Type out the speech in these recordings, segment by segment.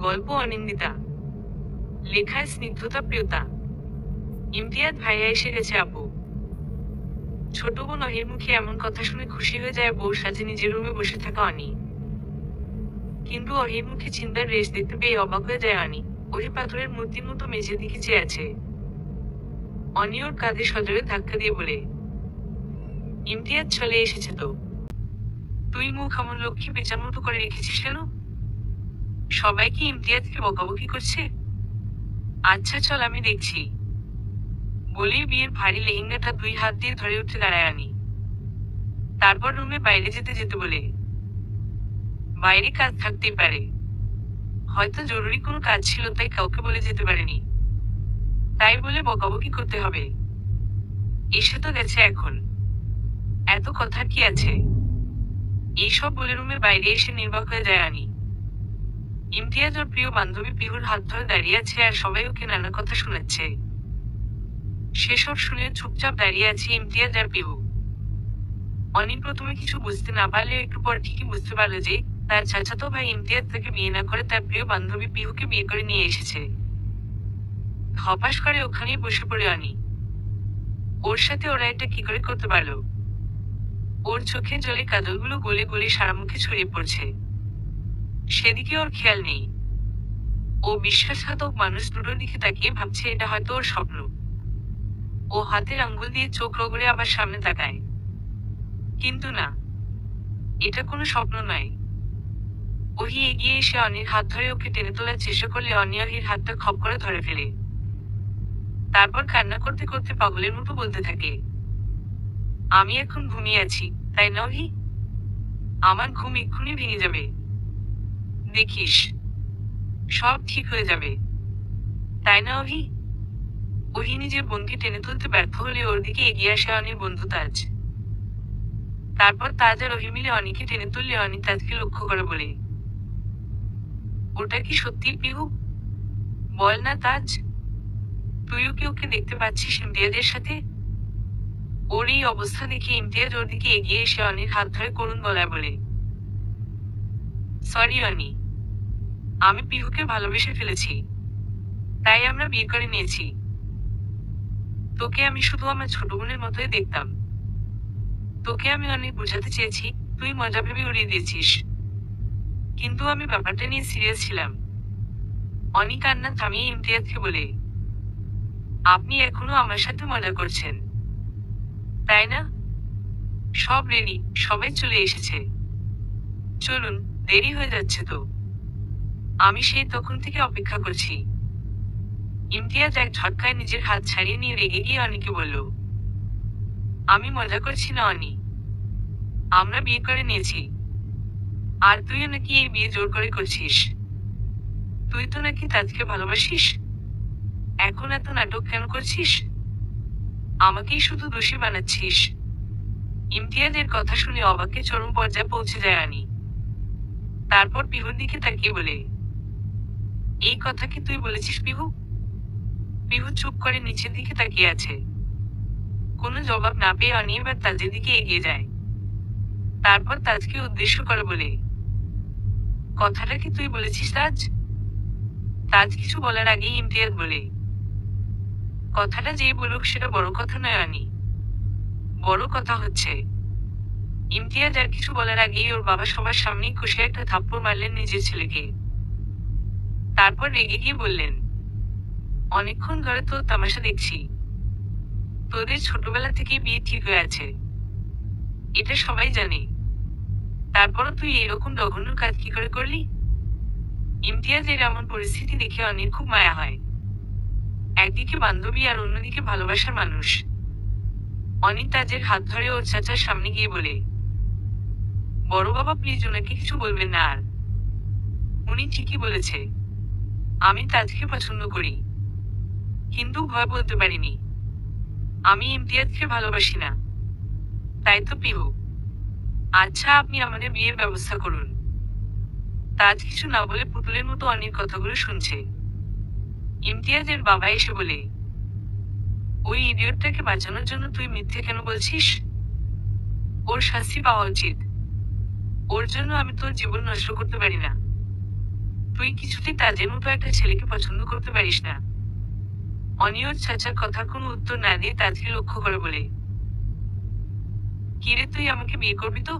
গল্প অনিন্দিতা, লেখায় স্নিগ্ধতা প্রিয়তা। ইমতিয়াজ ভাইয়া এসে গেছে আপু। ছোট বোন অহির মুখে এমন কথা শুনে খুশি হয়ে যায় বউ সাজে নিজের রুমে বসে থাকা অনি। কিন্তু অহির মুখে চিন্তার রেশ দেখতে পেয়ে অবাক হয়ে যায় অনি। অহি পাথরের মূর্তির মতো মেঝের দিকে চেয়ে আছে। অনি ওর কাঁধে সজোরে ধাক্কা দিয়ে বলে, ইমতিয়াজ চলে এসেছে তো। তুই মুখ এমন লক্ষ্মী পেঁচার মতো করে রেখেছিস কেন? সবাই কি ইমতিয়াজকে বকাবকি করছে? আচ্ছা চল আমি দেখছি। বলেই বিয়ের ভারী লেহেঙ্গাটা 2 হাত দিয়ে ধরে উঠে দাঁড়ায় আনি। তারপর রুমে বাইরে যেতে যেতে বলে, বাইরে কাজ থাকতেই পারে, হয়তো জরুরি কোনো কাজ ছিল তাই কাউকে বলে যেতে পারেনি, তাই বলে বকাবকি করতে হবে? এসে তো গেছে এখন, এত কথা কি আছে? এইসব বলে রুমে বাইরে এসে নির্বাক হয়ে যায় আনি। ইমতিয়াজ ওর প্রিয় বান্ধবী পিহুর হাত ধরে দাঁড়িয়ে আছে আর সবাই ওকে নানা কথা শোনাচ্ছে। সেসব শুনে চুপচাপ দাঁড়িয়ে আছে ইমতিয়াজ আর পিহু। অনি প্রথমে কিছু বুঝতে না পারলেও একটু পর ঠিকই বুঝতে পারল যে তার চাচাতো ভাই ইমতিয়াজ তাকে বিয়ে না করে তার প্রিয় বান্ধবী পিহুকে বিয়ে করে নিয়ে এসেছে। হপাস করে ওখানেই বসে পড়ে অনি। ওর সাথে ওরা এটা কি করে করতে পারলো? ওর চোখে জলে কাজলগুলো গলে গলে সারা মুখে ছড়িয়ে পড়ছে। সেদিকে ওর খেয়াল নেই। ও বিশ্বাসঘাতক মানুষ দুটোর দিকে তাকিয়ে ভাবছে এটা হয়তো ওর স্বপ্ন। ও হাতের আঙ্গুল দিয়ে চোখ রগড়ে আবার সামনে তাকায়। কিন্তু না, এটা কোনো স্বপ্ন নয়। ওহি এগিয়ে এসে অনির হাত ধরে ওকে টেনে তোলার চেষ্টা করলে অনি অহির হাতটা খপ করে ধরে ফেলে। তারপর কান্না করতে করতে পাগলের মতো বলতে থাকে, আমি এখন ঘুমিয়ে আছি, তাই না অহি? আমার ঘুম এক্ষুনি ভেঙে যাবে। দেখিস, সব ঠিক হয়ে যাবে, তাই না অহি? ওহি নিজের বোনকে টেনে তুলতে ব্যর্থ হলে ওর দিকে এগিয়ে আসে অনির বন্ধু তাজ। তারপর তাজ আর অহি মিলে অনিকে টেনে তুললে অনি তাজকে লক্ষ্য করে বলে, ওটা কি সত্যি পিহু? বল না তাজ, তুইও কি ওকে দেখতে পাচ্ছিস ইমতিয়াজের সাথে? ওর এই অবস্থা দেখে ইমতিয়াজ ওর দিকে এগিয়ে এসে অনির হাত ধরে করুণ গলায় বলে, সরি অনি, আমি পিহুকে ভালোবেসে ফেলেছি, তাই আমরা বিয়ে করে নিয়েছি। তোকে আমি শুধু আমার ছোট বোনের মতোই দেখতাম। তোকে আমি অনেক বোঝাতে চেয়েছি, তুই মজা ভেবে উড়িয়ে দিয়েছিস। কিন্তু আমি ব্যাপারটা নিয়ে সিরিয়াস ছিলাম। অনি কান্না থামিয়ে ইমতিয়াজকে বলে, আপনি এখনো আমার সাথে মজা করছেন, তাই না? সব রেডি, সবাই চলে এসেছে, চলুন, দেরি হয়ে যাচ্ছে তো। আমি সেই তখন থেকে অপেক্ষা করছি। ইমতিয়াজ এক ঝটকায় নিজের হাত ছাড়িয়ে নিয়ে রেগে গিয়ে অনিকে বলল, আমি মজা করছি না অনি, আমরা বিয়ে করে নিয়েছি। আর তুইও নাকি এই বিয়ে জোর করে করছিস। তুই তো নাকি তাজকে ভালোবাসিস, এখন এত নাটক কেন করছিস? আমাকেই শুধু দোষী বানাচ্ছিস। ইমতিয়াজের কথা শুনে অবাকে চরম পর্যায়ে পৌঁছে যায় আনি। তারপর পিহুর দিকে তাকিয়ে বলে, এই কথা কি তুই বলেছিস পিহু? পিহু চুপ করে নিচের দিকে তাকিয়ে আছে। কোনো জবাব না পেয়ে অনি এবার তাজের দিকে এগিয়ে যায়। তারপর তাজকে উদ্দেশ্য করে বলে, কথাটা কি তুই বলেছিস তাজ? তাজ কিছু বলার আগেই ইমতিয়াজ বলে, কথাটা যেই বলুক সেটা বড় কথা নয় আনি, বড় কথা হচ্ছে। ইমতিয়াজ আর কিছু বলার আগেই ওর বাবা সবার সামনেই কষে একটা থাপ্পড় মারলেন নিজের ছেলেকে। তারপর রেগে গিয়ে বললেন, অনেকক্ষণ ধরে তো তামাশা দেখছি। তোদের ছোটবেলা থেকেই বিয়ে ঠিক হয়ে আছে, এটা সবাই জানে। তারপরও তুই এরকম জঘন্য কাজ কি করে করলি? ইমতিয়াজের এমন পরিস্থিতি দেখে অনির খুব মায়া হয়। একদিকে বান্ধবী আর অন্যদিকে ভালোবাসার মানুষ। অনি তাজের হাত ধরে ওর চাচার সামনে গিয়ে বলে, বড় বাবা প্লিজ ওনাকে কিছু বলবেন না আর। উনি ঠিকই বলেছে, আমি তাজকে পছন্দ করি, কিন্তু ভয় বলতে পারিনি। আমি ইমতিয়াজকে ভালোবাসি না, তাই তো পিহু। আচ্ছা আপনি আমাদের বিয়ের ব্যবস্থা করুন। তাজ কিছু না বলে পুতুলের মতো অনির কথাগুলো শুনছে। ইমতিয়াজের বাবা এসে বলে, ওই ইডিয়টটাকে বাঁচানোর জন্য তুই মিথ্যে কেন বলছিস? ওর শাস্তি পাওয়া উচিত। ওর জন্য আমি তোর জীবন নষ্ট করতে পারি না। তুই কিছুতেই তাজের মতো একটা ছেলেকে পছন্দ করতে পারিস না। অনি ওর চাচার কথার কোনো উত্তর না দিয়ে তাজকে লক্ষ্য করে বলে, কিরে তুই আমাকে বিয়ে করবি তো,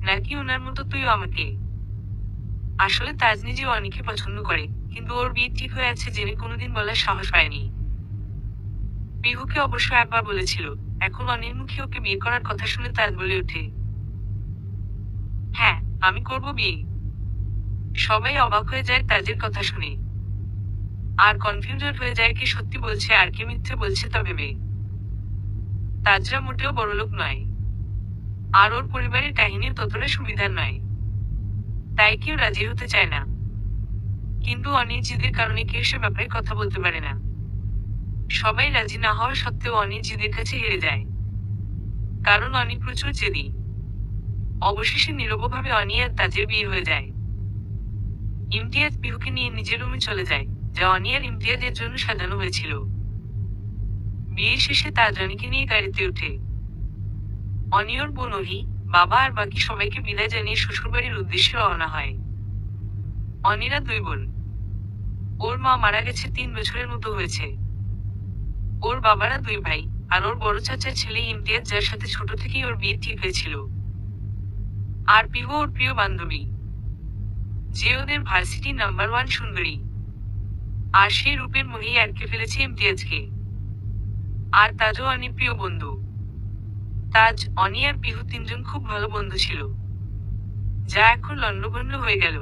নাকি ওনার মতো তুইও আমাকে? আসলে তাজ নিজে অনিকে পছন্দ করে, কিন্তু ওর বিয়ে ঠিক হয়ে আছে জেনে কোনোদিন বলার সাহস পায়নি। পিহুকে অবশ্য একবার বলেছিল। এখন অনির মুখে ওকে বিয়ে করার কথা শুনে তাজ বলে ওঠে, হ্যাঁ, আমি করব বিয়ে। সবাই অবাক হয়ে যায় তাজের কথা শুনে, আর কনফিউজড হয়ে যায় কে সত্যি বলছে আর কে মিথ্যে বলছে তা ভেবে। তাজরা মোটেও বড়লোক নয়, আর ওর পরিবারের কাহিনী ততটা সুবিধার নয়, তাই কেউ রাজি হতে চায় না। কিন্তু অনির জিদের কারণে কেউ সে ব্যাপারে কথা বলতে পারে না। সবাই রাজি না হওয়া সত্ত্বেও অনি জিদের কাছে হেরে যায়, কারণ অনি প্রচুর জেদি। অবশেষে নীরবভাবে অনি আর তাজের বিয়ে হয়ে যায়। ইমতিয়াজ পিহুকে নিয়ে নিজের রুমে চলে যায়, যা অনি আর ইমতিয়াজের জন্য সাজানো হয়েছিল। বিয়ে শেষে তাজ অনিকে নিয়ে গাড়িতে ওঠে। অনি ওর বোন অহি, বাবা আর বাকি সবাইকে বিদায় জানিয়ে শ্বশুরবাড়ির উদ্দেশ্যে রওনা হয়। অনিরা 2 বোন। ওর মা মারা গেছে 3 বছরের মতো হয়েছে। ওর বাবারা 2 ভাই, আর ওর বড় চাচার ছেলে ইমতিয়াজ, যার সাথে ছোট থেকেই ওর বিয়ে ঠিক হয়েছিল। আর পিহু ওর প্রিয় বান্ধবী, যে ওদের ভার্সিটি নাম্বার 1 সুন্দরী। আর সেই রূপের মোহেই আটকে ফেলেছে ইমতিয়াজকে। আর তাজও অনির প্রিয় বন্ধু। তাজ, অনি আর পিহু 3 জন খুব ভালো বন্ধু ছিল, যা এখন লণ্ডভণ্ড হয়ে গেল।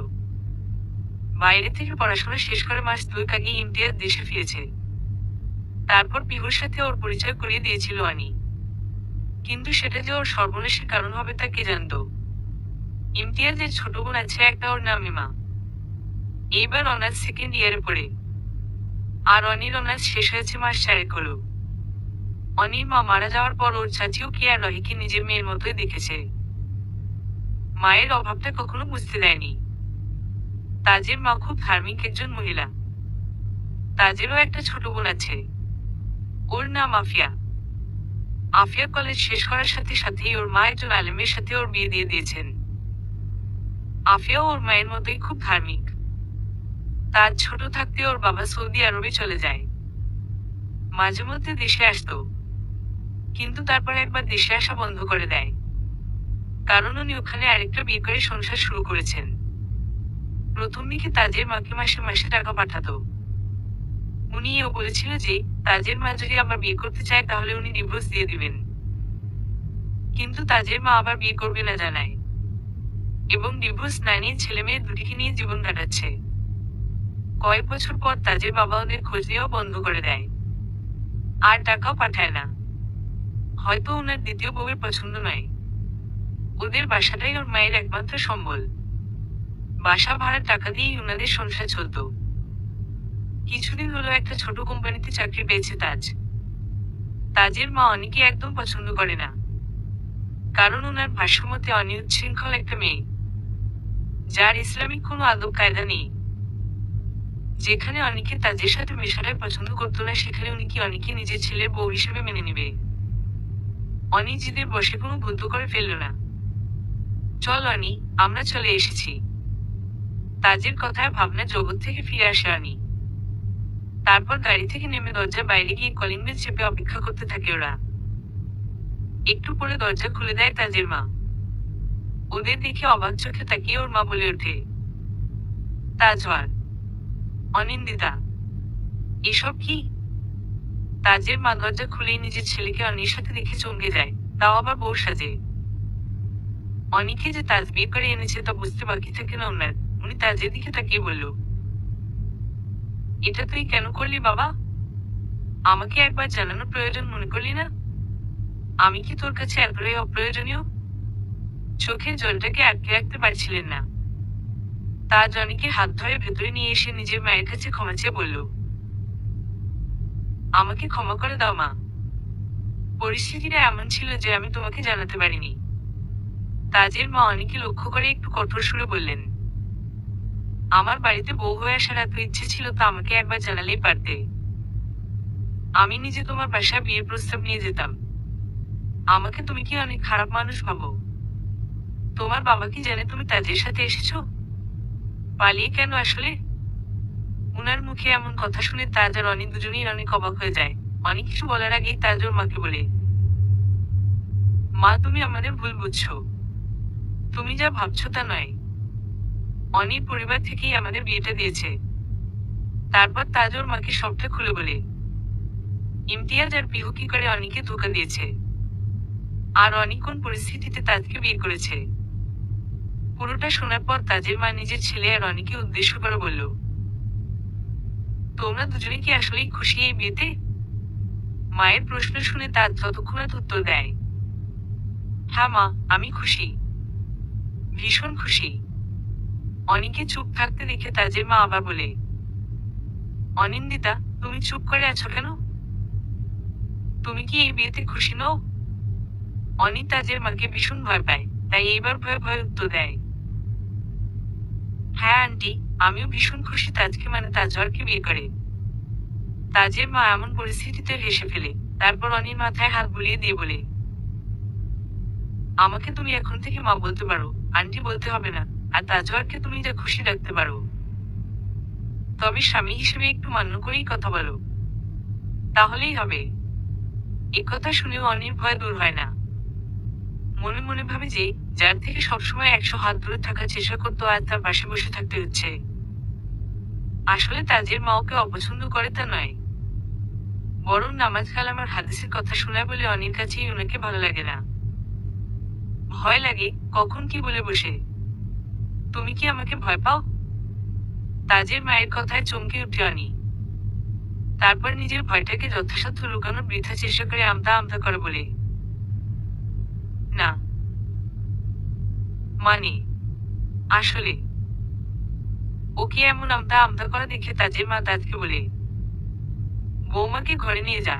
বাইরে থেকে পড়াশোনা শেষ করে মাস 2 আগে ইমতিয়াজ দেশে ফিরেছে। তারপর পিহুর সাথে ওর পরিচয় করিয়ে দিয়েছিল অনি, কিন্তু সেটা যে ওর সর্বনাশের কারণ হবে তা কে জানত। ইমতিয়াজের ছোট বোন আছে একটা, ওর নাম ইমা। এইবার অনার্স 2nd ইয়ারে পড়ে। আর অনির অনার্স শেষ হয়েছে মাস 4 হলো। অনির মা মারা যাওয়ার পর ওর চাচিও কে আর রহিকে নিজের মেয়ের মতোই দেখেছে। মায়ের অভাবটা কখনো বুঝতে দেয়নি। তাজের মা খুব ধার্মিক একজন মহিলা। তাজেরও একটা ছোট বোন আছে, ওর নাম আফিয়া। আফিয়া কলেজ শেষ করার সাথে সাথেই ওর মা একজন আলেমের সাথে ওর বিয়ে দিয়ে দিয়েছেন। আফিয়াও ওর মায়ের মতোই খুব ধার্মিক। তাজ ছোট থাকতে ওর বাবা সৌদি আরবে চলে যায়। মাঝে মধ্যে দেশে আসতো, কিন্তু তারপর একবার দেশে আসা বন্ধ করে দেয়, কারণ উনি ওখানে আরেকটা বিয়ে করে সংসার শুরু করেছেন। প্রথম দিকে তাজের মাকে মাসে মাসে টাকা পাঠাতো। উনি এও বলেছিল যে তাজের মা যদি আবার বিয়ে করতে চায় তাহলে উনি ডিভোর্স দিয়ে দিবেন। কিন্তু তাজের মা আবার বিয়ে করবে না জানায়, এবং ডিভোর্স না নিয়ে ছেলে মেয়ে দুটিকে নিয়ে জীবন কাটাচ্ছে। কয়েক বছর পর তাজের বাবা ওদের খোঁজ নেওয়া বন্ধ করে দেয়, আর টাকাও পাঠায় না। হয়তো ওনার দ্বিতীয় বউয়ের পছন্দ নয়। ওদের বাসাটাই ওর মায়ের একমাত্র সম্বল। বাসা ভাড়ার টাকা দিয়েই ওনাদের সংসার চলত। কিছুদিন হলো একটা ছোট কোম্পানিতে চাকরি পেয়েছে তাজ। তাজের মা অনিকে একদম পছন্দ করে না, কারণ ওনার ভাষ্যমতে অনি উচ্ছৃঙ্খল একটা মেয়ে, যার ইসলামিক কোনো আদব কায়দা নেই। যেখানে অনিকে তাজের সাথে মেশাটাই পছন্দ করতো না, সেখানে উনি কি অনিকে নিজের ছেলের বউ হিসেবে মেনে নেবে? অনি জিদের বসে কোনো ভুল করে ফেলল না। চল অনি, আমরা চলে এসেছি। তাজের কথায় ভাবনা জগৎ থেকে ফিরে আসে অনি। তারপর গাড়ি থেকে নেমে দরজা বাইরে গিয়ে কলিং বেল চেপে অপেক্ষা করতে থাকে ওরা। একটু পরে দরজা খুলে দেয় তাজের মা। ওদের দেখে অবাক চোখে তাকিয়ে ওর মা বলে ওঠে, তাজওয়ার, অনিন্দিতা, এসব কি? তাজের মা দরজা খুলেই নিজের ছেলেকে অনির সাথে দেখে চমকে যায়, তাও আবার বউ সাজে। অনিকে যে তাজ বিয়ে করে এনেছে তা বুঝতে বাকি থাকে না ওনার। উনি তাজের দিকে তাকিয়ে বলল, এটা তুই কেন করলি বাবা? আমাকে একবার জানানোর প্রয়োজন মনে করলি না? আমি কি তোর কাছে এতটাই অপ্রয়োজনীয়? চোখের জলটাকে আটকে রাখতে পারছিলেন না। তাজ অনিকে হাত ধরে ভেতরে নিয়ে এসে নিজের মায়ের কাছে ক্ষমা চেয়ে বলল, আমাকে ক্ষমা করে দাও মা। পরিস্থিতিটা এমন ছিল যে আমি তোমাকে জানাতে পারিনি। তাজের মা অনিকে লক্ষ্য করে একটু কঠোর সুরে বললেন, আমার বাড়িতে বউ হয়ে আসার এত ইচ্ছে ছিল তা আমাকে একবার জানালেই পারতে। আমি নিজে তোমার বাসায় বিয়ের প্রস্তাব নিয়ে যেতাম। আমাকে তুমি কি অনেক খারাপ মানুষ ভাবো? তোমার বাবা কি জানে তুমি তাজের সাথে এসেছো? পালিয়ে কেন আসলে? উনার মুখে এমন কথা শুনে তাজ আর অনি দুজনেই অনেক অবাক হয়ে যায়। অনেক কিছু বলার আগেই তাজ ওর মাকে বলে, মা তুমি আমাদের ভুল বুঝছো। তুমি যা ভাবছো তা নয়। অনির পরিবার থেকেই আমাদের বিয়েটা দিয়েছে। তারপর তাজ ওর মাকে সবটা খুলে বলে, ইমতিয়াজ আর পিহু কি করে অনিকে ধোকা দিয়েছে, আর অনি কোন পরিস্থিতিতে তাজকে বিয়ে করেছে। পুরোটা শোনার পর তাজের মা নিজের ছেলে আর অনিকে উদ্দেশ্য করে বলল, তোমরা দুজনে কি আসলেই খুশি এই বিয়েতে? মায়ের প্রশ্ন শুনে তাজ ততক্ষণাৎ উত্তর দেয়, হ্যাঁ মা, আমি খুশি, ভীষণ খুশি। অনিকে চুপ থাকতে দেখে তাজের মা আবার বলে, অনিন্দিতা, তুমি চুপ করে আছো কেন? তুমি কি এই বিয়েতে খুশি নও? অনি তাজের মাকে ভীষণ ভয় পায়, তাই এইবার ভয়ে ভয়ে উত্তর দেয়, হ্যাঁ আন্টি, আমিও ভীষণ খুশি তাজকে মানে তাজওয়ারকে বিয়ে করে। তাজের মা এমন পরিস্থিতিতে হেসে ফেলে, তারপর অনির মাথায় হাত বুলিয়ে দিয়ে বলে, আমাকে তুমি এখন থেকে মা বলতে পারো, আন্টি বলতে হবে না। আর তাজওয়ারকে তুমি যা খুশি রাখতে পারো, তবে স্বামী হিসেবে একটু মান্য করেই কথা বলো, তাহলেই হবে। একথা শুনেও অনির ভয় দূর হয় না। মনে মনে ভাবে যে, যার থেকে সবসময় 100 হাত দূরে থাকার চেষ্টা করতো আর তার পাশে বসে থাকতে হচ্ছে। আসলে তাজের মা ওকে অপছন্দ করে তা নয়, বরং নামাজ কালাম আর হাদিসের কথা শোনায় বলে অনির কাছেই ওনাকে ভালো লাগে না। ভয় লাগে, কখন কি বলে বসে। তুমি কি আমাকে ভয় পাও? তাজের মায়ের কথায় চমকে উঠে অনি। তারপর নিজের ভয়টাকে যথাসাধ্য লুকানোর বৃথা চেষ্টা করে আমতা আমতা করে বলে, না মানে, আসলে। ওকে এমন আমতা আমতা করা দেখে তাজের মা তাজকে বলে, বৌমাকে ঘরে নিয়ে যা।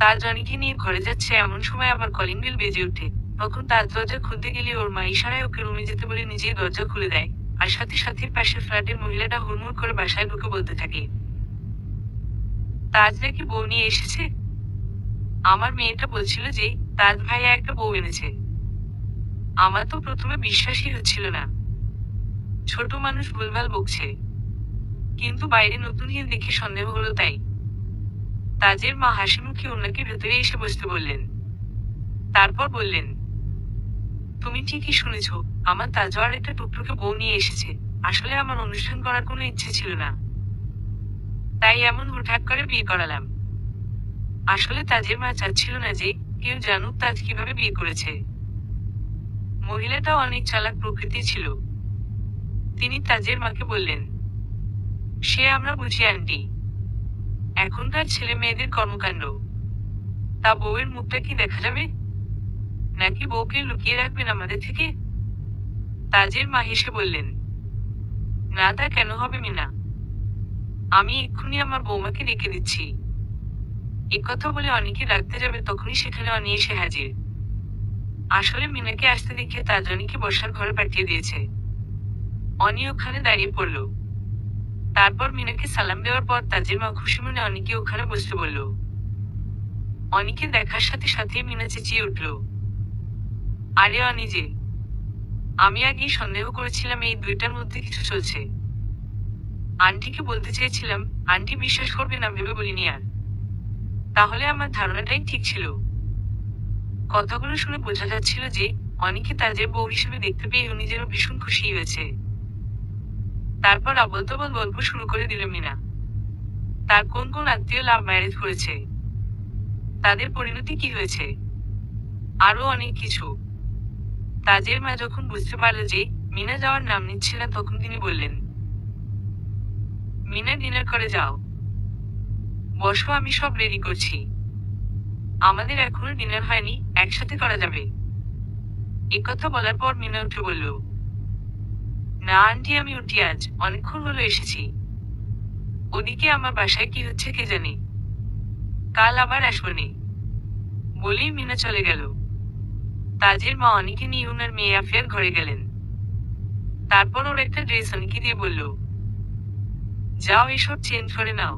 তাজ অনিকে নিয়ে ঘরে যাচ্ছে এমন সময় আবার কলিং বেল বেজে ওঠে। তখন তাজ দরজা খুলতে গেলে ওর মা ইশারায় ওকে রুমে যেতে বলে নিজেই দরজা খুলে দেয়। আর সাথে সাথে পাশের ফ্ল্যাটের মহিলাটা হুড়মুড় করে বাসায় ঢুকে বলতে থাকে, তাজ নাকি বউ নিয়ে এসেছে। আমার মেয়েটা বলছিল যে, তাজ ভাইয়া একটা বউ এনেছে। আমার তো প্রথমে বিশ্বাসই হচ্ছিল না। ছোট মানুষ ভুলভাল বকছে, কিন্তু বাইরে নতুন হিল দেখে সন্দেহ হলো তাই। তাজের মা হাসি মুখে ওনাকে ভেতরে এসে বসতে বললেন। তারপর বললেন, তুমি ঠিকই শুনেছ, আমার তাজওয়ার একটা টুকটুকে বউ নিয়ে এসেছে। আসলে আমার অনুষ্ঠান করার কোনো ইচ্ছে ছিল না, তাই এমন হুটহাট করে বিয়ে করালাম। আসলে তাজের মা চাচ্ছিল না যে কেউ জানুক তাজ কিভাবে বিয়ে করেছে। মহিলাটাও অনেক চালাক প্রকৃতির ছিল। তিনি তাজের মাকে বললেন, সে আমরা বুঝি আন্টি, এখনকার ছেলে মেয়েদের কর্মকাণ্ড। তা বউয়ের মুখটা কি দেখা যাবে, নাকি বউকে লুকিয়ে রাখবেন আমাদের থেকে? তাজের মা হেসে বললেন, না তা কেন হবে মিনা, আমি এক্ষুনি আমার বৌমাকে ডেকে দিচ্ছি। একথা বলে অনিকে ডাকতে যাবে তখনই সেখানে অনি এসে হাজির। আসলে মিনাকে আসতে দেখে তাজ অনিকে বসার ঘরে পাঠিয়ে দিয়েছে। অনি ওখানে দাঁড়িয়ে পড়ল। তারপর মিনাকে সালাম দেওয়ার পর তাজের মা খুশি মনে অনিকে ওখানে বসতে বলল। অনিকে দেখার সাথে সাথে মিনা চেঁচিয়ে উঠল, আরে অনি যে, আমি আগেই সন্দেহ করেছিলাম এই দুইটার মধ্যে কিছু চলছে। আন্টিকে বলতে চেয়েছিলাম, আন্টি বিশ্বাস করবে না ভেবে বলিনি আর। তাহলে আমার ধারণাটাই ঠিক ছিল। কথাগুলো শুনে বোঝা যাচ্ছিল যে, অনিকে তাজের বউ হিসেবে দেখতে পেয়ে উনি যেন ভীষণ খুশি হয়েছে। তারপর আবল তাবল গল্প শুরু করে দিল মিনা। তার কোন কোন আত্মীয় লাভ ম্যারেজ করেছে, তাদের পরিণতি কি হয়েছে, আরো অনেক কিছু। তাজের মা যখন বুঝতে পারল যে মিনা যাওয়ার নাম নিচ্ছে না তখন তিনি বললেন, মিনা ডিনার করে যাও। বসো, আমি সব রেডি করছি। আমাদের এখনো ডিনার হয়নি, একসাথে করা যাবে। একথা বলার পর মিনা উঠে বলল, না আন্টি আমি উঠি, আজ অনেকক্ষণ হলো এসেছি। ওদিকে আমার বাসায় কি হচ্ছে কে জানে, কাল আবার আসবনি। বলেই মিনা চলে গেল। তাজের মা অনিকে নিয়ে ওনার মেয়ে আফিয়ার ঘরে গেলেন। তারপর ওর একটা ড্রেস অনিকে দিয়ে বলল, যাও এসব চেঞ্জ করে নাও।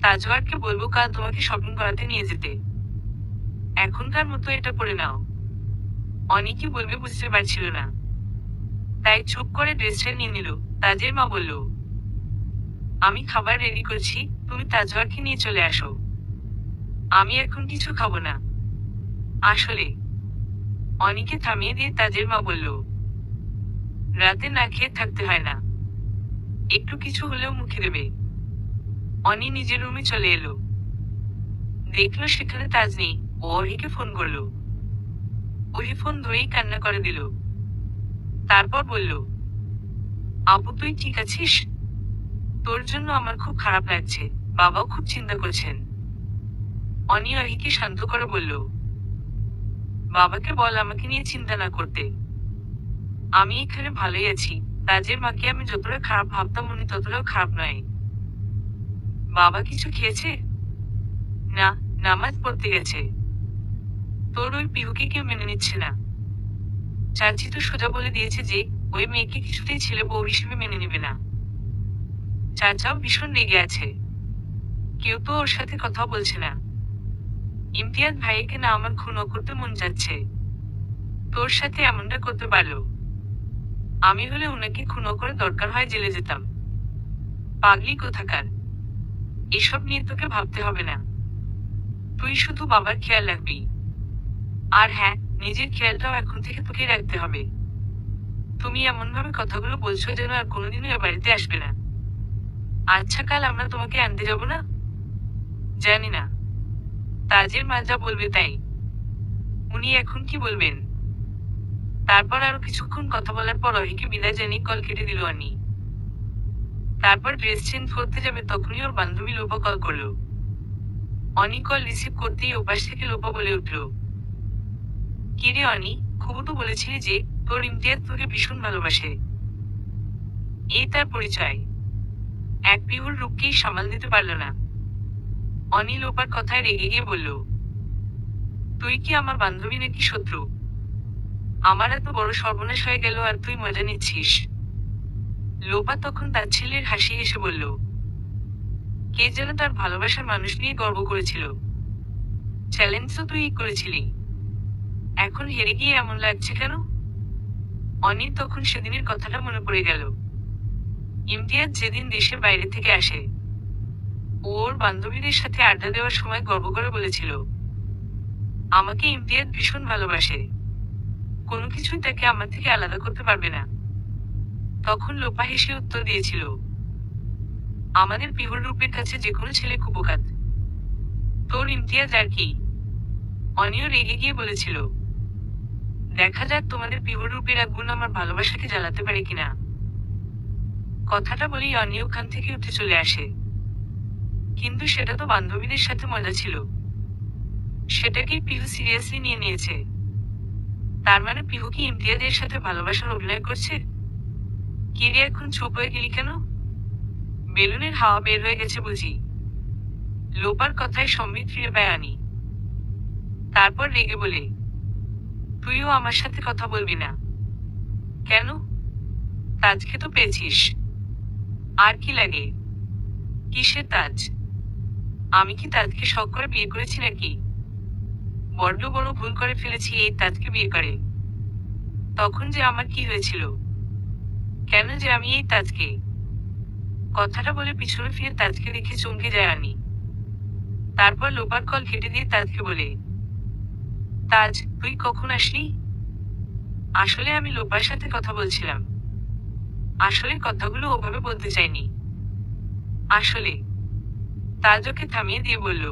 তাজওয়ারকে বলবো কাল তোমাকে শপিং করাতে নিয়ে যেতে। এখনকার মতো এটা পরে নাও। অনি কি বলবে বুঝতে পারছিল না। তাই চুপ করে ড্রেসটা নিয়ে নিল। তাজের মা বলল, আমি খাবার রেডি করছি, তুমি তাজওয়ারকে নিয়ে চলে আসো। আমি এখন কিছু খাবো না। আসলে অনিকে থামিয়ে দিয়ে তাজের মা বলল, রাতে না খেয়ে থাকতে হয় না, একটু কিছু হলেও মুখে দেবে। অনি নিজের রুমে চলে এলো। দেখলো সেখানে তাজ নেই। ও অহিকে ফোন করলো। ওহি ফোন ধরেই কান্না করে দিল। তারপর বলল, আপু তুই ঠিক আছিস? তোর জন্য আমার খুব খারাপ লাগছে, বাবাও খুব চিন্তা করছেন। অনি অহিকে শান্ত করে বলল, বাবাকে বল আমাকে নিয়ে চিন্তা না করতে। আমি এখানে ভালোই আছি। তাজের মাকে আমি যতটা খারাপ ভাবতাম উনি ততটাও খারাপ নয়। বাবা কিছু খেয়েছে? না, নামাজ পড়তে গেছে। তোর ওই পিহুকে কেউ মেনে নিচ্ছে না। চাচি তো সোজা বলে দিয়েছে যে ওই মেয়েকে কিছুতেই ছেলে বউ হিসেবে মেনে নেবে না। চাচাও ভীষণ রেগে আছে। কেউ তো ওর সাথে কথা বলছে না। ইমতিয়াজ ভাইকে না আমার খুনও করতে মন যাচ্ছে। তোর সাথে এমনটা করতে পারলো। আমি হলে ওনাকে খুনও করে দরকার হয় জেলে যেতাম। পাগলি কোথাকার। এসব নিয়ে তোকে ভাবতে হবে না। তুই শুধু বাবার খেয়াল রাখবি। আর হ্যাঁ, নিজের খেয়ালটাও এখন থেকে তোকে রাখতে হবে। তুমি এমন ভাবে কথাগুলো বলছো যেন আর কোনোদিনও এ বাড়িতে আসবে না। আচ্ছা কাল আমরা তোমাকে আনতে যাব না? জানি না। তাজের মা যা বলবে তাই। উনি এখন কি বলবেন? তারপর আরো কিছুক্ষণ কথা বলার পর অহিকে বিদায় জানিয়ে কল কেটে দিল অনি। তারপর ড্রেস চেঞ্জ করতে যাবে তখনই ওর বান্ধবী লোপা কল করলো। অনি কল রিসিভ করতেই ওপাশ থেকে লোপা বলে উঠল, কি রে অনি, খুব তো বলেছিলি যে তোর ইমতিয়াজ তোকে ভীষণ ভালোবাসে। এই তার পরিচয়। এক পিহুর রূপকেই সামাল দিতে পারল না। অনি লোপার কথায় রেগে গিয়ে বলল, তুই কি আমার বান্ধবী নাকি শত্রু? আমার এত বড় সর্বনাশ হয়ে গেল আর তুই মজা নিচ্ছিস। লোপা তখন তার ছেলের হাসি হেসে বলল, কে যেন তার ভালোবাসার মানুষ নিয়ে গর্ব করেছিল। চ্যালেঞ্জ তো তুই করেছিলি। এখন হেরে গিয়ে এমন লাগছে কেন? অনির তখন সেদিনের কথাটা মনে পড়ে গেল। ইমতিয়াজ যেদিন দেশের বাইরে থেকে আসে, ওর বান্ধবীদের সাথে আড্ডা দেওয়ার সময় গর্ব করে বলেছিল, আমাকে ইমতিয়াজ ভীষণ ভালোবাসে, কোনো কিছুই তাকে আমার থেকে আলাদা করতে পারবে না। তখন লোপা হেসে উত্তর দিয়েছিল, আমাদের পিহুর রূপের কাছে যে কোনো ছেলে কুপোকাত। তোর ইমতিয়াজ আর কি? অনিও রেগে গিয়ে বলেছিল, দেখা যাক তোমাদের পিহুর রূপের আগুন আমার ভালোবাসাকে জ্বালাতে পারে কিনা। কথাটা বলেই অনি ওখান থেকে উঠে চলে আসে। কিন্তু সেটা তো বান্ধবীদের সাথে মজা ছিল। সেটাকেই পিহু সিরিয়াসলি নিয়ে নিয়েছে। তার মানে পিহু কি ইমতিয়াজের সাথে ভালোবাসার অভিনয় করছে? কি রে এখন চুপ হয়ে গেলি কেন? বেলুনের হাওয়া বের হয়ে গেছে বুঝি? লোপার কথায় সম্বিত ফিরে পায় আনি। তারপর রেগে বলে, তুইও আমার সাথে কথা বলবি না? কেন? তাজকে তো পেয়েছিস। আর কি লাগে? কিসের তাজ? আমি কি তাজকে শখ করে বিয়ে করেছি নাকি? বড্ড বড় ভুল করে ফেলেছি এই তাজকে বিয়ে করে। তখন যে আমার কি হয়েছিল? কেন যে আমি এই তাজকে? কথাটা বলে পিছনে ফিরে তাজকে দেখে চমকে যায় আনি। তারপর লোপার কল কেটে দিয়ে তাজকে বলে, তাজ তুই কখন আসলি? আসলে আমি লোপার সাথে কথা বলছিলাম। আসলে কথাগুলো ওভাবে বলতে চাইনি। আসলে তাজ ওকে থামিয়ে দিয়ে বলল,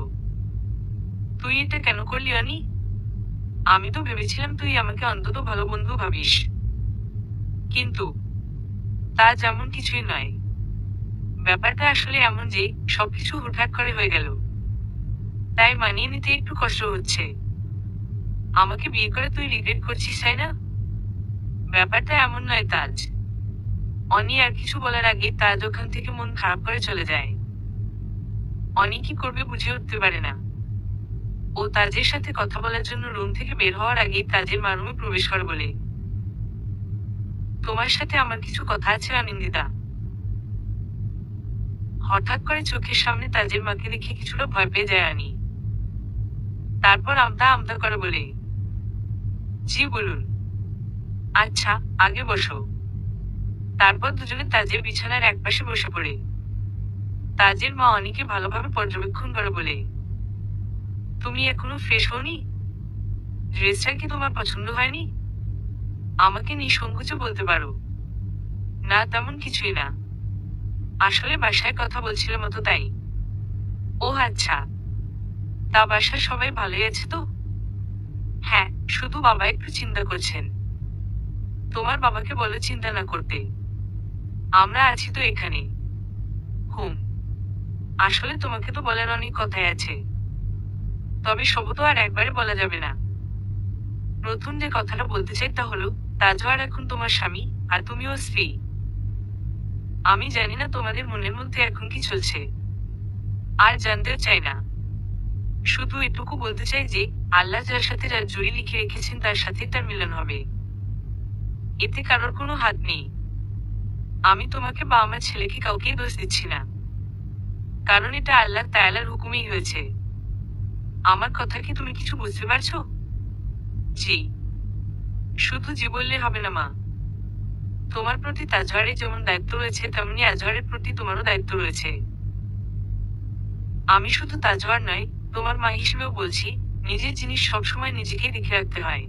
তুই এটা কেন করলি আনি? আমি তো ভেবেছিলাম তুই আমাকে অন্তত ভালো বন্ধু ভাবিস। কিন্তু তাজ এমন কিছুই নয়। ব্যাপারটা আসলে এমন যে সবকিছু হুটহাট করে হয়ে গেল। তাই মানিয়ে নিতে একটু কষ্ট হচ্ছে। আমাকে বিয়ে করে তুই রিগ্রেট করছিস তাই না? ব্যাপারটা এমন নয় তাজ। অনি আর কিছু বলার আগে তাজ ওখান থেকে মন খারাপ করে চলে যায়। অনি কি করবে বুঝে উঠতে পারে না। ও তাজের সাথে কথা বলার জন্য রুম থেকে বের হওয়ার আগেই তাজের মা রুমে প্রবেশ করে বলে, তোমার সাথে আমার কিছু কথা আছে আনন্দিতা। হঠাৎ করে চোখের সামনে তাজের মাকে দেখে কিছুটা ভয় পেয়ে যায় আনি। তারপর আমতা আমতা করে বলে, জি বলুন। আচ্ছা, আগে বসো। তারপর দুজনে তাজের বিছানার একপাশে বসে পড়ে তাজের মা অনিকে ভালোভাবে পর্যবেক্ষণ করে বলে, তুমি এখনো ফ্রেশ হওনি? ড্রেসটা কি তোমার পছন্দ হয়নি? আমাকে নিঃসংকোচে বলতে পারো। না, তেমন কিছুই না। আসলে বাসায় কথা বলছিলাম তো তাই। ও আচ্ছা, তা বাসার সবাই ভালোই আছে তো? হ্যাঁ, শুধু বাবা একটু চিন্তা করছেন। তোমার বাবাকে বলো চিন্তা না করতে। আমরা আছি তো এখানে। হুম, আসলে তোমাকে তো বলার অনেক কথাই আছে, তবে সব তো আর একবারে বলা যাবে না। প্রথম যে কথাটা বলতে চাই তা হলো, তাজওয়ার এখন তোমার স্বামী, আর তুমিও স্ত্রী। আমি জানি না তোমাদের মনের মধ্যে এখন কি চলছে, আর জানতেও চাই না। শুধু এটুকু বলতে চাই যে আল্লাহ যার সাথে যার জড়ি লিখে রেখেছেন তার সাথে তার মিলন হবে। এতে কারোর কোনো হাত নেই। আমি তোমাকে বা আমার ছেলেকে কাউকেই দোষ দিচ্ছি না, কারণ এটা আল্লাহ তাআলার হুকুমেই হয়েছে। আমার কথা কি তুমি কিছু বুঝতে পারছো? জি। শুধু জি বললে হবে না মা। তোমার প্রতি তাজওয়ারের যেমন দায়িত্ব রয়েছে তেমনি আজহারের প্রতি তোমারও দায়িত্ব রয়েছে। আমি শুধু তাজওয়ার নয়, তোমার মা হিসেবেও বলছি, নিজের জিনিস সবসময় নিজেকেই দেখে রাখতে হয়।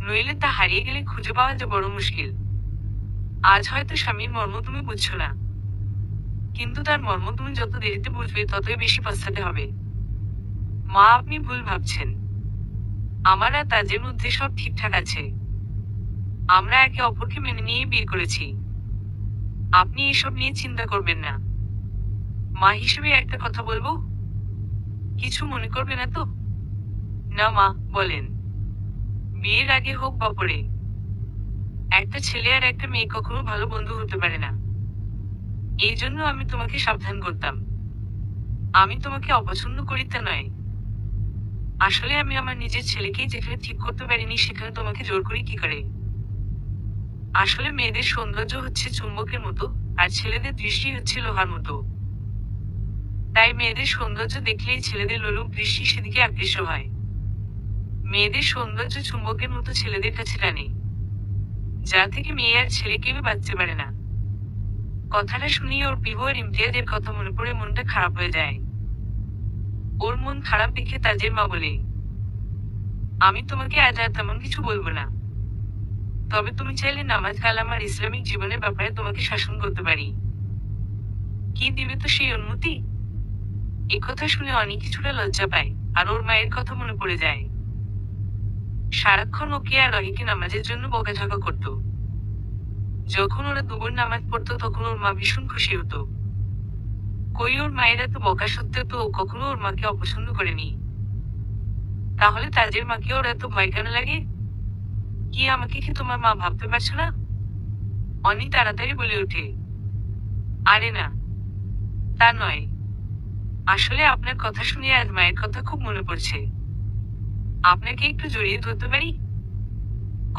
নইলে তা হারিয়ে গেলে খুঁজে পাওয়া যে বড় মুশকিল। আজ হয়তো স্বামীর মর্ম তুমি বুঝছো না, কিন্তু তার মর্ম তুমি যত দেরিতে বুঝবে ততই বেশি পস্তাতে হবে। মা, আপনি ভুল ভাবছেন। আমার আর তাজের মধ্যে সব ঠিকঠাক আছে। আমরা একে অপরকে মেনে নিয়ে বিয়ে করেছি। আপনি এসব নিয়ে চিন্তা করবেন না। মা হিসেবে একটা কথা বলবো? কিছু মনে করবে না তো? না মা, বলেন। বিয়ের আগে হোক বা পরে, একটা ছেলে আর একটা মেয়ে কখনো ভালো বন্ধু হতে পারে না। এই জন্য আমি তোমাকে সাবধান করতাম। আমি তোমাকে অপছন্দ করি তা নয়। আসলে আমি আমার নিজের ছেলেকেই যেখানে ঠিক করতে পারিনি সেখানে তোমাকে জোর করি কি করে? আসলে মেয়েদের সৌন্দর্য হচ্ছে চুম্বকের মতো, আর ছেলেদের দৃষ্টি হচ্ছে লোহার মতো। তাই মেয়েদের সৌন্দর্য দেখলেই ছেলেদের লোলুপ দৃষ্টি সেদিকে আকৃষ্ট হয়। মেয়েদের সৌন্দর্য চুম্বকের মতো ছেলেদের কাছে টানে, যা থেকে মেয়ে আর ছেলে কেউ বাঁচতে পারে না। কথাটা শুনিয়ে ওর পিহু আর ইমতিয়াজের কথা মনে পড়ে মনটা খারাপ হয়ে যায়। ওর মন খারাপ দেখে তাজের মা বলে, আমি তোমাকে আজ আর তেমন কিছু বলবো না, তবে তুমি চাইলে নামাজ কালাম আর ইসলামিক জীবনের ব্যাপারে তোমাকে শাসন করতে পারি। কি দিবে তো সেই অনুমতি? একথা শুনে অনেক কিছুটা লজ্জা পায়, আর ওর মায়ের কথা মনে পড়ে যায়। সারাক্ষণ ওকে আর রহিকে নামাজের জন্য বকাঝকা করত। যখন ওরা দুপুর নামাজ পড়তো তখন ওর মা ভীষণ খুশি হতো। কই, ওর মায়ের এত বকা সত্ত্বেও তো ও কখনো ওর মাকে অপছন্দ করেনি। তাহলে তাজের মাকে ওর এত ভয় কেন লাগে? কি আমাকে কি তোমার মা ভাবতে পারছো না? অনি তাড়াতাড়ি বলে ওঠে, আরে না, তা নয়। আসলে আপনার কথা শুনে আজ মায়ের কথা খুব মনে পড়ছে। আপনাকে একটু জড়িয়ে ধরতে পারি?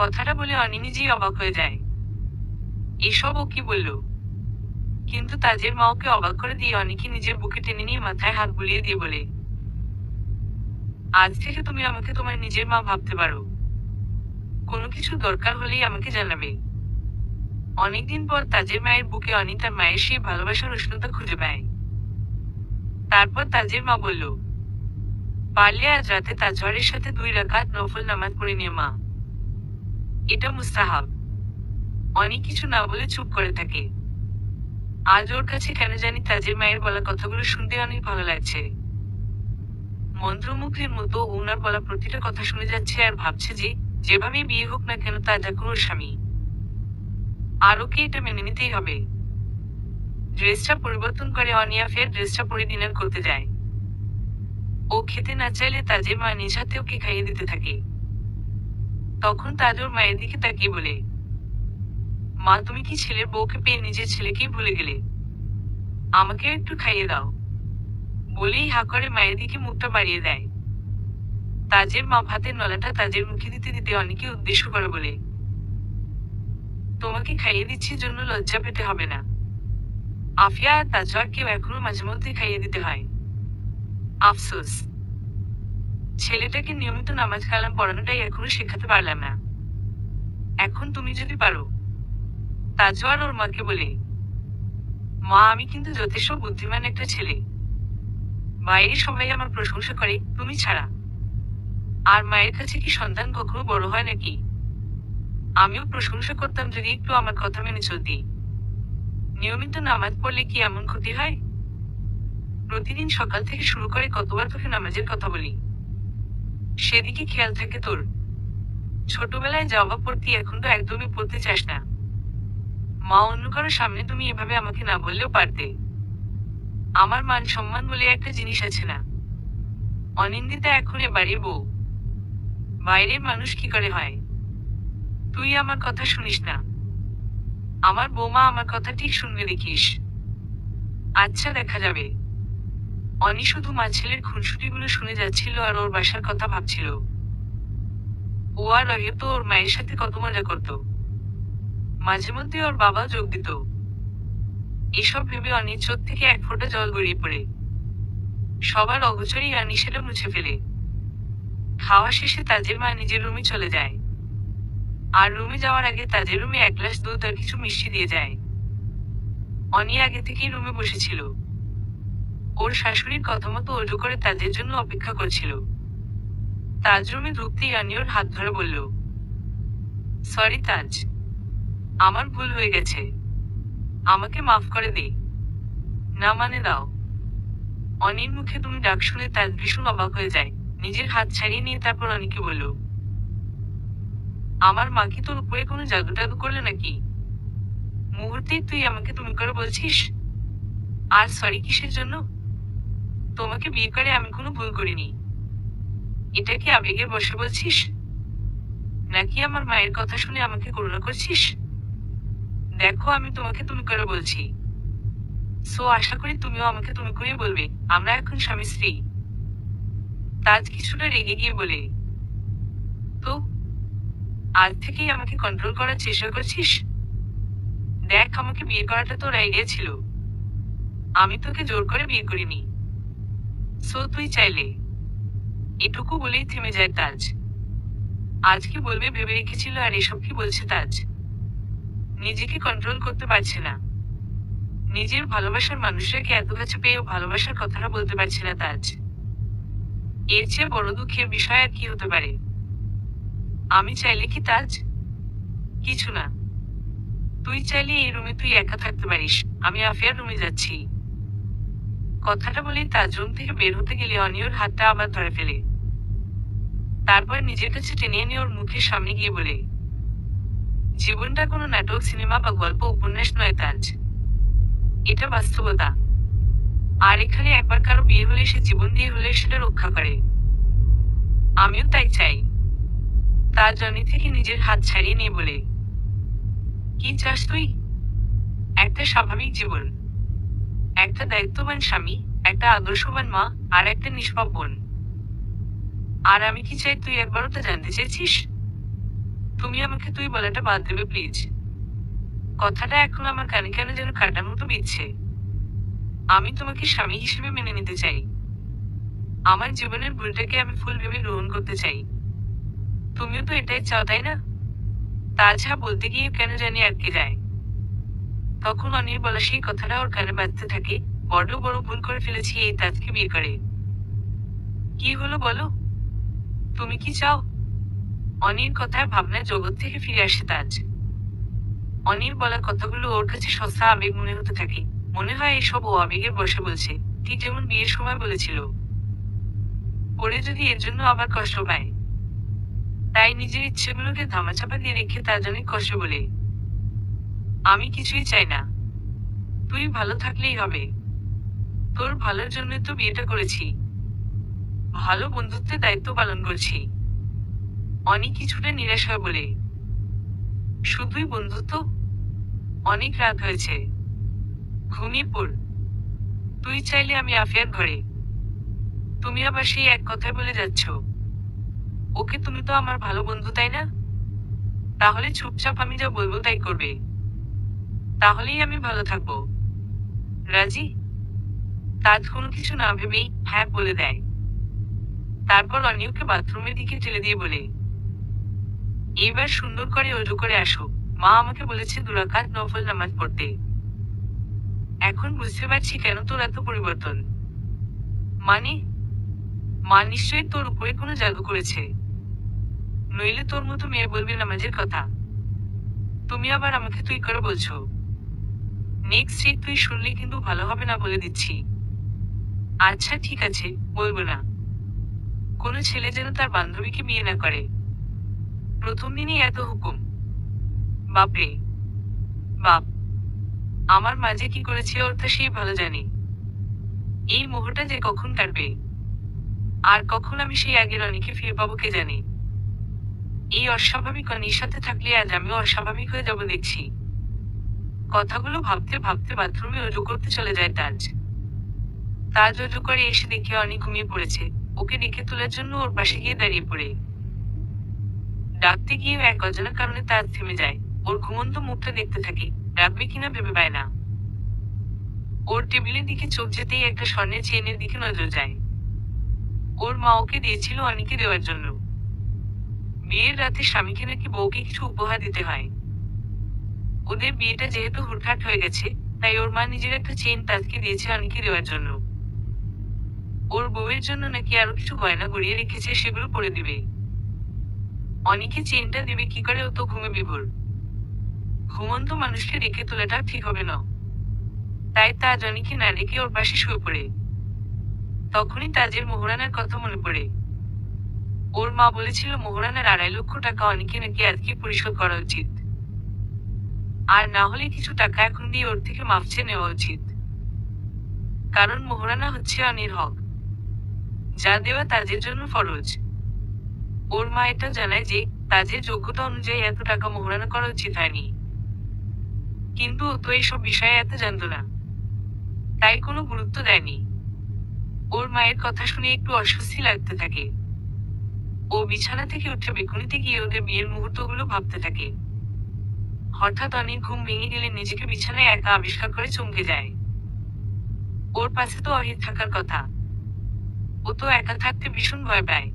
কথাটা বলে অনি নিজেই অবাক হয়ে যায়। এসব ও কি বলল? কিন্তু তাজের মা ওকে অবাক করে দিয়ে অনিকে নিজের বুকে টেনে নিয়ে মাথায় হাত বুলিয়ে দিয়ে বলে, আজ থেকে তুমি আমাকে তোমার নিজের মা ভাবতে পারো। কোনো কিছু দরকার হলেই আমাকে জানাবে। অনেকদিন পর তাজের মায়ের বুকে অনি তার মায়ের সেই ভালোবাসার উষ্ণতা খুঁজে পায়। তারপর তাজের মা বলল, পারলে আজ রাতে তাজওয়ারের সাথে 2 রাকাত নফল নামাজ পড়ে নিয়ে মা। এটা মুস্তাহাব। অনেক কিছু না বলে চুপ করে থাকে। আজ ওর কাছে কেন জানি তাজের মায়ের বলা কথাগুলো শুনতে অনেক ভালো লাগছে। মন্ত্রমুগ্ধের মতো ওনার বলা প্রতিটা কথা শুনে যাচ্ছে আর ভাবছে যে যেভাবেই বিয়ে হোক না কেন তাজ এখন ওর স্বামী, আর ওকে এটা মেনে নিতেই হবে। ড্রেসটা পরিবর্তন করে অনিয়া ফের ড্রেসটা পরে ডিনার করতে যায়। ও খেতে না চাইলে তাজের মা নিজ হাতে ওকে খাইয়ে দিতে থাকে। তখন তাজ ওর মায়ের দিকে তাকিয়ে বলে, মা, তুমি কি ছেলের বউকে পেয়ে নিজের ছেলেকেই ভুলে গেলে? আমাকেও একটু খাইয়ে দাও। বলেই হা করে মায়ের দিকে মুখটা বাড়িয়ে দেয়। তাজের মা ভাতের নলাটা তাজের মুখে দিতে দিতে অনেকে উদ্দেশ্য করে বলে, তোমাকে খাইয়ে দিচ্ছি জন্য লজ্জা পেতে হবে না। আফিয়া আর তাজওয়ারকেও এখনো মাঝে মধ্যে খাইয়ে দিতে হয়। আফসোস, ছেলেটাকে নিয়মিত নামাজ কালাম পড়ানোটাই এখনো শেখাতে পারলাম না। এখন তুমি যদি পারো তাজও আর ওর মাকে বলে, মা আমি কিন্তু যথেষ্ট বুদ্ধিমান একটা ছেলে। বাইরে সবাই আমার প্রশংসা করে, তুমি ছাড়া। আর মায়ের কাছে কি সন্তান কখনো বড় হয় নাকি? আমিও প্রশংসা করতাম যদি একটু আমার কথা মেনে চলতি। নিয়মিত নামাজ পড়লে কি এমন ক্ষতি হয়? প্রতিদিন সকাল থেকে শুরু করে কতবার তোকে নামাজের কথা বলি, সেদিকে খেয়াল থাকে তোর? ছোটবেলায় যাওয়া পড়তি, এখন তো একদমই পড়তে চাস না। মা অন্য কারোর সামনে তুমি এভাবে আমাকে না বললেও পারতে। আমার মান সম্মান বলে একটা জিনিস আছে না? অনিন্দিতা এখন এ বাড়ির বউ, বাইরের মানুষ কি করে হয়? তুই আমার কথা শুনিস না? আমার বৌমা আমার কথা ঠিক শুনবে দেখিস। আচ্ছা দেখা যাবে। অনি শুধু মা ছেলের খুনসুটিগুলো শুনে যাচ্ছিল আর ওর বাসার কথা ভাবছিল। ও আর আগে তো ওর মায়ের সাথে কত মজা করত, মাঝে মধ্যে ওর বাবা যোগ দিত। এসব ভেবে অনির চোখ থেকে এক ফোঁটা জল গড়িয়ে পড়ে। সবার অগোচরেই আনি সেটা মুছে ফেলে। খাওয়া শেষে তাজের মা নিজের রুমে চলে যায়। আর রুমে যাওয়ার আগে তাজের রুমে এক গ্লাস দুধ আর কিছু মিষ্টি দিয়ে যায়। অনি আগে থেকেই রুমে বসেছিল। ওর শাশুড়ির কথা মতো অজু করে তাজের জন্য অপেক্ষা করছিল। তাজ রুমে ঢুকতেই আনি ওর হাত ধরে বলল, সরি তাজ, আমার ভুল হয়ে গেছে, আমাকে মাফ করে দে। না মানে দাও। অনির মুখে তুমি ডাক শুনে তাজ ভীষণ অবাক হয়ে যায়। নিজের হাত ছাড়িয়ে নিয়ে তারপর অনিকে বলল, আমার মা কি তোর উপরে কোনো জাদু টাদু করলে নাকি? মুহূর্তেই তুই আমাকে তুমি করে বলছিস? আর সরি কিসের জন্য? তোমাকে বিয়ে করে আমি কোনো ভুল করিনি। এটা কি আবেগের বশে বলছিস, নাকি আমার মায়ের কথা শুনে আমাকে করুণা করছিস? দেখো আমি তোমাকে তুমি করে বলছি, সো আশা করি তুমিও আমাকে তুমি করে বলবে। আমরা এখন স্বামী স্ত্রী। তাজ কিছুটা রেগে গিয়ে বলে, তো আজ থেকেই আমাকে কন্ট্রোল করার চেষ্টা করছিস? দেখ আমাকে বিয়ে করাটা তোর আইডিয়া ছিল, আমি তোকে জোর করে বিয়ে করিনি। সো তুই চাইলে। এটুকু বলেই থেমে যায় তাজ। আজ কি বলবে ভেবে রেখেছিল আর এসব কি বলছে তাজ। নিজেকে কন্ট্রোল করতে পারছে না। নিজের ভালোবাসার মানুষটাকে এত কাছে পেয়েও ভালোবাসার কথাটা বলতে পারছে না তাজ। এর চেয়ে বড় দুঃখের বিষয় আর কি হতে পারে? আমি চাইলে কি তাজ? কিছু না। তুই চাইলে এই রুমে তুই একা থাকতে পারিস, আমি আফিয়ার রুমে যাচ্ছি। কথাটা বলেই তাজ রুম থেকে বের হতে গেলে অনিয়র হাতটা আবার ধরে ফেলে। তারপর নিজের কাছে টেনে এনে ওর মুখের সামনে গিয়ে বলে, জীবনটা কোনো নাটক, সিনেমা বা গল্প উপন্যাস নয় তাজ, এটা বাস্তবতা। আর এখানে একবার কারো বিয়ে হলে সে জীবন দিয়ে হলে সেটা রক্ষা করে। আমিও তাই চাই। তাজ অনি থেকে নিজের হাত ছাড়িয়ে নিয়ে বলে, কি চাস তুই? একটা স্বাভাবিক জীবন, একটা দায়িত্ববান স্বামী, একটা আদর্শবান মা, আর একটা নিষ্পাপ বোন। আর আমি কি চাই তুই একবারও তা জানতে চাইছিস? তুমি আমাকে তুই বলাটা বাদ দেবে প্লিজ। কথাটা এখন আমার কানে কানে যেন কাটার মতো বিচ্ছে। আমি তোমাকে স্বামী হিসেবে মেনে নিতে চাই। আমার জীবনের ভুলটাকে আমি ফুল ভেবে গ্রহণ করতে চাই। তুমিও তো এটাই চাও তাই না? তাছাড়া বলতে গিয়ে কেন জানি আটকে যায়। তখন অনির বলা সেই কথাটা ওর কানে বাজতে থাকে, বড় বড় ভুল করে ফেলেছি এই তাজকে বিয়ে করে। কি হলো বলো, তুমি কি চাও? অনির কথায় ভাবনার জগৎ থেকে ফিরে আসে তাজ। অনির বলা কথাগুলো ওর কাছে সস্তা আবেগ মনে হতে থাকে। মনে হয় এসব ও আবেগের বশে বলছে, ঠিক যেমন বিয়ের সময় বলেছিল। পরে যদি এর জন্য আবার কষ্ট পায়। তাই নিজের ইচ্ছেগুলোকে ধামাচাপা দিয়ে রেখে তাজ অনেক কষ্ট বলে, আমি কিছুই চাই না, তুই ভালো থাকলেই হবে। তোর ভালোর জন্য তো বিয়েটা করেছি, ভালো বন্ধুত্বের দায়িত্ব পালন করছি। অনি কিছুটা নিরাশ হয়ে বলে, শুধুই বন্ধুত্ব? অনেক রাত হয়েছে, ঘুমিয়ে পড়। তুই চাইলে আমি আফিয়ার ঘরে। তুমি আবার সেই এক কথায় বলে যাচ্ছ। ওকে তুমি তো আমার ভালো বন্ধু তাই না? তাহলে চুপচাপ আমি যা বলবো তাই করবে, তাহলেই আমি ভালো থাকবো। রাজি? তাজ কোনো কিছু না ভেবেই হ্যাঁ বলে দেয়। তারপর অনিউকে বাথরুমের দিকে ঠেলে দিয়ে বলে, এইবার সুন্দর করে অজু করে আসো, মা আমাকে বলেছে 2 রাকাত নফল নামাজ পড়তে। এখন বুঝতে পারছি কেন তোর এত পরিবর্তন। মানে, মা নিশ্চয়ই তোর উপরে কোনো জাদু করেছে। নইলে তোর মতো মেয়ে বলবে নামাজের কথা। তুমি আবার আমাকে তুই করে বলছো। নেক্সট ডে তুই শুনলে কিন্তু ভালো হবে না বলে দিচ্ছি। আচ্ছা ঠিক আছে, বলবো না। কোনো ছেলে যেন তার বান্ধবীকে বিয়ে না করে। প্রথম দিনই এত হুকুম। বাপরে বাপ, আমার মাঝে কি করেছে ওর তা সেই ভালো জানে। এই মোহটা যে কখন কাটবে, আর কখন আমি সেই আগের অনেকে ফিরে পাবো কে জানে। এই অস্বাভাবিক অনির সাথে থাকলে আজ আমিও অস্বাভাবিক হয়ে যাব দেখছি। কথাগুলো ভাবতে ভাবতে বাথরুমে অজু করতে চলে যায় তাজ। তাজ অজু করে এসে দেখে অনি ঘুমিয়ে পড়েছে। ওকে ডেকে তোলার জন্য ওর পাশে গিয়ে দাঁড়িয়ে পড়ে। ডাকতে গিয়েও এক অজানা কারণে তাজ থেমে যায়। ওর ঘুমন্ত মুখটা দেখতে থাকে, ডাকবে কিনা ভেবে পায় না। ওর টেবিলের দিকে চোখ যেতেই একটা স্বর্ণের চেইনের দিকে নজর যায়। ওর মা ওকে দিয়েছিল অনিকে দেওয়ার জন্য। বিয়ের রাতে স্বামীকে নাকি বউকে কিছু উপহার দিতে হয়। ওদের বিয়েটা যেহেতু হুটহাট হয়ে গেছে, তাই ওর মা নিজের একটা চেইন তাজকে দিয়েছে অনিকে দেওয়ার জন্য। ওর বউয়ের জন্য নাকি আরো কিছু গয়না গড়িয়ে রেখেছে, সেগুলো পরে দিবে। অনিকে চেইনটা দিবে কি করে, ও তো ঘুমে বিভোর। ঘুমন্ত মানুষকে রেখে তোলাটা ঠিক হবে না। তাই তাজ অনিকে না রেখে ওর পাশে শুয়ে পড়ে। তখনই তাজের মোহরানার কথা মনে পড়ে। ওর মা বলেছিল মোহরানার 2.5 লক্ষ টাকা অনিকে নাকি আজকে পরিশোধ করা উচিত। আর না হলে কিছু টাকা এখন দিয়ে ওর থেকে মাফ চেয়ে নেওয়া উচিত। কারণ মোহরানা হচ্ছে অনির হক, যা দেওয়া তাজের জন্য ফরজ। ওর মা এটা জানায় যে তাজের যোগ্যতা অনুযায়ী এত টাকা মোহরানা করা উচিত হয়নি। কিন্তু ও তো এইসব বিষয়ে এত জানত না, তাই কোনো গুরুত্ব দেয়নি। ওর মায়ের কথা শুনে একটু অস্বস্তি লাগতে থাকে। ও বিছানা থেকে উঠে বেকুনিতে গিয়ে ওদের বিয়ের মুহূর্তগুলো ভাবতে থাকে। হঠাৎ অনির ঘুম ভেঙে গেলে নিজেকে বিছানায় একা আবিষ্কার করে চমকে যায়। ওর পাশে তো অহিত থাকার কথা। ও তো একা থাকতে ভীষণ ভয় পায়।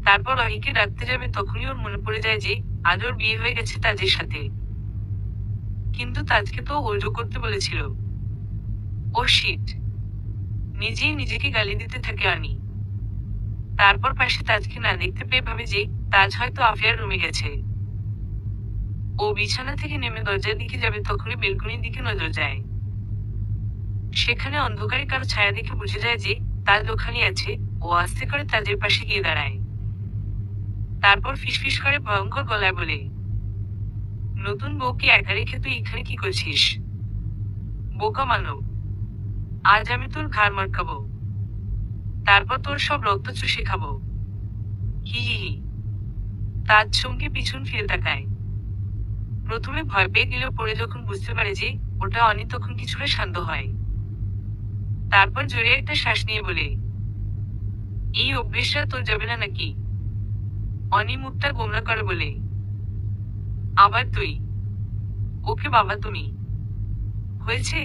তারপর অহিকে ডাকতে যাবে, তখনই ওর মনে পড়ে যায় যে আজ ওর বিয়ে হয়ে গেছে তাজের সাথে। কিন্তু তাজকে তো ওজো করতে বলেছিল। ও শিট, নিজেই নিজেকে গালি দিতে থাকে অনি। তারপর পাশে তাজকে না দেখতে পেয়ে ভাবে যে তাজ হয়তো আফিয়ার রুমে গেছে। ও বিছানা থেকে নেমে দরজার দিকে যাবে, তখনই বেলকনির দিকে নজর যায়। সেখানে অন্ধকারে কারো ছায়া দেখে বুঝে যায় যে তাজ ওখানে আছে। ও আস্তে করে তাজের পাশে গিয়ে দাঁড়ায়। তারপর ফিসফিস করে ভয়ঙ্কর গলায় বলে, নতুন বউকে একা রেখে তুই এখানে কি করছিস? বোকা মানব, আজ আমি তোর ঘাড় মটকাবো, তারপর তোর সব রক্ত চুষে খাবো। হি হি হি। তাজ চমকে পিছন ফিরে তাকায়। প্রথমে ভয় পেয়ে গেলেও পরে যখন বুঝতে পারে যে ওটা অনি, তখন কিছুটা শান্ত হয়। তারপর জোরে একটা শ্বাস নিয়ে বলে, এই অভ্যেসটা তোর যাবে না নাকি? অনি মুখটা গোমরা করে বলে, আবার তুই? ওকে বাবা তুমি। হয়েছে?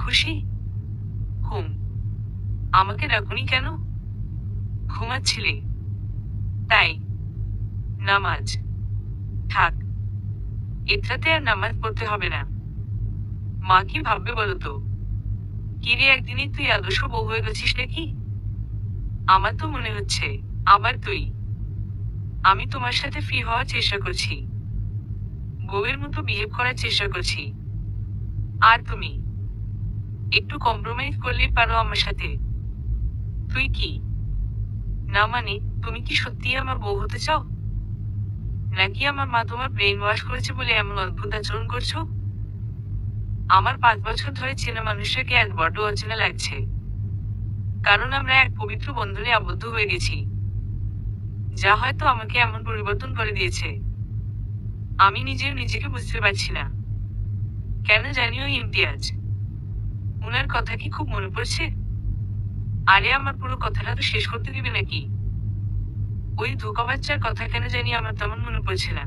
খুশি? হুম। আমাকে ডাকুনি কেন? ঘুমাচ্ছিলে তাই? নামাজ? থাক, এটাতে আর নামাজ পড়তে হবে না। মা কি ভাববে বলতো? কিরে, একদিনই তুই আদর্শ বউ হয়ে গেছিস নাকি? আমার তো মনে হচ্ছে। আবার তুই? আমি তোমার সাথে ফ্রি হওয়ার চেষ্টা করছি, বউয়ের মতো বিহেভ করার চেষ্টা করছি। আর তুমি একটু কম্প্রোমাইজ করলেই পারো আমার সাথে। তুই কি? না মানে, তুমি কি সত্যি আমার বউ হতে চাও, নাকি আমার মা তোমার ব্রেইন ওয়াশ করেছে বলে এমন অদ্ভুত আচরণ করছো? আমার 5 বছর ধরে চেনা মানুষটাকে এক বড্ড অচেনা লাগছে। কারণ আমরা এক পবিত্র বন্ধনে আবদ্ধ হয়ে গেছি, যা হয়তো আমাকে এমন পরিবর্তন করে দিয়েছে। আমি নিজেকে বুঝতে পারছি না। কেন জানি ওই ইমতিয়াজ, উনার কথা কি খুব মনে পড়ছে? আরে আমার পুরো কথাটা তো শেষ করতে দিবে নাকি? ওই ধোকা বাচ্চার কথা কেন জানি আমার তেমন মনে পড়ছে না।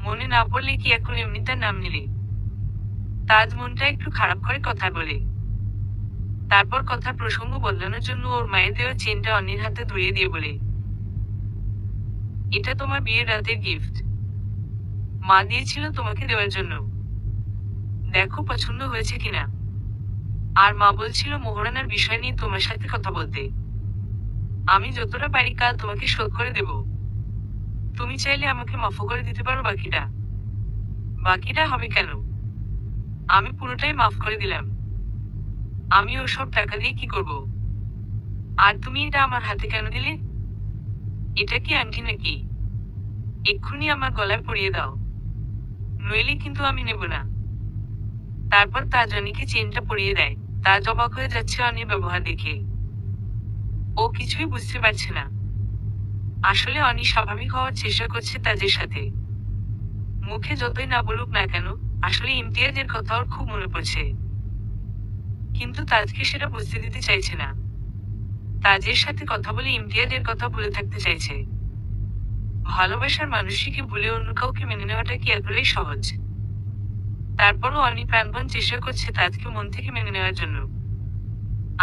মনে না পড়লে কি এখন এমনি তার নাম নিলে? তাজ মনটা একটু খারাপ করে কথা বলে। তারপর কথা প্রসঙ্গ বদলানোর জন্য ওর মায়ের দেওয়া চেনটা অন্যের হাতে ধরিয়ে দিয়ে বলে, এটা তোমার বিয়ের রাতের গিফট। মা দিয়েছিল তোমাকে দেওয়ার জন্য। দেখো পছন্দ হয়েছে কিনা। আর মা বলছিল মোহরানার বিষয় নিয়ে তোমার সাথে কথা বলতে। আমি যতটা পারি কাল তোমাকে শোধ করে দেব। তুমি চাইলে আমাকে মাফও করে দিতে পারো বাকিটা। বাকিটা হবে কেন? আমি পুরোটাই মাফ করে দিলাম। আমি ওসব টাকা দিয়ে কি করব? আর তুমি এটা আমার হাতে কেন দিলে? এটা কি আংটি নাকি? এক্ষুনি আমার গলায় পরিয়ে দাও, নইলে কিন্তু আমি নেব না। তারপর তাজ অনিকে চেনটা পরিয়ে দেয়। তাজ অবাক হয়ে যাচ্ছে অনির ব্যবহার দেখে। ও কিছুই বুঝতে পারছে না। আসলে অনি স্বাভাবিক হওয়ার চেষ্টা করছে তাজের সাথে। মুখে যতই না বলুক না কেন, আসলে ইমতিয়াজের কথা ওর খুব মনে পড়ছে। কিন্তু তাজকে সেটা বুঝতে দিতে চাইছে না। তাজের সাথে কথা বলে ইমতিয়াজের কথা ভুলে থাকতে চাইছে। ভালোবাসার মানুষটিকে ভুলে অন্য কাউকে মেনে নেওয়াটা কি এতটাই সহজ? তারপরও অনি প্রাণপণ চেষ্টা করছে তাজকে মন থেকে মেনে নেওয়ার জন্য।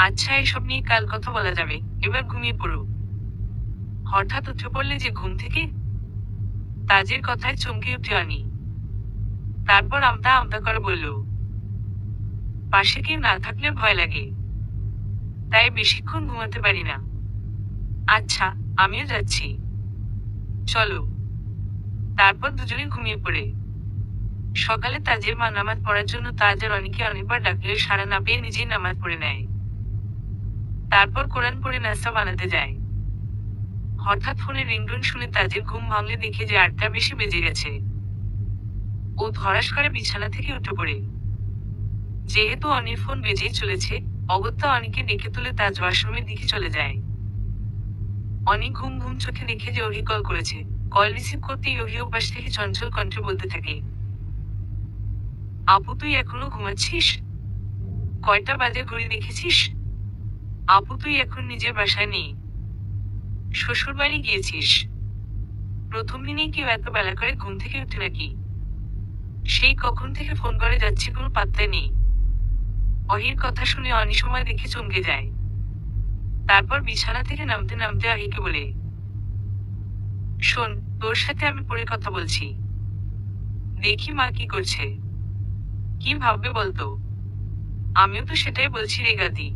আচ্ছা, এসব নিয়ে কাল কথা বলা যাবে, এবার ঘুমিয়ে পড়ো। হঠাৎ উঠে পড়লে যে ঘুম থেকে। তাজের কথায় চমকে উঠে অনি। তারপর আমতা আমতা করে বলল, পাশে কেউ না থাকলে ভয় লাগে, তাই বেশিক্ষণ ঘুমাতে পারি না। আচ্ছা, আমিও যাচ্ছি, চলো। তারপর দুজনে ঘুমিয়ে পড়ে। সকালে তাজের মা নামাজ পড়ার জন্য তাজ আর অনিকে অনেকবার ডাকলেও সাড়া না পেয়ে নিজেই নামাজ পড়ে নেয়। তারপর কোরআন পড়ে নাস্তা বানাতে যায়। হঠাৎ ফোনে রিংটোন শুনে তাজের ঘুম ভাঙলে দেখে যে 8টা বেশি বেজে গেছে। ও ধড়াস করে বিছানা থেকে উঠে পড়ে। যেহেতু অনির ফোন বেজেই চলেছে, অগত্যা অনিকে ডেকে তুলে তাজ ওয়াশরুমের দিকে চলে যায়। অনি ঘুম ঘুম চোখে দেখে যে ওহি কল করেছে। কল রিসিভ করতেই ওহি ওপাশ থেকে চঞ্চল কণ্ঠে বলতে থাকে, আপু তুই এখনো ঘুমাচ্ছিস? কয়টা বাজে ঘড়ি দেখেছিস? আপু তুই এখন নিজের বাসায় নেই, শ্বশুর বাড়ি গিয়েছিস। প্রথম দিনেই কেউ এত বেলা করে ঘুম থেকে উঠে নাকি? সেই কখন থেকে ফোন করে যাচ্ছি, কোনো পাত্তা নেই। অহির কথা শুনে অনি সময় দেখে চমকে যায়। তারপর বিছানা থেকে নামতে নামতে আহিকে বলে, শোন, তোর সাথে আমি পরে কথা বলছি। দেখি মা কি করছে, কি ভাববে বলতো। আমিও তো সেটাই বলছি রে গাদি।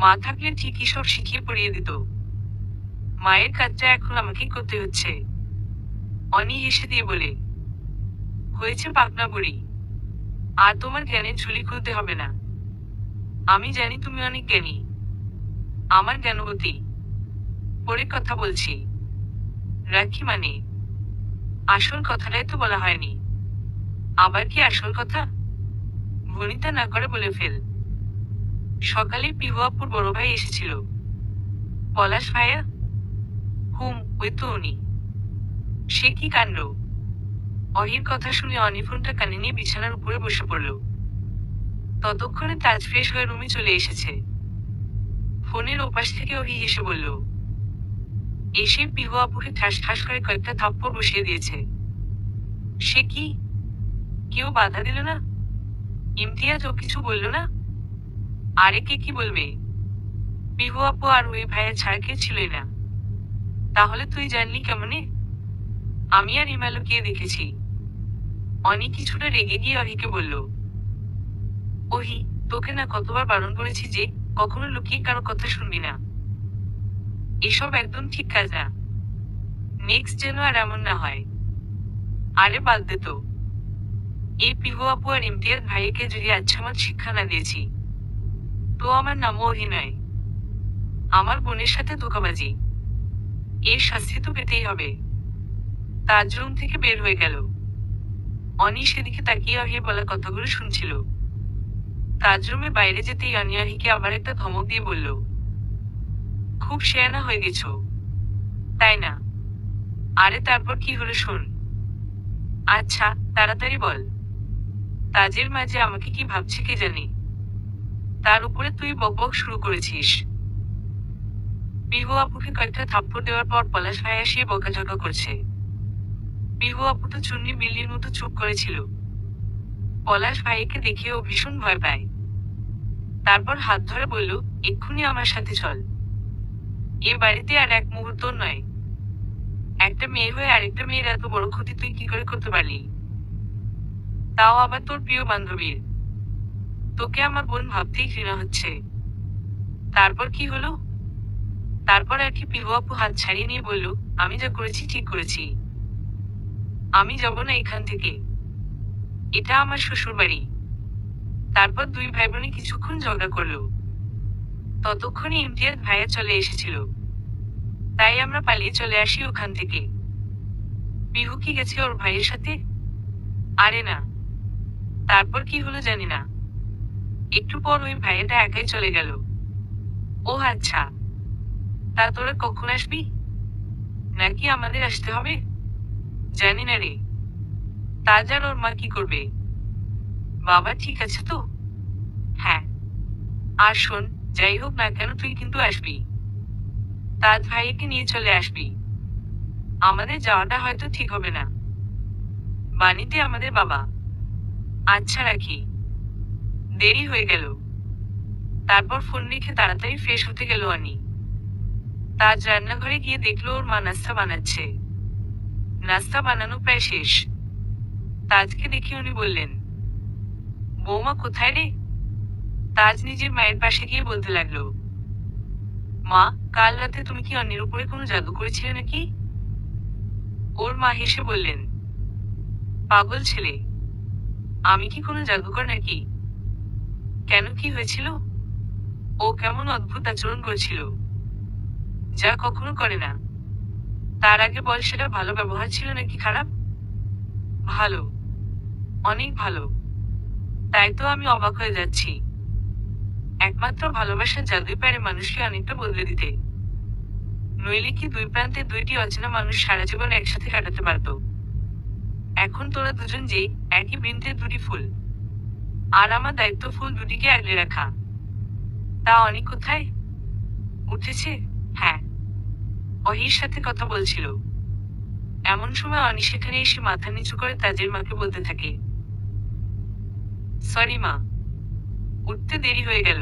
মা থাকলে ঠিকই সব শিখিয়ে পড়িয়ে দিত। মায়ের কাজটা এখন আমাকেই করতে হচ্ছে। অনি হেসে দিয়ে বলে, হয়েছে পাকনা বুড়ি, আর তোমার জ্ঞানের ঝুলি খুলতে হবে না। আমি জানি তুমি অনেক জ্ঞানী, আমার জ্ঞানবতী। পরে কথা বলছি, রাখি। মানে আসল কথাটাই তো বলা হয়নি। আবার কি আসল কথা? ভনিতা না করে বলে ফেল। সকালে পিহু আপুর বড় ভাই এসেছিল। পলাশ ভাইয়া? ওই তো উনি। সে কি কাণ্ড! অহির কথা শুনে অনি ফোনটা কানে নিয়ে বিছানার উপরে বসে পড়ল। ততক্ষণে তাজ ফ্রেশ হয়ে রুমে চলে এসেছে। ফোনের ওপাশ থেকে অহি এসে বলল, এসে পিহু আপুকে ঠাস ঠাস করে কয়েকটা থাপ্পড় বসিয়ে দিয়েছে। সে কি? কেউ বাধা দিল না? ইমতিয়াজ ও কিছু বলল না? আরে কে কি বলবে? পিহু আপু আর ওই ভাইয়া ছাড়া কেউ ছিলই না। তাহলে তুই জানলি কেমনে? আমি আর ইমালুকে দেখেছি। অনি কিছুটা রেগে গিয়ে অহিকে বলল, ওহি, তোকে না কতবার বারণ করেছি যে কখনো লুকিয়ে কারো কথা শুনবি না। এসব একদম ঠিক কাজ না। নেক্সট যেন আর এমন না হয়। আরে বাদ দে তো। এই পিহু আপু আর ইমতিয়াজ ভাইকে যদি আচ্ছামত শিক্ষা না দিয়েছি, তো আমার নামও ওহি নয়। আমার বোনের সাথে ধোঁকাবাজি, এর শাস্তি তো পেতেই হবে। তাজ রুম থেকে বের হয়ে গেল। অনি সেদিকে তাকিয়ে অহির বলা কথাগুলো শুনছিল। তাজ রুমে বাইরে যেতেই অনি অহিকে আবার একটা ধমক দিয়ে বলল, খুব শেয়ানা হয়ে গেছ, তাই না? আরে তারপর কি হলো শোন। আচ্ছা, তাড়াতাড়ি বল। তাজের মাঝে আমাকে কি ভাবছে কে জানি, তার উপরে তুই বকবক শুরু করেছিস। পিহু আপুকে কয়েকটা থাপ্পড় দেওয়ার পর পলাশ ভাই আসিয়ে বকাঝকা করছে। পিহু আপু তো চুন্নি বিল্লির মতো চুপ করেছিল। পলাশ ভাইকে দেখে ও ভীষণ ভয় পায়। তারপর হাত ধরে বলল, এক্ষুনি আমার সাথে চল। এ বাড়িতে আর এক মুহূর্ত নয়। একটা মেয়ে হয়ে আরেকটা মেয়ের এত বড় ক্ষতি তুই কি করে করতে পারলি? তাও আবার তোর প্রিয় বান্ধবীর। তোকে আমার বোন ভাবতেই ঘৃণা হচ্ছে। তারপর কি হলো? তারপর আর কি, পিহু আপু হাত ছাড়িয়ে নিয়ে বলল, আমি যা করেছি ঠিক করেছি। আমি যাব না এখান থেকে। এটা আমার শ্বশুর বাড়ি। তারপর দুই ভাই বোনে কিছুক্ষণ ঝগড়া করলো। ততক্ষণে ইমতিয়াজ ভাইয়া চলে এসেছিল। তাই আমরা পালিয়ে চলে আসি ওখান থেকে। পিহু কি গেছে ওর ভাইয়ের সাথে? আরে না। তারপর কি হলো জানি না। একটু পর ওই ভাইয়াটা একাই চলে গেল। ও আচ্ছা। তা তোরা কখন আসবি? নাকি আমাদের আসতে হবে? জানি না রে। তাজ আর ওর মা কি করবে? বাবা ঠিক আছে তো? হ্যাঁ। আর শোন, যাই হোক না কেন তুই কিন্তু আসবি। তাজ ভাইয়াকে নিয়ে চলে আসবি। আমাদের যাওয়াটা হয়তো ঠিক হবে না। বাণীতে আমাদের বাবা। আচ্ছা রাখি। দেরি হয়ে গেল। তারপর ফোন রেখে তাড়াতাড়ি ফ্রেশ হতে গেল আনি। তাজ রান্নাঘরে গিয়ে দেখলো ওর মা নাস্তা বানাচ্ছে। নাস্তা বানানো প্রায় শেষ। তাজকে দেখে উনি বললেন, বৌমা কোথায় রে? তাজ নিজের মায়ের পাশে গিয়ে বলতে লাগলো, মা, কাল রাতে তুমি কি অন্যের উপরে কোনো জাদু করেছিলে নাকি? ওর মা হেসে বললেন, পাগল ছেলে, আমি কি কোনো জাদুকর নাকি? কেন, কি হয়েছিল? ও কেমন অদ্ভুত আচরণ করেছিল, যা কখনো করে না। তার আগে বল, সেটা ভালো ব্যবহার ছিল নাকি খারাপ? ভালো, অনেক ভালো। তাই তো আমি অবাক হয়ে যাচ্ছি। একমাত্র ভালোবাসার জাদুই পারে মানুষকে অনেকটা বদলে দিতে। নইলে কি দুই প্রান্তে দুইটি অচেনা মানুষ সারা জীবন একসাথে কাটাতে পারতো? এখন তোরা দুজন যেই একই বৃন্তের দুটি ফুল। আর আমার দায়িত্ব ফুল দুটিকে আগলে রাখা। তা অনি কোথায়? উঠেছে? হ্যাঁ, অহির সাথে কথা বলছিল। এমন সময় অনি সেখানে এসে মাথা নিচু করে তাজের মাকে বলতে থাকে, সরি মা, উঠতে দেরি হয়ে গেল।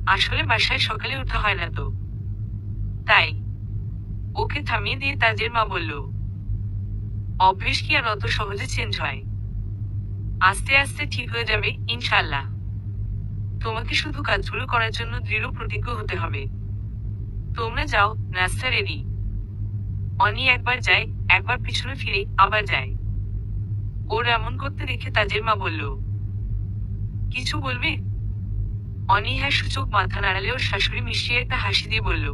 আসলে বাসায় সকালে ওঠা হয় না তো, তাই। ওকে থামিয়ে দিয়ে তাজের মা বলল, অভ্যেস কি আর অত সহজে চেঞ্জ হয়? আস্তে আস্তে ঠিক হয়ে যাবে ইনশাআল্লাহ। তোমাকে শুধু কাজগুলো করার জন্য দৃঢ় প্রতিজ্ঞ হতে হবে। তোমরা যাও, নাস্তা রেডি। অনি একবার যায়, একবার পিছনে ফিরে আবার যায়। ওর এমন করতে দেখে তাজের মা বলল, কিছু বলবে? অনি হ্যাঁ সূচক মাথা নাড়ালে ওর শাশুড়ি মিশিয়ে একটা হাসি দিয়ে বলল,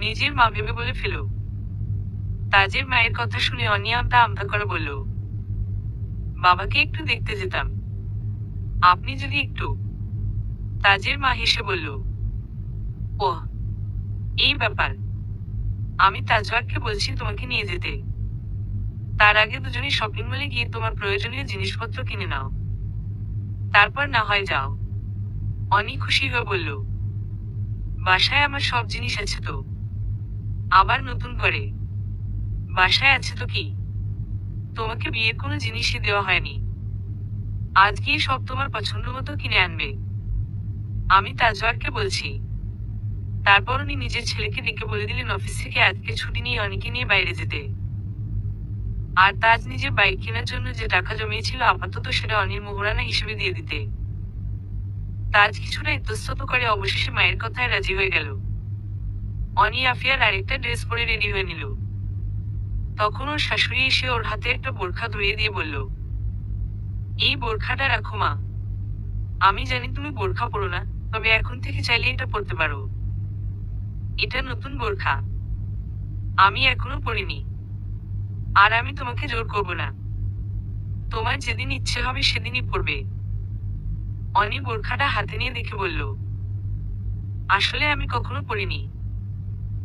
নিজের মা ভেবে বলে ফেলো। তাজের মায়ের কথা শুনে অনি আমতা আমতা করে বলল, বাবাকে একটু দেখতে যেতাম। আপনি যদি একটু। তাজের মা হেসে বলল, ওহ, এই ব্যাপার। আমি তাজওয়ারকে বলছি তোমাকে নিয়ে যেতে। তার আগে দুজনে শপিং মলে গিয়ে তোমার প্রয়োজনীয় জিনিসপত্র কিনে নাও। তারপর না হয় যাও। অনি খুশি হয়ে বলল, বাসায় আমার সব জিনিস আছে তো। আবার নতুন করে? বাসায় আছে তো কি, তোমাকে বিয়ের কোনো জিনিসই দেওয়া হয়নি। আজ গিয়ে সব তোমার পছন্দ মতো কিনে আনবে। আমি তাজওয়ারকে বলছি। তারপর উনি নিজের ছেলেকে ডেকে বলে দিলেন অফিস থেকে আজকে ছুটি নিয়ে অনিকে নিয়ে বাইরে যেতে। আর তাজ নিজের বাইক কেনার জন্য যে টাকা জমিয়েছিল আপাতত সেটা অনির মোহরানা হিসেবে দিয়ে দিতে। তাজ কিছুটা ইতস্তত করে অবশেষে মায়ের কথায় রাজি হয়ে গেল। অনি আফিয়ার আরেকটা ড্রেস পরে রেডি হয়ে নিল। তখন ওর শাশুড়ি এসে ওর হাতে একটা বোরখা ধরিয়ে দিয়ে বলল, এই বোরখাটা রাখো মা। আমি জানি তুমি বোরখা পরো না, তবে এখন থেকে চাইলে এটা পরতে পারো। এটা নতুন বোরখা। আমি এখনো পরিনি। আর আমি তোমাকে জোর করব না। তোমার যেদিন ইচ্ছে হবে সেদিনই পরবে। অনি বোরখাটা হাতে নিয়ে দেখে বলল, আসলে আমি কখনো পরিনি।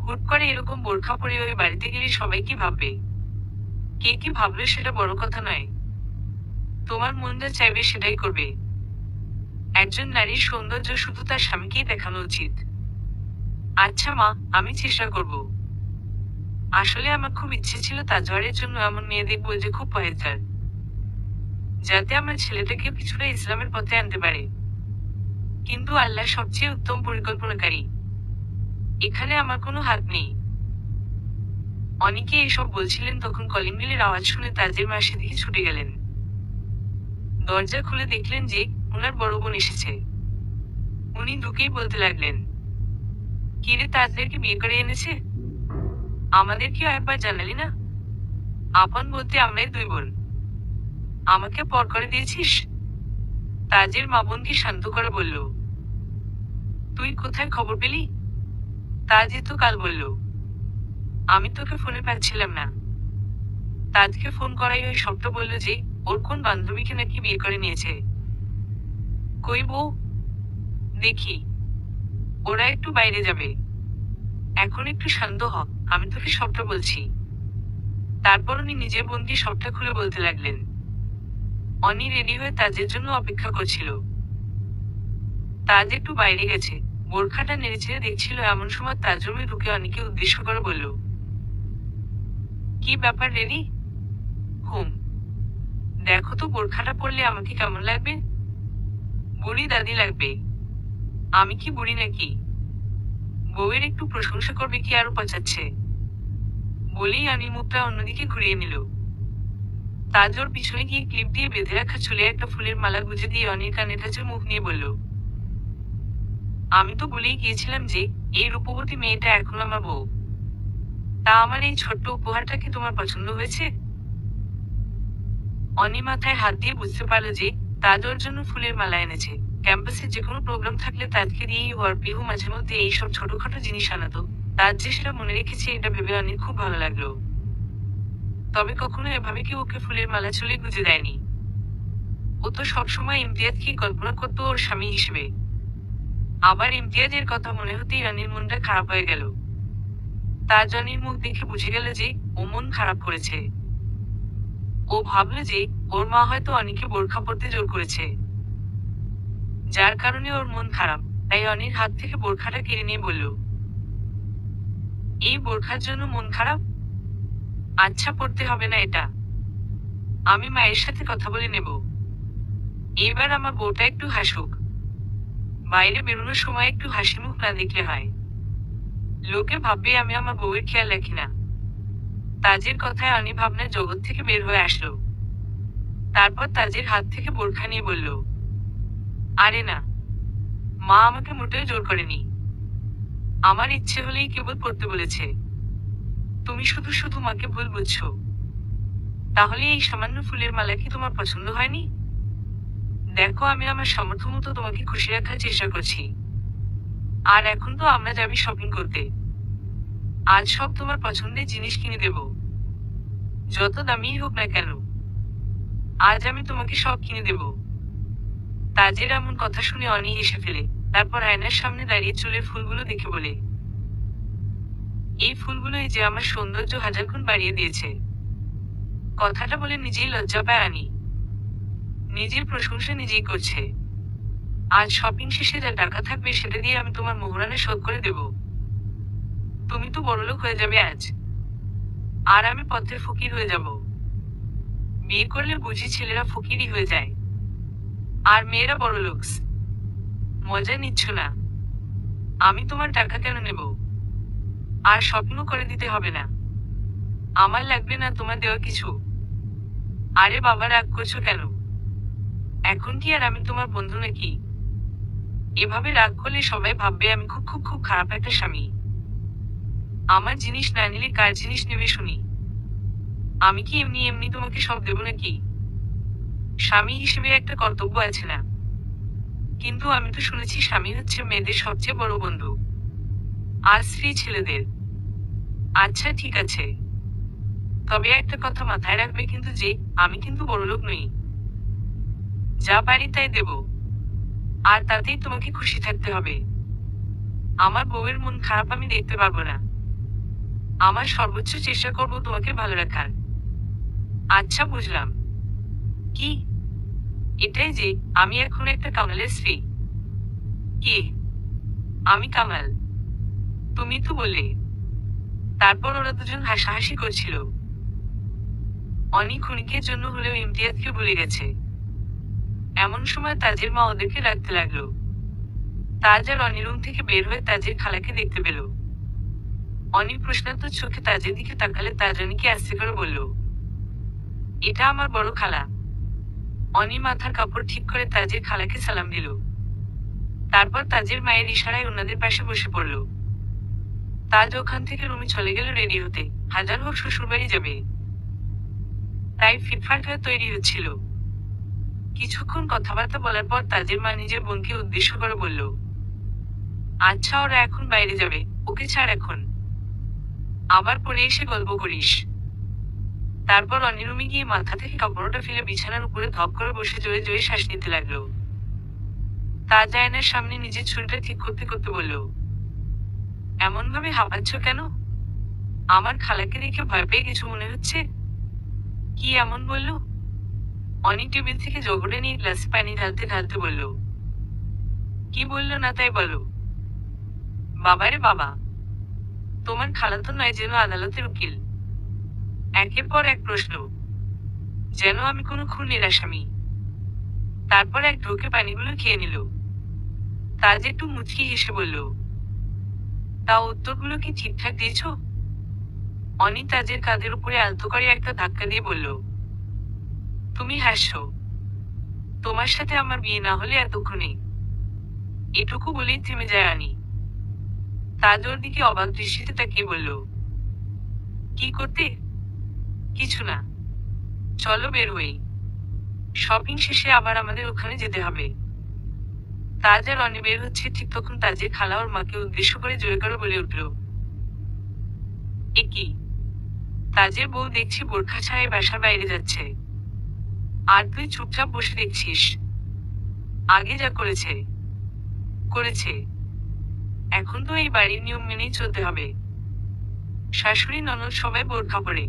হুট করে এরকম বোরখা পরে ওই বাড়িতে গেলে সবাই কি ভাববে? কে কি ভাববে সেটা বড় কথা নয়। তোমার মন যা চাইবে সেটাই করবে। একজন নারীর সৌন্দর্য শুধু তার স্বামীকেই দেখানো উচিত। আচ্ছা মা, আমি চেষ্টা করব। আসলে আমার খুব ইচ্ছে ছিল তাজওয়ারের জন্য এমন মেয়ে দেখবো যে খুব পহেজগার, যাতে আমার ছেলেটাকে কিছুটা ইসলামের পথে আনতে পারে। কিন্তু আল্লাহ সবচেয়ে উত্তম পরিকল্পনাকারী। এখানে আমার কোনো হাত নেই। অনেকে এসব বলছিলেন তখন কলিং বেলের আওয়াজ শুনে তাজের মা সেদিকে ছুটে গেলেন। দরজা খুলে দেখলেন যে ওনার বড় বোন এসেছে। উনি ঢুকেই বলতে লাগলেন, কিরে তাজদেরকে বিয়ে করে এনেছে? আমাদেরকেও একবার জানালি না? আপন বলতে আমরাই দুই বোন, আমাকে পর করে দিয়েছিস? তাজের মা বোনকে শান্ত করে বলল, তুই কোথায় খবর পেলি? তাজই তো কাল বলল, আমি তোকে ফোনে পাচ্ছিলাম না। তাজকে ফোন করাই ওই সবটা বলল যে ওর কোন বান্ধবীকে নাকি বিয়ে করে নিয়েছে। কই বউ? দেখি, ওরা একটু বাইরে যাবে, এখন একটু শান্ত হ, আমি তোকে সবটা বলছি। তারপর উনি নিজের বোনকে সবটা খুলে বলতে লাগলেন। অনি রেডি হয়ে তাজের জন্য অপেক্ষা করছিল। তাজ একটু বাইরে গেছে, বোরখাটা নেড়েচেড়ে দেখছিল, এমন সময় তাজ রুমে ঢুকে অনিকে উদ্দেশ্য করে বলল, কি ব্যাপার রেডি? হুম, দেখো তো বোরখাটা পরলে আমাকে কেমন লাগবে? বুড়ি দাদি লাগবে। আমি কি বুড়ি নাকি? বউয়ের একটু প্রশংসা করবে কি আরো পচাচ্ছে? বলেই অনি মুখটা অন্যদিকে ঘুরিয়ে নিল। তাজ ওর পিছনে গিয়ে ক্লিপ দিয়ে বেঁধে রাখা চুলে একটা ফুলের মালা গুজে দিয়ে অনির কানে টাচে মুখ নিয়ে বলল, আমি তো বলেই গিয়েছিলাম যে এই রূপবতী মেয়েটা এখন আমার বউ। তা আমার এই ছোট্ট উপহারটা কি তোমার পছন্দ হয়েছে? অনি মাথায় হাত দিয়ে বুঝতে পারল যে তাজ ওর জন্য ফুলের মালা এনেছে। ক্যাম্পাসে যে কোনো প্রোগ্রাম থাকলে তাজকে দিয়েই ওর পিহু মাঝে মধ্যে এইসব ছোটখাটো জিনিস আনাতো। তাজ যে সেটা মনে রেখেছে এটা ভেবে অনির খুব ভালো লাগলো। তবে কখনো এভাবে কেউ ওকে ফুলের মালা চুলে গুজে দেয়নি। ও তো সবসময় ইমতিয়াজকে কল্পনা করতো ওর স্বামী হিসেবে। আবার ইমতিয়াজের কথা মনে হতেই অনির মনটা খারাপ হয়ে গেল। তাজ অনির মুখ দেখে বুঝে গেল যে ও মন খারাপ করেছে। ও ভাবল যে ওর মা হয়তো অনিকে বোরখা পরতে জোর করেছে, যার কারণে ওর মন খারাপ। তাই অনির হাত থেকে বোরখাটা কেড়ে নিয়ে বলল, এই বোরখার জন্য মন খারাপ? আচ্ছা, পড়তে হবে না এটা, আমি মায়ের সাথে কথা বলে নেব। এবার আমার বউটা একটু হাসুক, বাইরে বেরোনোর সময় একটু হাসি মুখ না দেখলে হয়। লোকে ভাববে আমি আমার বউয়ের খেয়াল রাখি না। তাজের কথায় অনি ভাবনার জগৎ থেকে বের হয়ে আসলো। তারপর তাজের হাত থেকে বোরখা নিয়ে বলল, আরে না, মা আমাকে মোটেও জোর করেনি, আমার ইচ্ছে হলেই কেবল পড়তে বলেছে। তুমি শুধু শুধু মাকে ভুল বুঝছো। তাহলে এই সামান্য ফুলের মালা কি তোমার পছন্দ হয়নি? দেখো, আমি আমার সামর্থ্য মতো তোমাকে খুশি রাখার চেষ্টা করছি। আর এখন তো আমরা যাবি শপিং করতে। আজ সব তোমার পছন্দের জিনিস কিনে দেব, যত দামি হোক না কেন। আজ আমি তোমাকে সব কিনে দেব। তাজের এমন কথা শুনে অনি হেসে ফেলে। তারপর আয়নার সামনে দাঁড়িয়ে চুলের ফুলগুলো দেখে বলে, এই ফুলগুলোই যে আমার সৌন্দর্য হাজার গুণ বাড়িয়ে দিয়েছে। কথাটা বলে নিজেই লজ্জা পায় আনি। নিজের প্রশংসা নিজেই করছে। আজ শপিং শেষে যা টাকা থাকবে সেটা দিয়ে আমি তোমার মোহরানা শোধ করে দেব। তুমি তো বড়লোক হয়ে যাবে আজ, আর আমি পথের ফকির হয়ে যাব। বিয়ে করলে বুঝি ছেলেরা ফকিরই হয়ে যায়, আর মেয়েরা বড়লোক। মজা নিচ্ছ না? আমি তোমার টাকা কেন নেব? আর শপিংও করে দিতে হবে না, আমার লাগবে না তোমার দেওয়া কিছু। আরে বাবা, রাগ করছো কেন? এখন কি আর আমি তোমার বন্ধু নাকি? এভাবে রাগ করলে সবাই ভাববে আমি খুব খুব খুব খারাপ একটা স্বামী। আমার জিনিস না নিলে কার জিনিস নেবে শুনি? আমি কি এমনি এমনি তোমাকে সব দেব নাকি? স্বামী হিসেবে একটা কর্তব্য আছে না? কিন্তু আমি তো শুনেছি স্বামী হচ্ছে মেয়েদের সবচেয়ে বড় বন্ধু, আর স্ত্রী ছেলেদের। আচ্ছা ঠিক আছে, তবে একটা কথা মাথায় রাখবে কিন্তু যে আমি কিন্তু বড়লোক নই। যা পারি তাই দেব, আর তাতেই তোমাকে খুশি থাকতে হবে। আমার বউয়ের মন খারাপ আমি দেখতে পারবো না। আমার সর্বোচ্চ চেষ্টা করব তোমাকে ভালো রাখার। আচ্ছা বুঝলাম। কি? এটাই যে আমি এখন একটা কামালের স্ত্রী? কে? আমি কামাল? তুমি তো বললে। তারপর ওরা দুজন হাসাহাসি করছিল। অনি ক্ষণিকের জন্য হলেও ইমতিয়াজকে ভুলে গেছে। এমন সময় তাজের মা ওদেরকে ডাকতে লাগলো। তাজ আর অনি রুম থেকে বের হয়ে তাজের খালাকে দেখতে পেল। অনি প্রশ্নার্থ চোখে তাজের দিকে তাকালে তাজ অনিকে আস্তে করে বলল, এটা আমার বড় খালা। অনি মাথার কাপড় ঠিক করে তাজের খালাকে সালাম দিল। তারপর তাজের মায়ের ইশারায় ওনাদের পাশে বসে পড়ল। তাজ ওখান থেকে রুমে চলে গেল রেডি হতে, হাজার হোক শ্বশুরবাড়ি যাবে তাই ফিটফাট হয়ে তৈরি হচ্ছিল। কিছুক্ষণ কথাবার্তা বলার পর তাজের মা নিজের বোনকে উদ্দেশ্য করে বলল, আচ্ছা ওরা এখন বাইরে যাবে, ওকে ছাড় এখন, আবার পরে এসে গল্প করিস। তারপর অনি রুমে গিয়ে মাথা থেকে কাপড়টা ফেলে বিছানার উপরে ধপ করে বসে জোরে জোরে শ্বাস নিতে লাগলো। তাজ আয়নার সামনে নিজের চুলটা ঠিক করতে করতে বলল, এমন ভাবে হাঁপাচ্ছ কেন? আমার খালাকে দেখে ভয় পেয়ে কিছু মনে হচ্ছে? কি এমন বলল? অনি টেবিল থেকে জগড়ে নিয়ে গ্লাসে পানি ঢালতে ঢালতে বলল, কি বললো না তাই বলো। বাবারে বাবা, তোমার খালা তো নয় যেন আদালতের উকিল। একের পর এক প্রশ্ন, যেন আমি কোনো খুনের আসামি। তারপর এক ঢোকে পানিগুলো খেয়ে নিল। তাজ একটু মুচকি হেসে বলল, তা উত্তরগুলো কি ঠিকঠাক দিয়েছ? অনি তাজের কাঁধের উপরে আলতো করে একটা ধাক্কা দিয়ে বলল, তুমি হাসছো? তোমার সাথে আমার বিয়ে না হলে এতক্ষণে। এটুকু বলেই থেমে যায় আনি। তাজ ওর দিকে অবাক দৃষ্টিতে তাকিয়ে বলল, কি করতে? কিছু না, চলো বের হই, শপিং শেষে আবার আমাদের ওখানে যেতে হবে। তাজ আর অনি বের হচ্ছে ঠিক তখন তাজের খালা ওর মাকে উদ্দেশ্য করে জোরে করে বলে উঠল, এ কি? তাজের বউ দেখছি বোরখা ছাড়াই বাসার বাইরে যাচ্ছে, আর তুই চুপচাপ বসে দেখছিস। আগে যা করেছে করেছে, এখন তো এই বাড়ির নিয়ম মেনেই চলতে হবে। শাশুড়ি ননদ সবাই বোরখা পরে,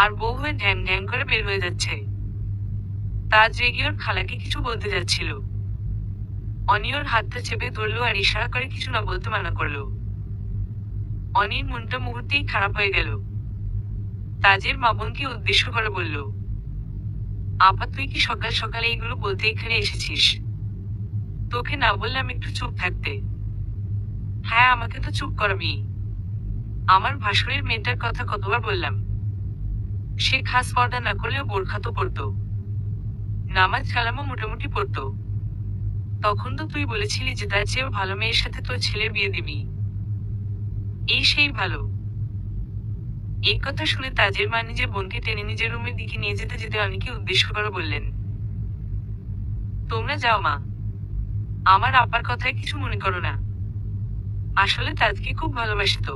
আর বউ হয়ে ঢ্যাং ঢ্যাং করে বের হয়ে যাচ্ছে। তাজ রেগে ওর খালাকে কিছু বলতে যাচ্ছিল। অনি ওর হাতটা চেপে ধরলো আর ইশারা করে কিছু না বলতে মানা করলো। অনির মনটা মুহূর্তেই খারাপ হয়ে গেল। তাজের মা বোনকে উদ্দেশ্য করে বলল, আপা তুই কি সকাল সকালে এইগুলো বলতে এখানে এসেছিস? তোকে না বললাম একটু চুপ থাকতে? হ্যাঁ, আমাকে তো চুপ করাবি। আমার ভাসুরের মেয়েটার কথা কতবার বললাম, সে খাস পর্দা না করলেও বোরখা তো পরতো, নামাজ কালামও মোটামুটি পড়তো। তখন তো তুই বলেছিলি যে তার চেয়েও ভালো মেয়ের সাথে তোর ছেলের বিয়ে দিবি। এই সেই ভালো। এই কথা শুনে তাজের মা নিজের বোনকে টেনে নিজের রুমের দিকে নিয়ে যেতে যেতে অনেকে উদ্দেশ্য করে বললেন, তোমরা যাও মা, আমার আপার কথায় কিছু মনে করো না। আসলে তাজকে খুব ভালোবাসে তো,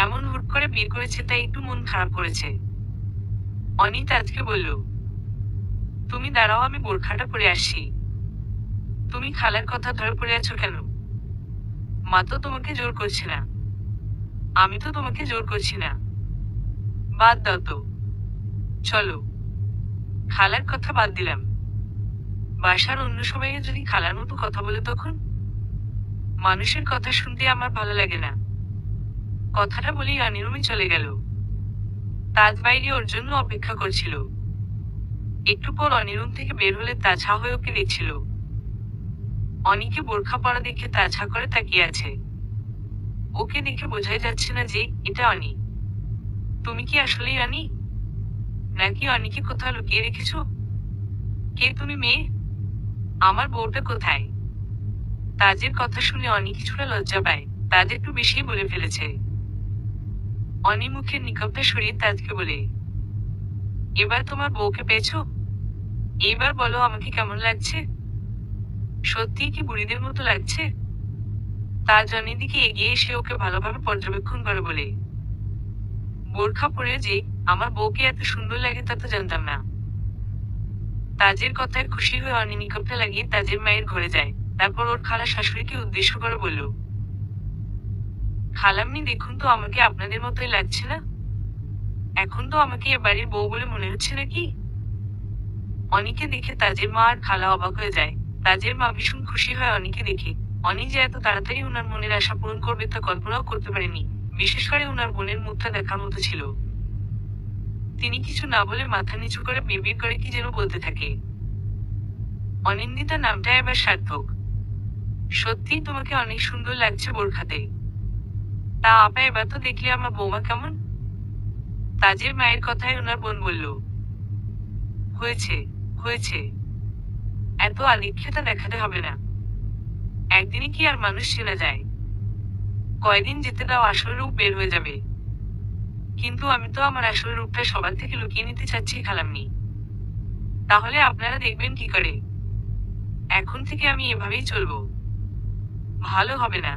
এমন হুট করে বিয়ে করেছে তাই একটু মন খারাপ করেছে। অনি তাজকে বলল, তুমি দাঁড়াও, আমি বোরখাটা পরে আসছি। তুমি খালার কথা ধরে পড়ে আছো কেন? মা তো তোমাকে জোর করছে না। আমি তো তোমাকে জোর করছি না। বাদ দাও তো, চলো। খালার কথা বাদ দিলাম, বাসার অন্য সবাই যদি খালার মতো কথা বলে তখন? মানুষের কথা শুনতে আমার ভালো লাগে না। কথাটা বলেই আনি রুমে চলে গেল। তাজ বাইরে ওর জন্য অপেক্ষা করছিল। একটু পর অনি রুম থেকে বের হলে তাজ হা হয়ে ওকে দেখছিল। অনিকে বোরখা পরা দেখে তাজ হা করে তাকিয়ে আছে। ওকে দেখে বোঝাই যাচ্ছে না যে এটা অনি। তুমি কি আসলেই অনি, নাকি অনিকে কোথাও লুকিয়ে রেখেছো? কে তুমি মেয়ে? আমার বউটা কোথায়? তাজের কথা শুনে অনি কিছুটা লজ্জা পায়, তাজ একটু বেশি বলে ফেলেছে। অনি মুখের নিকপটা সরিয়ে তাজকে বলে, এবার তোমার বউকে পেয়েছো? এইবার বলো আমাকে কেমন লাগছে? সত্যি কি বুড়িদের মতো লাগছে? তাজ অনির দিকে এগিয়ে এসে ওকে ভালোভাবে পর্যবেক্ষণ করে বলে, বোরখা পরে যে আমার বউকে এত সুন্দর লাগে তা তো জানতাম না। তাজের কথায় খুশি হয়ে অনি নিকপটা লাগিয়ে তাজের মায়ের ঘরে যায়। তারপর ওর খালা শাশুড়িকে উদ্দেশ্য করে বলল, খালাম্নি দেখুন তো, আমাকে আপনাদের মতোই লাগছে না? এখন তো আমাকে এ বাড়ির বউ বলে মনে হচ্ছে নাকি? অনিকে দেখে তাজের মা আর খালা অবাক হয়ে যায়। তাজের মা ভীষণ খুশি হয় অনিকে দেখে। অনি যে এত তাড়াতাড়ি উনার মনের আশা পূরণ করবে তা কল্পনাও করতে পারেনি। বিশেষ করে উনার বোনের মুখটা দেখার মতো ছিল। তিনি কিছু না বলে মাথা নিচু করে বিড়বিড় করে কি যেন বলতে থাকে। অনিন্দিতা নামটা এবার সার্থক। সত্যিই তোমাকে অনেক সুন্দর লাগছে বোরখাতে। তা আপা এবার তো দেখলে আমার বৌমা কেমন? তাজের মায়ের কথায় ওনার বোন বলল, হয়েছে, হয়েছে, এত আদিক্ষেতা দেখাতে হবে না। একদিনে কি আর মানুষ চেনা যায়? কয়দিন যেতে দাও, আসল রূপ বের হয়ে যাবে। কিন্তু আমি তো আমার আসল রূপটা সবার থেকে লুকিয়ে নিতে চাচ্ছি খালাম্মি। তাহলে আপনারা দেখবেন কি করে? এখন থেকে আমি এভাবেই চলবো। ভালো হবে না।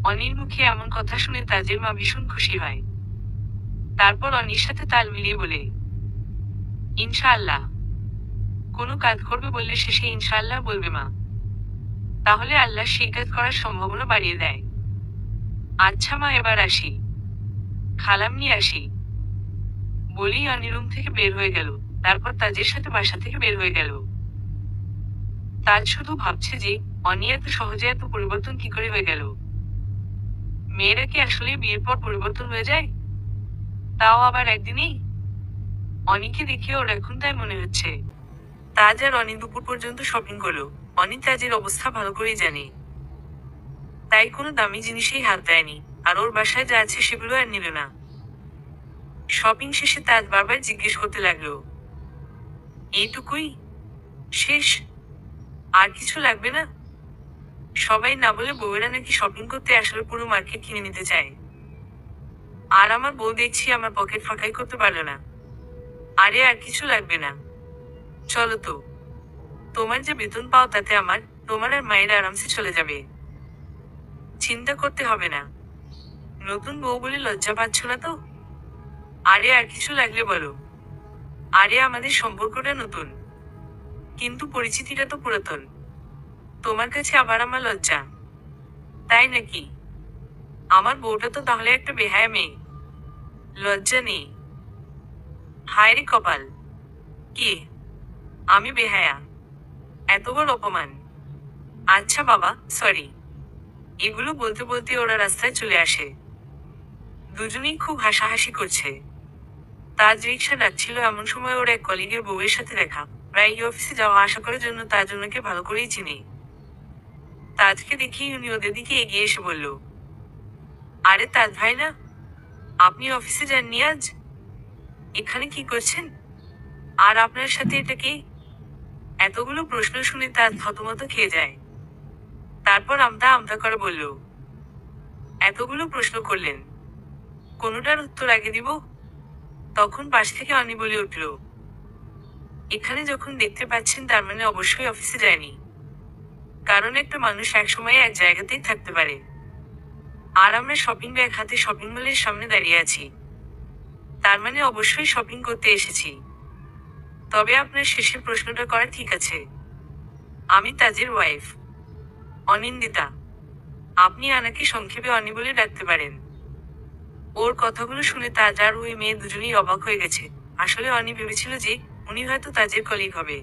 অনির মুখে এমন কথা শুনে তাজের মা ভীষণ খুশি হয়। তারপর অনির সাথে তাল মিলিয়ে বলে, ইনশাআল্লাহ। কোনো কাজ করবে বললে শেষে ইনশাআল্লাহ বলবে মা। তাহলে আল্লাহ সেই কাজ করার সম্ভাবনা বাড়িয়ে দেয়। আচ্ছা মা, এবার আসি। খালাম্মি আসি। বলেই অনি রুম থেকে বের হয়ে গেল। তারপর তাজের সাথে বাসা থেকে বের হয়ে গেল। তাজ শুধু ভাবছে যে অনি এত সহজে এত পরিবর্তন কি করে হয়ে গেল। মেয়েরা কি আসলে বিয়ের পর পরিবর্তন হয়ে যায়? তাও আবার একদিনেই? অনিকে দেখে ওর এখন তাই মনে হচ্ছে। তাজ আর অনি দুপুর পর্যন্ত শপিং করলো। অনি তাজের অবস্থা ভালো করেই জানে, তাই কোনো দামি জিনিসেই হাত দেয়নি। আর ওর বাসায় যা আছে সেগুলো আর নিল না। শপিং শেষে তাজ বারবার জিজ্ঞেস করতে লাগলো, এইটুকুই শেষ? আর কিছু লাগবে না? সবাই না বলে বউয়েরা নাকি শপিং করতে আসলে পুরো মার্কেট কিনে নিতে চায়। আর আমার বউ দেখছি আমার পকেট ফাঁকাই করতে পারলো না। আরে আর কিছু লাগবে না, চলো তো। তোমার যে বেতন পাও তাতে তোমার আর মায়ের আরামসে চলে যাবে। চিন্তা করতে হবে না। নতুন বউ বলে লজ্জা পাচ্ছ না তো? আরে আর কিছু লাগলে বলো। আরে আমাদের সম্পর্কটা নতুন, কিন্তু পরিচিতিটা তো পুরাতন। তোমার কাছে আবার আমার লজ্জা? তাই নাকি? আমার বউটা তো তাহলে একটা বেহায়া মেয়ে। লজ্জা নেই? হায় রে কপাল! কি, আমি বেহায়া? এত বড় অপমান! আচ্ছা বাবা, সরি। এগুলো বলতে বলতে ওরা রাস্তায় চলে আসে। দুজনেই খুব হাসাহাসি করছে। তাজ রিক্সা ডাকছিল এমন সময় ওর এক কলিগের বউয়ের সাথে দেখা। প্রায় অফিসে যাওয়া আসা করার জন্য তাজ ওনাকে ভালো করেই চিনি। তাজকে দেখেই উনি ওদের দিকে এগিয়ে এসে বলল, আরে তাজ ভাই না? আপনি অফিসে যাননি আজ? এখানে কি করছেন? আর আপনার সাথে এটা কে? এতগুলো প্রশ্ন শুনে তাজ থতমত খেয়ে যায়। তারপর আমতা আমতা করে বলল, এতগুলো প্রশ্ন করলেন, কোনোটার উত্তর আগে দিব? তখন পাশ থেকে অনি বলে উঠল, এখানে যখন দেখতে পাচ্ছেন তার মানে অবশ্যই অফিসে যায়নি। কারণ একটা মানুষ একসময় এক জায়গাতেই থাকতে পারে। আর আমরা শপিং ব্যাগ হাতে শপিং মলের সামনে দাঁড়িয়ে আছি, তার মানে অবশ্যই শপিং করতে এসেছি। তবে আপনার শেষের প্রশ্নটা করা ঠিক আছে। আমি তাজের ওয়াইফ, অনিন্দিতা। আপনি আনাকে সংক্ষেপে অনি বলে ডাকতে পারেন। ওর কথাগুলো শুনে তাজ আর ওই মেয়ে দুজনেই অবাক হয়ে গেছে। আসলে অনি ভেবেছিল যে উনি হয়তো তাজের কলিগ হবে।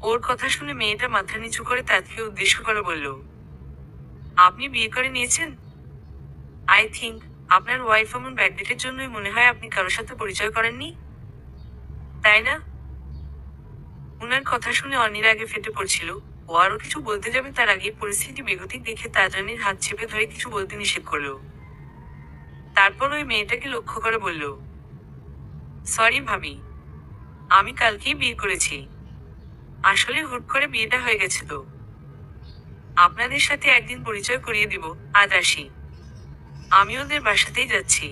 ওর কথা শুনে মেয়েটা মাথা নিচু করে তাজকে উদ্দেশ্য করে বলল, আপনি বিয়ে করে নিয়েছেন? আই থিঙ্ক আপনার ওয়াইফ এমন ব্যাকডেটের জন্যই মনে হয় আপনি কারোর সাথে পরিচয় করেননি, তাই না? উনার কথা শুনে অনির আগে ফেটে পড়ছিল। ও আরো কিছু বলতে যাবে তার আগে পরিস্থিতি বেগতিক দেখে তাজানির হাত চেপে ধরে কিছু বলতে নিষেধ করলো। তারপর ওই মেয়েটাকে লক্ষ্য করে বলল, সরি ভাবি, আমি কালকেই বিয়ে করেছি। আসলে হুট করে বিয়েটা হয়ে গেছে তো। আপনাদের সাথে একদিন পরিচয় করিয়ে দিব, আজ আসি। আমি ওদের বাসাতেই যাচ্ছি।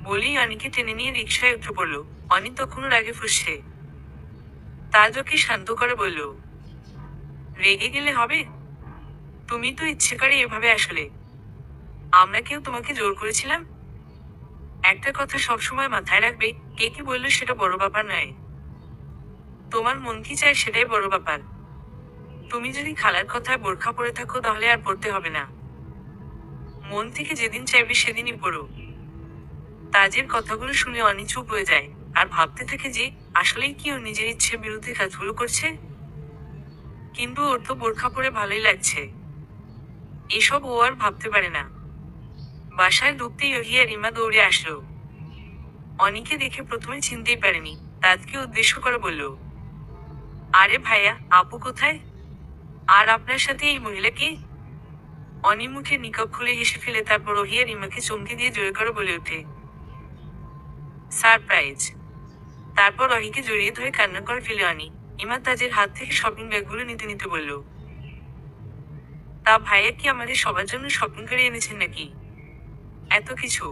বলেই অনিকে টেনে নিয়ে রিকশায় উঠে পড়ল। অনি তখন ওর আগে ফুসছে। তাজ ওকে শান্ত করে বলল, রেগে গেলে হবে? তুমি তো ইচ্ছে করে এভাবে আসলে। আমরা কেউ তোমাকে জোর করেছিলাম? একটা কথা সবসময় মাথায় রাখবে, কে কি বললো সেটা বড় ব্যাপার নয়। তোমার মন কি চায় সেটাই বড় ব্যাপার। তুমি যদি খালার কথায় বোরখা পরে থাকো তাহলে আর পড়তে হবে না। মন থেকে যেদিন চাইবে সেদিনই পড়ো। তাজের কথাগুলো শুনে অনি চুপ হয়ে যায়। আর ভাবতে থাকে যে আসলেই কি ও নিজের ইচ্ছের বিরুদ্ধে কাজগুলো করছে। কিন্তু ওর তো বোরখা পরে ভালোই লাগছে। এসব ও আর ভাবতে পারে না। বাসায় ঢুকতেই ওহি আর রিমা দৌড়ে আসলো। অনিকে দেখে প্রথমে চিনতেই পারেনি। তাজকে উদ্দেশ্য করে বলল, আরে ভাইয়া, আপু কোথায়? আর আপনার সাথে এই মহিলা কে? অনি মুখে নিকপ খুলে হেসে ফেলে তারপর অহি আর ইমাকে চমকে দিয়ে জোরে করে বলে ওঠে, সারপ্রাইজ। তারপর অহিকে জড়িয়ে ধরে কান্না করে ফেলে অনি। ইমা তাজের হাত থেকে শপিং ব্যাগগুলো নিতে নিতে বলল, তা ভাইয়া কি আমাদের সবার জন্য শপিং করে এনেছেন নাকি? এত কিছু?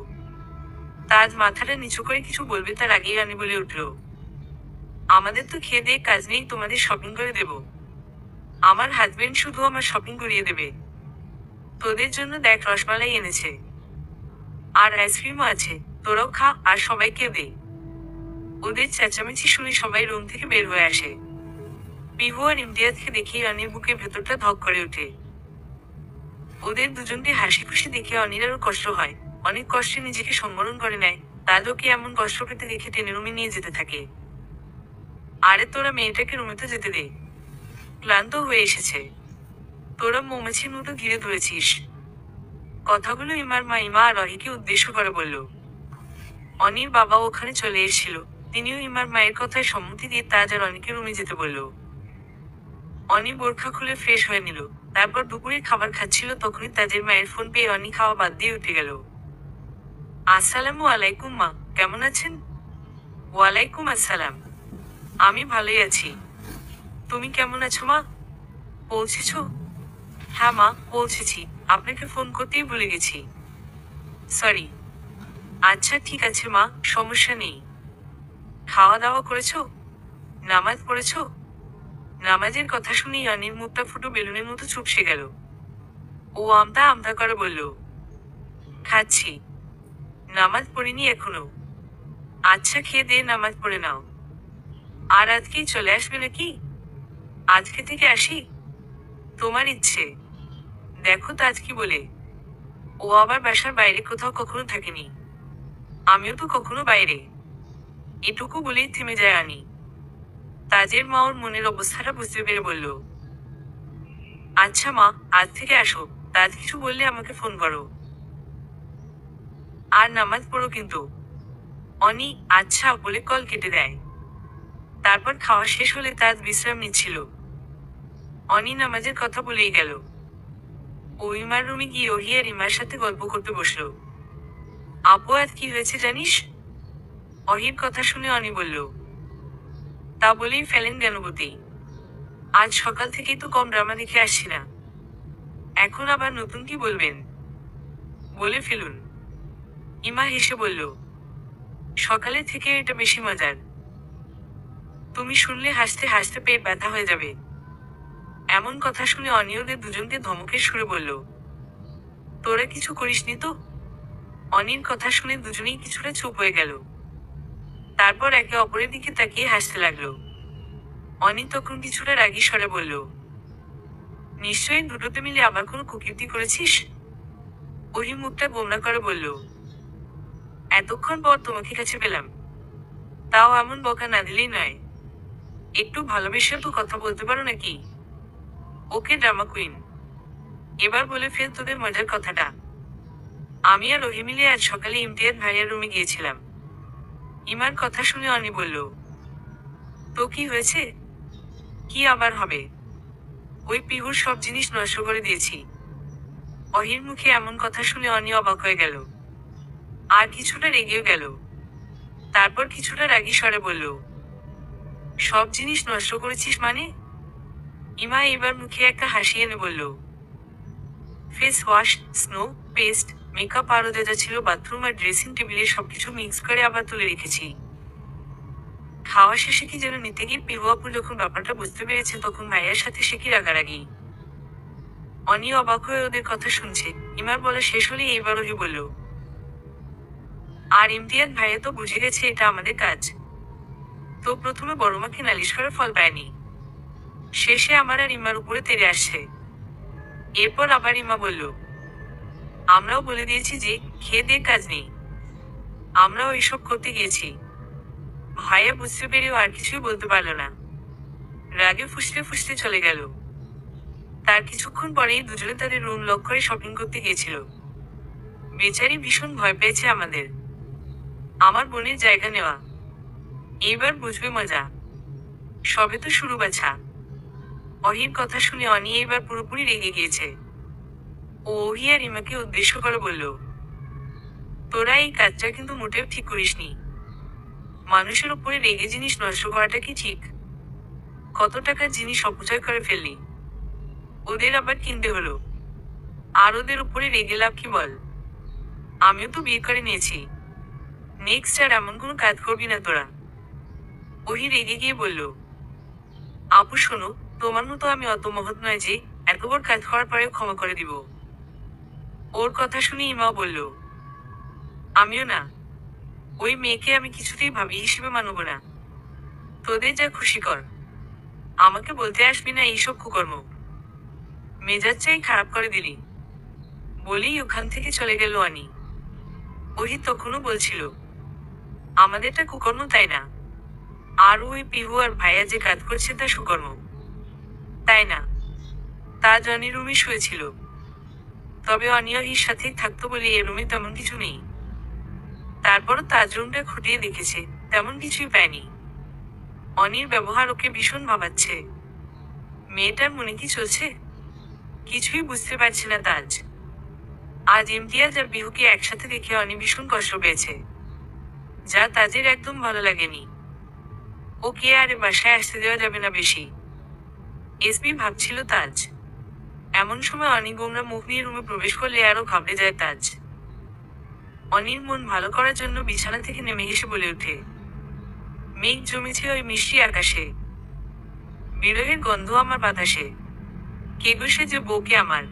তাজ মাথাটা নিচু করে কিছু বলবে তার আগেই অনি বলে উঠল, আমাদের তো খেয়ে দিয়ে কাজ নেই, তোমাদের শপিং করে দেব? আমার হাজবেন্ড শুধু আমার শপিং করিয়ে দেবে। তোদের জন্য দেখ রসমালাই এনেছে, আর আইসক্রিমও আছে, তোরাও খা আর সবাইকে দে। ওদের চেঁচামেচি শুনে সবাই রুম থেকে বের হয়ে আসে। পিহু আর ইমতিয়াজকে দেখে অনির বুকের ভেতরটা ধক করে ওঠে। ওদের দুজনকে হাসি খুশি দেখে অনির আরো কষ্ট হয়। অনেক কষ্টে নিজেকে সম্বরণ করে নেয়। তাজকে এমন কষ্ট পেতে দেখে টেনে রুমে নিয়ে যেতে থাকে। আরে তোরা মেয়েটাকে রুমে তো যেতে দে, ক্লান্ত হয়ে এসেছে। তোরা মৌমাছির মতো ঘিরে ধরেছিস। কথাগুলো ইমার মা ইমা আর অহিকে উদ্দেশ্য করে বলল। অনির বাবা ওখানে চলে এসেছিল। তিনিও ইমার মায়ের কথায় সম্মতি দিয়ে তাজ আর অনিকে রুমে যেতে বলল। অনি বোরখা খুলে ফ্রেশ হয়ে নিল। তারপর দুপুরে খাবার খাচ্ছিল, তখনই তাজের মায়ের ফোন পেয়ে অনি খাওয়া বাদ দিয়ে উঠে গেল। আসসালামু আলাইকুম মা, কেমন আছেন? ওয়ালাইকুম আসসালাম, আমি ভালোই আছি। তুমি কেমন আছো মা? পৌঁছেছ? হ্যাঁ মা, পৌঁছেছি। আপনাকে ফোন করতেই ভুলে গেছি, সরি। আচ্ছা ঠিক আছে মা, সমস্যা নেই। খাওয়া দাওয়া করেছো? নামাজ পড়েছো? নামাজের কথা শুনেই অনির মুখটা ফুটো বেলুনের মতো চুপসে গেল। ও আমতা আমতা করে বলল, খাচ্ছি। নামাজ পড়িনি এখনো। আচ্ছা খেয়ে দিয়ে নামাজ পড়ে নাও। আর আজকেই চলে আসবে নাকি? আজকে থেকে আসি? তোমার ইচ্ছে। দেখো তাজ কি বলে। ও আবার বাসার বাইরে কোথাও কখনো থাকেনি। আমিও তো কখনো বাইরে। এটুকু বলেই থেমে যায় আনি। তাজের মা ওর মনের অবস্থাটা বুঝতে পেরে বলল, আচ্ছা মা, আজ থেকে আসো। তাজ কিছু বললে আমাকে ফোন করো। আর নামাজ পড়ো কিন্তু। অনি আচ্ছা বলে কল কেটে দেয়। তারপর খাওয়া শেষ হলে তাজ বিশ্রাম নিচ্ছিল। অনি নামাজের কথা বলেই গেল। ও ইমার রুমে গিয়ে ওহি আর ইমার সাথে গল্প করতে বসলো। আপু আজ কি হয়েছে জানিস? অহির কথা শুনে অনি বলল, তা বলেই ফেলেন জ্ঞানবতী। আজ সকাল থেকেই তো কম ড্রামা দেখে আসছি না, এখন আবার নতুন কি বলবেন? বলে ফেলুন। ইমা হেসে বলল, সকালে থেকে এটা বেশি মজার। তুমি শুনলে হাসতে হাসতে পেট ব্যথা হয়ে যাবে। এমন কথা শুনে অনি ওদের দুজনকে ধমকের সুরে বলল, তোরা কিছু করিসনি তো? অনির কথা শুনে দুজনেই কিছুটা চুপ হয়ে গেল। তারপর একে অপরের দিকে তাকিয়ে হাসতে লাগলো। অনি তখন কিছুটা রাগী স্বরে বলল, নিশ্চয়ই দুটোতে মিলে আবার কোনো কুকীর্তি করেছিস? ওহি মুখটা গোমরা করে বলল, এতক্ষণ পর তোমাকে কাছে পেলাম, তাও এমন বকা না দিলেই নয়। একটু ভালোবেসে তো কথা বলতে পারো নাকি? ওকে ড্রামা কুইন, এবার বলে ফেল তোদের মজার কথাটা। আমি আর ওহি মিলে আজ সকালে ইমতিয়াজ ভাইয়ার রুমে গিয়েছিলাম। ইমার কথা শুনে অনি বলল, তো কি হয়েছে? কি আবার হবে? ওই পিহুর সব জিনিস নষ্ট করে দিয়েছি। অহির মুখে এমন কথা শুনে অনি অবাক হয়ে গেল, আর কিছুটা রেগেও গেল। তারপর কিছুটা রাগী স্বরে বলল, সব জিনিস নষ্ট করেছিস মানে? ইমা এবার মুখে একটা হাসি এনে বলল, face wash, snow, paste, makeup আরও যা যা ছিল বাথরুম আর ড্রেসিং টেবিলে সবকিছু মিক্স করে আবার তুলে রেখেছি। খাওয়া শেষে কি যেন নিতে গিয়ে পিহু আপু যখন ব্যাপারটা বুঝতে পেরেছে তখন ভাইয়ার সাথে সে কি রাগারাগি। অনি অবাক হয়ে ওদের কথা শুনছে। ইমার বলা শেষ হলেই এইবার ওহি বলল, আর ইমতিয়াজ ভাইয়া তো বুঝে গেছে এটা আমাদের কাজ। তো প্রথমে বড়মাকে নালিশ করে ফল পায়নি, শেষে আমার আর ইমার উপরে তেড়ে আসছে। এরপর আবার ইমা বলল, আমরাও বলে দিয়েছি যে খেয়ে দিয়ে কাজ নেই, আমরাও এসব করতে গিয়েছি। ভাইয়া বুঝতে পেরেও আর কিছুই বলতে পারল না, রাগে ফুসতে ফুসতে চলে গেল। তার কিছুক্ষণ পরেই দুজনে তাদের রুম লক করে শপিং করতে গিয়েছিল। বেচারি ভীষণ ভয় পেয়েছে আমাদের। আমার বোনের জায়গা নেওয়া, এইবার বুঝবে মজা। সবে তো শুরু বাছা। অহির কথা শুনে অনি এবার পুরোপুরি রেগে গিয়েছে। ও ওহি আর ইমাকে উদ্দেশ্য করে বলল, তোরা এই কাজটা কিন্তু মোটেও ঠিক করিসনি। মানুষের উপরে রেগে জিনিস নষ্ট করাটা কি ঠিক? কত টাকার জিনিস অপচয় করে ফেললি, ওদের আবার কিনতে হলো। আর ওদের উপরে রেগে লাভ কি বল? আমিও তো বিয়ে করে নিয়েছি, নেক্সট আর এমন কোনো কাজ করবি না তোরা। ওহি রেগে গিয়ে বলল, আপু শোনো, তোমার মতো আমি অত মহৎ নয় যে এত বড় কাজ করার পরেও ক্ষমা করে দিব। ওর কথা শুনে ইমাও বলল, আমিও না। ওই মেয়েকে আমি কিছুতেই ভাবি হিসেবে মানব না। তোদের যা খুশি কর, আমাকে বলতে আসবি না এইসব কুকর্ম। মেজাজটাই খারাপ করে দিলি। বলেই ওখান থেকে চলে গেল আনি। ওহি তখনও বলছিল, আমাদেরটা কুকর্ম তাই না? আর ওই পিহু আর ভাইয়া যে কাজ করছে তা সুকর্ম, তাই না? তাজ অনির রুমে শুয়েছিল, তবে অনি অহির সাথেই থাকতো বলে এ রুমে তেমন কিছু নেই। তারপরও তাজ রুমটা খুঁটিয়ে দেখেছে, তেমন কিছুই পায়নি। অনির ব্যবহার ওকে ভীষণ ভাবাচ্ছে। মেয়েটার মনে কি চলছে কিছুই বুঝতে পারছে না তাজ। আজ ইমতিয়াজ আর বিহুকে একসাথে দেখে অনি ভীষণ কষ্ট পেয়েছে, যা তাজের একদম ভালো লাগেনি। ওকে আর এ বাসায় আসতে দেওয়া যাবে না বেশি, এসবি ভাবছিল তাজ। এমন সময় অনি গোমরা মুখ নিয়ে রুমে প্রবেশ করলে আরো ঘাবড়ে যায় তাজ। অনির মন ভালো করার জন্য বিছানা থেকে নেমে এসে বলে ওঠে, মেঘ জমেছে ওই মিষ্টি আকাশে, বিরহের গন্ধ আমার বাতাসে, কে বসে যে বউকে আমার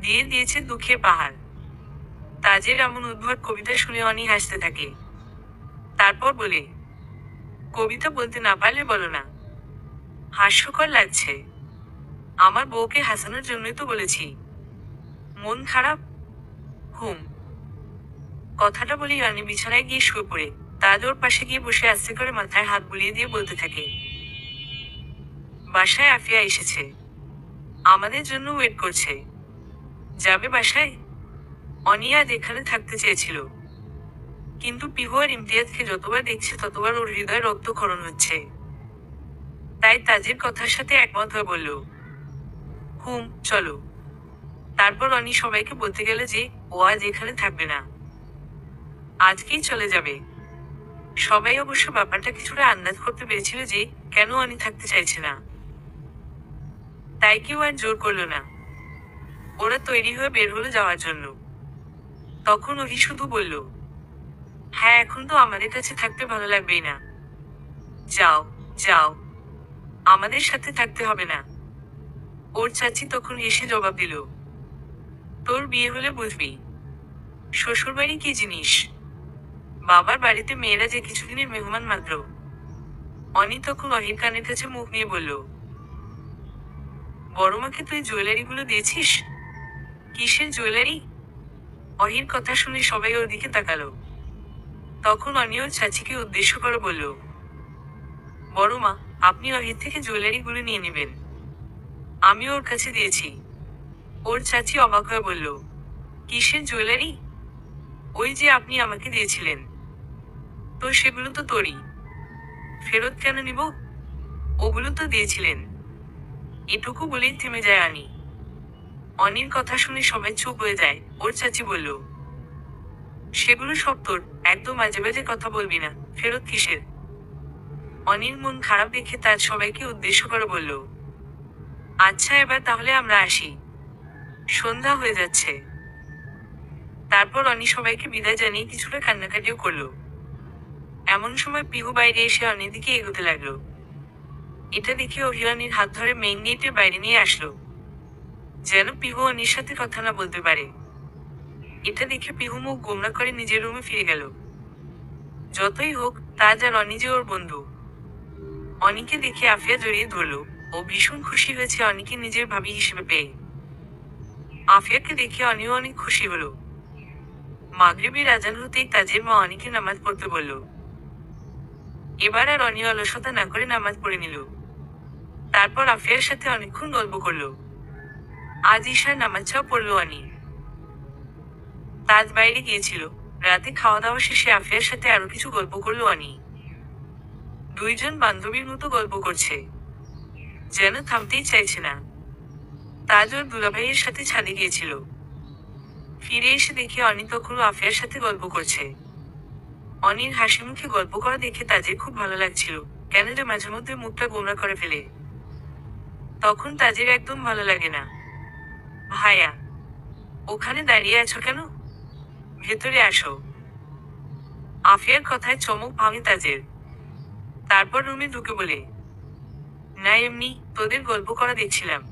দিয়ে দিয়েছে দুঃখের পাহাড়। তাজের এমন উদ্ভট কবিতা শুনে অনি হাসতে থাকে। তারপর বলে, কবিতা বলতে না পারলে বলো না, হাস্যকর লাগছে। আমার বউকে হাসানোর জন্যই তো বলেছি। মন খারাপ? হুম। কথাটা বলেই অনি বিছানায় গিয়ে শুয়ে পড়ে তাজ ওর পাশে গিয়ে বসে আস্তে করে মাথায় হাত বুলিয়ে দিয়ে বলতে থাকে, বাসায় আফিয়া এসেছে, আমাদের জন্য ওয়েট করছে। যাবে বাসায়? অনি আজ এখানে থাকতে চেয়েছিল, কিন্তু পিহু আর ইমতিয়াজকে যতবার দেখছে ততবার ওর হৃদয় রক্তক্ষরণ হচ্ছে। তাই তাজের কথার সাথে একমত হয়ে বলল, হুম চলো। তারপর অনি সবাইকে বলতে গেল যে ও আজ এখানে থাকবে না, আজকেই চলে যাবে। সবাই অবশ্য ব্যাপারটা কিছুটা আন্দাজ করতে পেরেছিল যে কেন অনি থাকতে চাইছে না, তাই কেউ আর জোর করলো না। ওরা তৈরি হয়ে বের হলো যাওয়ার জন্য। তখন ওহি শুধু বলল, হ্যাঁ এখন তো আমাদের কাছে থাকতে ভালো লাগবেই না। যাও যাও, আমাদের সাথে থাকতে হবে না। ওর চাচি তখন এসে জবাব দিল, তোর বিয়ে হলে বুঝবি শ্বশুরবাড়ি কি জিনিস। বাবার বাড়িতে মেয়েরা যে কিছুদিনের মেহমান মাত্র। অনি তখন অহির কানের কাছে মুখ নিয়ে বলল, বড়মাকে তুই জুয়েলারিগুলো দিয়েছিস? কিসের জুয়েলারি? অহির কথা শুনে সবাই ওর দিকে তাকালো। তখন অনি ওর চাচিকে উদ্দেশ্য করে বলল, বড়মা, আপনি অহির থেকে জুয়েলারিগুলো নিয়ে নেবেন, আমি ওর কাছে দিয়েছি। ওর চাচি অবাক হয়ে বলল, কিসের জুয়েলারি? ওই যে আপনি আমাকে দিয়েছিলেন। তো সেগুলো তো তোরই, ফেরত কেন নিব? ওগুলো তো দিয়েছিলেন। এটুকু বলেই থেমে যায় আনি। অনির কথা শুনে সবাই চুপ হয়ে যায়। ওর চাচি বলল, সেগুলো সব তোর, একদম আজে বাজে কথা বলবি না, ফেরত কিসের? অনির মন খারাপ দেখে তার সবাইকে উদ্দেশ্য করে বলল, আচ্ছা এবার তাহলে আমরা আসি, সন্ধ্যা হয়ে যাচ্ছে। তারপর অনি সবাইকে বিদায় জানিয়ে কিছুটা কান্নাকাটিও করলো। এমন সময় পিহু বাইরে এসে অনির দিকে এগোতে লাগলো। এটা দেখে অহিরানির হাত ধরে মেইন গেটের বাইরে নিয়ে আসলো, যেন পিহু অনির সাথে কথা না বলতে পারে। এটা দেখে পিহু মুখ গোমরা করে নিজের রুমে ফিরে গেল। যতই হোক তাজ আর অনি যে ওর বন্ধু। অনিকে দেখে আফিয়া জড়িয়ে ধরলো। ও ভীষণ খুশি হয়েছে অনিকে নিজের ভাবি হিসেবে পেয়ে। আফিয়াকে দেখে অনিও অনেক খুশি হলো। মাগরিবের আজান হতেই তাজের মা অনিকে নামাজ পড়তে বলল। এবার আর অনি অলসতা না করে নামাজ পড়ে নিল। তারপর আফিয়ার সাথে অনেকক্ষণ গল্প করলো। আজ ঈশার নামাজটাও পড়লো অনি। তাজ বাইরে গিয়েছিল। রাতে খাওয়া দাওয়া শেষে আফিয়ার সাথে আরো কিছু গল্প করলো অনি। দুইজন বান্ধবীর মতো গল্প করছে, যেন থামতেই চাইছে না। তাজ ওর দুলাভাইয়ের সাথে ছাদে গিয়েছিল। ফিরে এসে দেখে অনি তখনও আফিয়ার সাথে গল্প করছে। অনির হাসি মুখে গল্প করা দেখে তাজের খুব ভালো লাগছিল, কেন যে মাঝে মধ্যে মুখটা গোমরা করে ফেলে। তখন তাজের একদম ভালো লাগে না। ভাইয়া, ওখানে দাঁড়িয়ে আছো কেন? ভেতরে আসো। আফিয়ার কথায় চমক ভাঙে তাজের। তারপর রুমে ঢুকে বলে, না এমনি তোদের গল্প করা দেখছিলাম।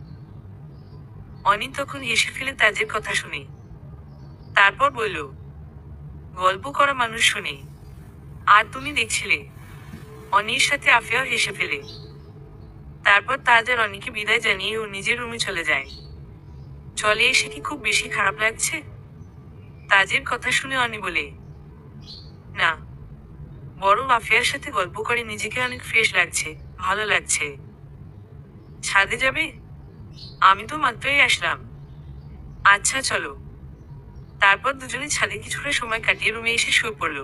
অনি তখন হেসে ফেলে তাজের কথা শুনে। তারপর বলল, গল্প করা মানুষ শুনে, আর তুমি দেখছিলে? অনির সাথে আফিয়াও হেসে ফেলে। তারপর তাজ আর অনিকে বিদায় জানিয়ে ও নিজের রুমে চলে যায়। চলে এসে কি খুব বেশি খারাপ লাগছে? তাজের কথা শুনে অনি বলে, না, বরং আফিয়ার সাথে গল্প করে নিজেকে অনেক ফ্রেশ লাগছে, ভালো লাগছে। ছাদে যাবে? আমি তো মাত্রই আসলাম। আচ্ছা চলো। তারপর দুজনে ছাদে কিছুটা সময় কাটিয়ে রুমে এসে শুয়ে পড়ল।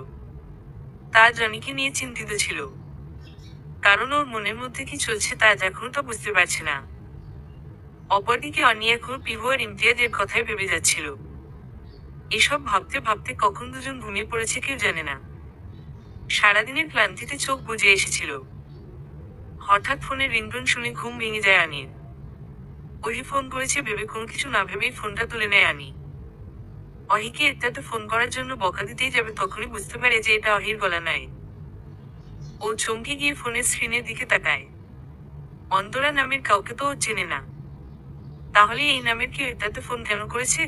তাজ অনিকে নিয়ে চিন্তিত ছিল, কারণ ওর মনের মধ্যে কি চলছে তাজ এখনো তা বুঝতে পারছে না। অপরদিকে অনি এখন পিহু আর ইমতিয়াজের কথাই ভেবে যাচ্ছিল। এসব ভাবতে ভাবতে কখন দুজন ঘুমিয়ে পড়েছে কেউ জানে না। সারাদিনের ক্লান্তিতে চোখ বুজে এসেছিল। হঠাৎ ফোনের রিংটোন শুনে ঘুম ভেঙে যায় আনির। অহি ফোন করেছে ভেবে কোনো কিছু না ভেবেই ফোনটা তুলে নেয় আনি। অহিকে এটাতে ফোন করার জন্য বকা দিতেই যাবে তখনই বুঝতে পারে যে এটা অহির গলা নয়। ও চমকে গিয়ে ফোনের স্ক্রিনের দিকে তাকায়। অন্তরা নামের কাউকে তো ও চেনে না, তাহলে এই নামের কেউ এটাতে ফোন কেন করেছে?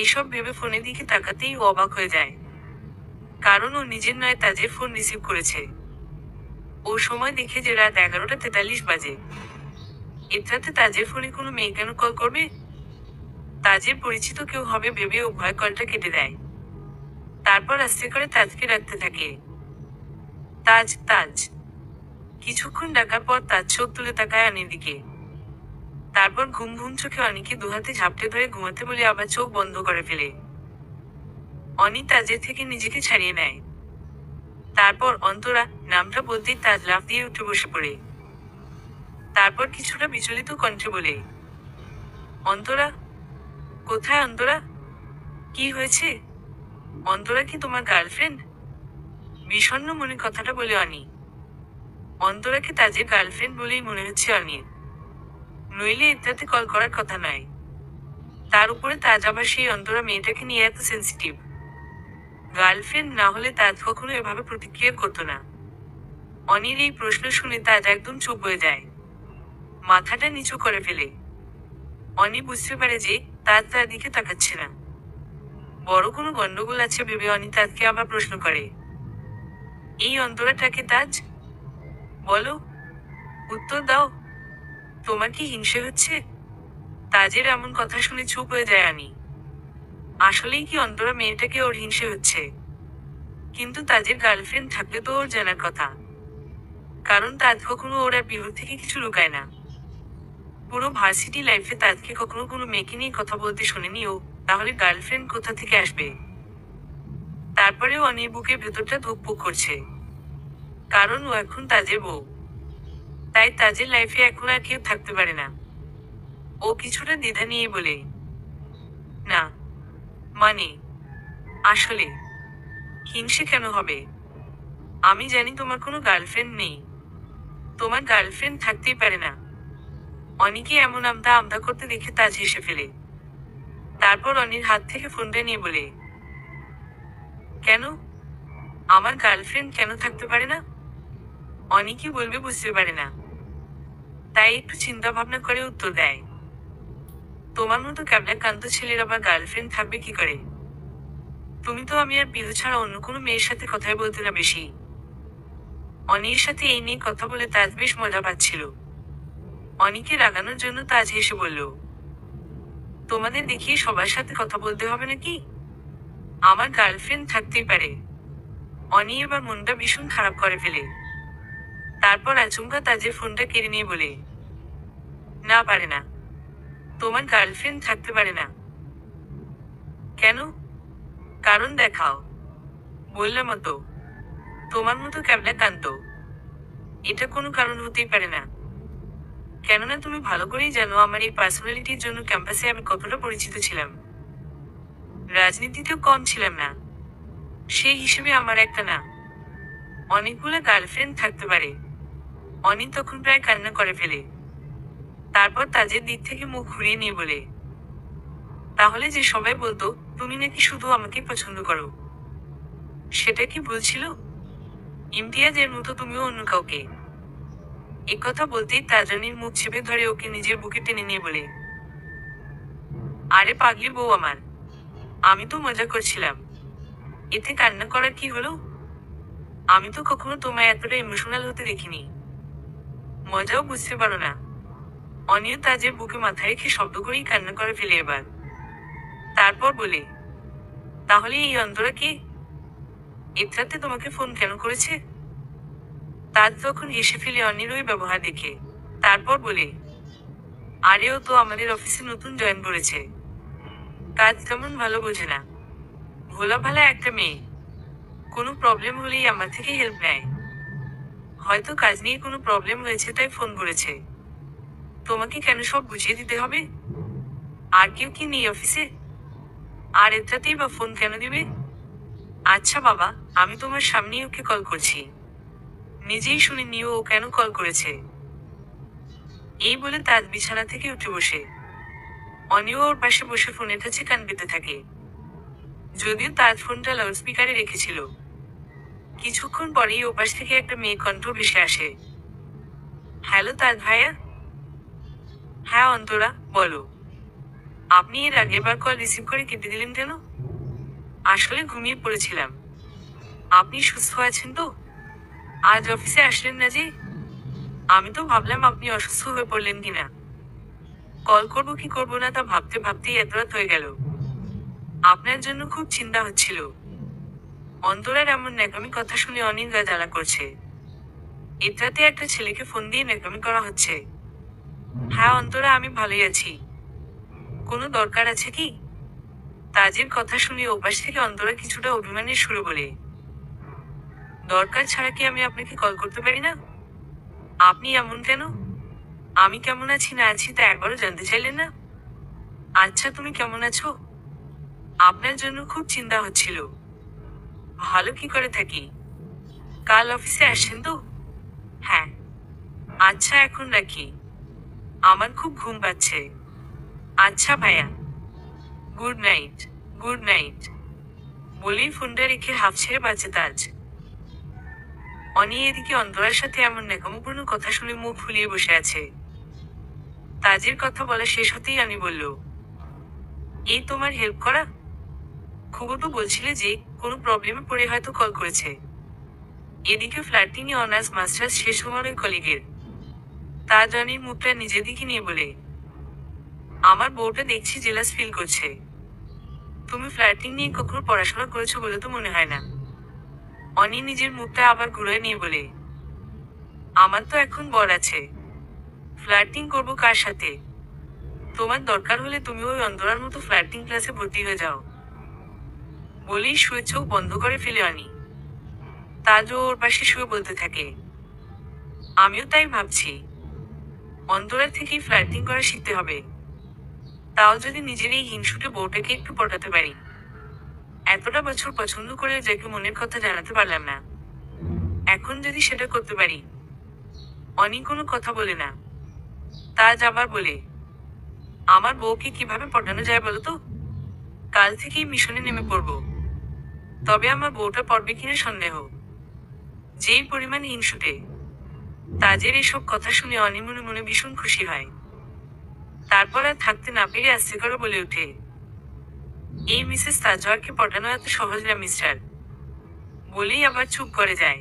এসব ভেবে ফোনের দিকে তাকাতেই ও অবাক হয়ে যায়, কারণ ও নিজের নয় তাজের ফোন রিসিভ করেছে। ও সময় দেখে যে রাত 11:43 বাজে। এটাতে তাজের ফোনে কোনো মেয়ে কেন কল করবে? তাজের পরিচিত কেউ হবে ভেবে ও ভয় কলটা কেটে দেয়। তারপর আস্তে করে তাজকে ডাকতে থাকে, তাজ তাজ। কিছুক্ষণ ডাকার পর তাজ চোখ তুলে তাকায় অনির দিকে। তারপর ঘুম ঘুম চোখে অনিকে দুহাতে ঝাপটে ধরে ঘুমাতে বলে আবার চোখ বন্ধ করে ফেলে। অনি তাজের থেকে নিজেকে ছাড়িয়ে নেয়। তারপর অন্তরা নামটা বলতেই তাজ লাফ দিয়ে উঠে বসে পড়ে। তারপর কিছুটা বিচলিত কণ্ঠে বলে, অন্তরা? কোথায় অন্তরা? কি হয়েছে? অন্তরা কি তোমার গার্লফ্রেন্ড? বিষণ্ণ মনে কথাটা বলে অনি। অন্তরাকে তাজের গার্লফ্রেন্ড বলেই মনে হচ্ছে অনির, নইলে এটাতে কল করার কথা নয়। তার উপরে তাজ আবার সেই অন্তরা মেয়েটাকে নিয়ে এত সেন্সিটিভ। গার্লফ্রেন্ড না হলে তাজ কখনো এভাবে প্রতিক্রিয়া করতো না। অনির এই প্রশ্ন শুনে তাজ একদম চুপ হয়ে যায়, মাথাটা নিচু করে ফেলে। অনি বুঝতে পারে যে তাজ তার দিকে তাকাচ্ছে না। বড় কোনো গন্ডগোল আছে ভেবে অনি তাজকে আবার প্রশ্ন করে, এই অন্তরাটাকে তাজ? বলো, উত্তর দাও। তোমার কি হিংসে হচ্ছে? তাজের এমন কথা শুনে চুপ হয়ে যায় আনি। আসলেই কি অন্তরা মেয়েটাকে ওর হিংসে হচ্ছে? কিন্তু তাজের গার্লফ্রেন্ড থাকলে তো ওর জানার কথা, কারণ তাজ কখনো ওর আর পিহুর থেকে কিছু লুকায় না। পুরো ভার্সিটি লাইফে তাজকে কখনো কোনো মেয়েকে নিয়ে কথা বলতে শোনেনি ও, তাহলে গার্লফ্রেন্ড কোথা থেকে আসবে? তারপরেও অনির বুকের ভেতরটা ধুকপুক করছে, কারণ ও এখন তাজের বউ। তাই তাজের লাইফে এখন আর কেউ থাকতে পারে না। ও কিছুটা দ্বিধা নিয়ে বলে, না, মানে আসলে হিংসে কেন হবে? আমি জানি তোমার কোনো গার্লফ্রেন্ড নেই। তোমার গার্লফ্রেন্ড থাকতেই পারে না। অনিকে এমন আমতা আমতা করতে দেখে তাজ হেসে ফেলে। তারপর অনির হাত থেকে ফোনটা নিয়ে বলে, কেন? আমার গার্লফ্রেন্ড কেন থাকতে পারে না? অনি কি বলবে বুঝতে পারে না, তাই একটু চিন্তা ভাবনা করে উত্তর দেয়, তোমার মতো ক্যাবলাকান্ত ছেলের আবার গার্লফ্রেন্ড থাকবে কি করে? তুমি তো আমি আর পিহু ছাড়া অন্য কোনো মেয়ের সাথে কথাই বলতে না বেশি। অনির সাথে এই নিয়ে কথা বলে তাজ বেশ মজা পাচ্ছিল। অনিকে রাগানোর জন্য তাজ হেসে বলল, তোমাদের দেখিয়ে সবার সাথে কথা বলতে হবে নাকি? আমার গার্লফ্রেন্ড থাকতেই পারে। অনি এবার মনটা ভীষণ খারাপ করে ফেলে। তারপর আচমকা তাজের ফোনটা কেড়ে নিয়ে বলে, না পারে না। তোমার গার্লফ্রেন্ড থাকতে পারে না। কেন? কারণ দেখাও। বললাম তো, তোমার মতো ক্যাবলাকান্ত। এটা কোনো কারণ হতেই পারে না। কেননা তুমি ভালো করেই জানো আমার এই পার্সোনালিটির জন্য ক্যাম্পাসে আমি কতটা পরিচিত ছিলাম। রাজনীতিতেও কম ছিলাম না। সেই হিসেবে আমার একটা না, অনেকগুলো গার্লফ্রেন্ড থাকতে পারে। অনি তখন প্রায় কান্না করে ফেলে। তারপর তাজের দিক থেকে মুখ ঘুরিয়ে নিয়ে বলে, তাহলে যে সবাই বলতো তুমি নাকি শুধু আমাকে পছন্দ করো, সেটা কি ভুল ছিল? ইমতিয়াজের মতো তুমিও অন্য কাউকে? একথা বলতেই তাজরানির মুখ চেপে ধরে ওকে নিজের বুকে টেনে নিয়ে বলে, আরে পাগলি বউ আমার, আমি তো মজা করছিলাম, এতে কান্না করার কি হলো? আমি তো কখনো তোমায় এতটা ইমোশনাল হতে দেখিনি। মজাও বুঝতে পারো না। অনিও তাজের বুকে মাথা রেখে শব্দ করেই কান্না করে ফেলে এবার। তারপর বলে, তাহলে এই অন্তরা কে? এতরাতে তোমাকে ফোন কেন করেছে? তাজ তখন হেসে ফেলে অনির ওই ব্যবহার দেখে। তারপর বলে, আরে ও তো আমাদের অফিসে নতুন জয়েন করেছে, কাজ তেমন ভালো বোঝে না, ভোলা ভালা একটা মেয়ে, কোনো প্রবলেম হলেই আমার থেকে হেল্প নেয়। হয়তো কাজ নিয়ে কোনো প্রবলেম হয়েছে তাই ফোন করেছে। তোমাকে কেন সব বুঝিয়ে দিতে হবে? আর কেউ কি নেই অফিসে? আর এটাতেই বা ফোন কেন দিবে? আচ্ছা বাবা, আমি তোমার সামনেই ওকে কল করছি, নিজেই শুনে নিও ও কেন কল করেছে। এই বলে তাজ বিছানা থেকে উঠে বসে। অনিও ওর পাশে বসে ফোনের কাছে কান পেতে থাকে। যদিও তাজ ফোনটা লাউডস্পিকারে রেখেছিল। কিছুক্ষণ পরেই ওপাশ থেকে একটা মেয়ে কণ্ঠ ভেসে আসে। হ্যালো তাজ ভাইয়া। হ্যাঁ অন্তরা, বলো। আপনি এর আগেরবার কল রিসিভ করে কেটে দিলেন কেন? আসলে ঘুমিয়ে পড়েছিলাম। আপনি সুস্থ আছেন তো? আজ অফিসে আসলেন না যে? আমি তো ভাবলাম আপনি অসুস্থ হয়ে পড়লেন কিনা। কল করব কি করব না তা ভাবতে ভাবতেই এত রাত হয়ে গেল। আপনার জন্য খুব চিন্তা হচ্ছিল। অন্তরার এমন ন্যাকামি কথা শুনে অনিল গা জ্বালা করছে। এটাতে একটা ছেলেকে ফোন দিয়ে ন্যাকামি করা হচ্ছে। হ্যাঁ অন্তরা, আমি ভালোই আছি। কোনো দরকার আছে কি? তাজের কথা শুনে ওপাশ থেকে অন্তরা কিছুটা অভিমানের সুরে বলে, দরকার ছাড়া কি আমি আপনাকে কল করতে পারি না? আপনি এমন কেন? আমি কেমন আছি না আছি তা একবারও জানতে চাইলেন না? আচ্ছা তুমি কেমন আছো? আপনার জন্য খুব চিন্তা হচ্ছিল। ভালো কি করে থাকি। কাল অফিসে আসছেন তো? হ্যাঁ। আচ্ছা এখন রাখি, আমার খুব ঘুম পাচ্ছে। আচ্ছা ভাইয়া, গুড নাইট। গুড নাইট বলেই ফোনটা রেখে হাফ ছেড়ে বাঁচে তাজ। অনি এদিকে অন্তরার সাথে এমন ন্যাকামপূর্ণ কথা শুনে মুখ ফুলিয়ে বসে আছে। তাজের কথা বলা শেষ হতেই অনি বলল, এই তোমার হেল্প করা? খুবও তো বলছিলে যে কোনো প্রবলেমে পড়ে হয়তো কল করেছে। এদিকে ফ্ল্যাটিং এ অনার্স মাস্টার্স শেষ হওয়ার ওই কলিগের। তাজ অনির মুখটা নিজের দিকে নিয়ে বলে, আমার বউটা দেখছি জেলাস ফিল করছে। তুমি ফ্ল্যাটিং নিয়ে কখনো পড়াশোনা করেছো বলে তো মনে হয় না। অনি নিজের মুখটা আবার ঘুরিয়ে নিয়ে বলে, আমার তো এখন বর আছে, ফ্ল্যাটিং করবো কার সাথে? তোমার দরকার হলে তুমি ওই অন্তরার মতো ফ্ল্যাটিং ক্লাসে ভর্তি হয়ে যাও। বলেই শুয়ে চোখ বন্ধ করে ফেলে অনি। তাজও ওর পাশে শুয়ে বলতে থাকে, আমিও তাই ভাবছি, অন্তরার থেকেই ফ্ল্যাটিং করা শিখতে হবে। তাও যদি নিজের এই হিংসুটে বউটাকে একটু পটাতে পারি। এতটা বছর পছন্দ করে যাকে মনের কথা জানাতে পারলাম না, এখন যদি সেটা করতে পারি। অনি কোনো কথা বলে না। তাজ আবার বলে, আমার বউকে কিভাবে পটানো যায় বলো তো? কাল থেকেই মিশনে নেমে পড়ব। তবে আমার বউটা পড়বে কিনা সন্দেহ। যেই পরিমাণ হিংসুটে। তাজের এসব কথা শুনে অনি মনে মনে ভীষণ খুশি হয়। তারপর আর থাকতে না পেরে আস্তে করে বলে ওঠে, এই মিসেস তাজওয়ারকে পটানো এত সহজ না মিস্টার। বলেই আবার চুপ করে যায়।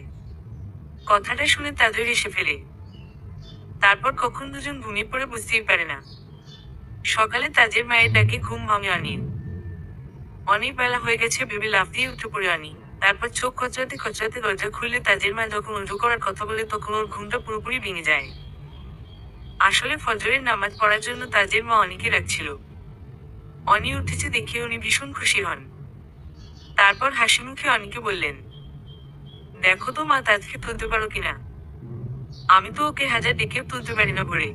কথাটা শুনে তাজও হেসে ফেলে। তারপর কখন দুজন ঘুমিয়ে পড়ে বুঝতেই পারে না। সকালে তাজের মায়ের ডাকে ঘুম ভাঙে অনির। অনেক বেলা হয়ে গেছে ভেবে লাফ দিয়ে উঠে পড়ে অনি। তারপর চোখ কচলাতে কচলাতে দরজা খুললে তাজের মা যখন উজু করার কথা বলে তখন ওর ঘুমটা পুরোপুরি ভেঙে যায়। আসলে ফজরের নামাজ পড়ার জন্য তাজের মা অনিকে রাখছিল। অনি উঠেছে দেখে উনি ভীষণ খুশি হন। তারপর হাসি মুখে অনিকে বললেন, দেখো তো মা তাজকে তুলতে পারো কিনা। আমি তো ওকে হাজার ডেকেও তুলতে পারি না ভোরে।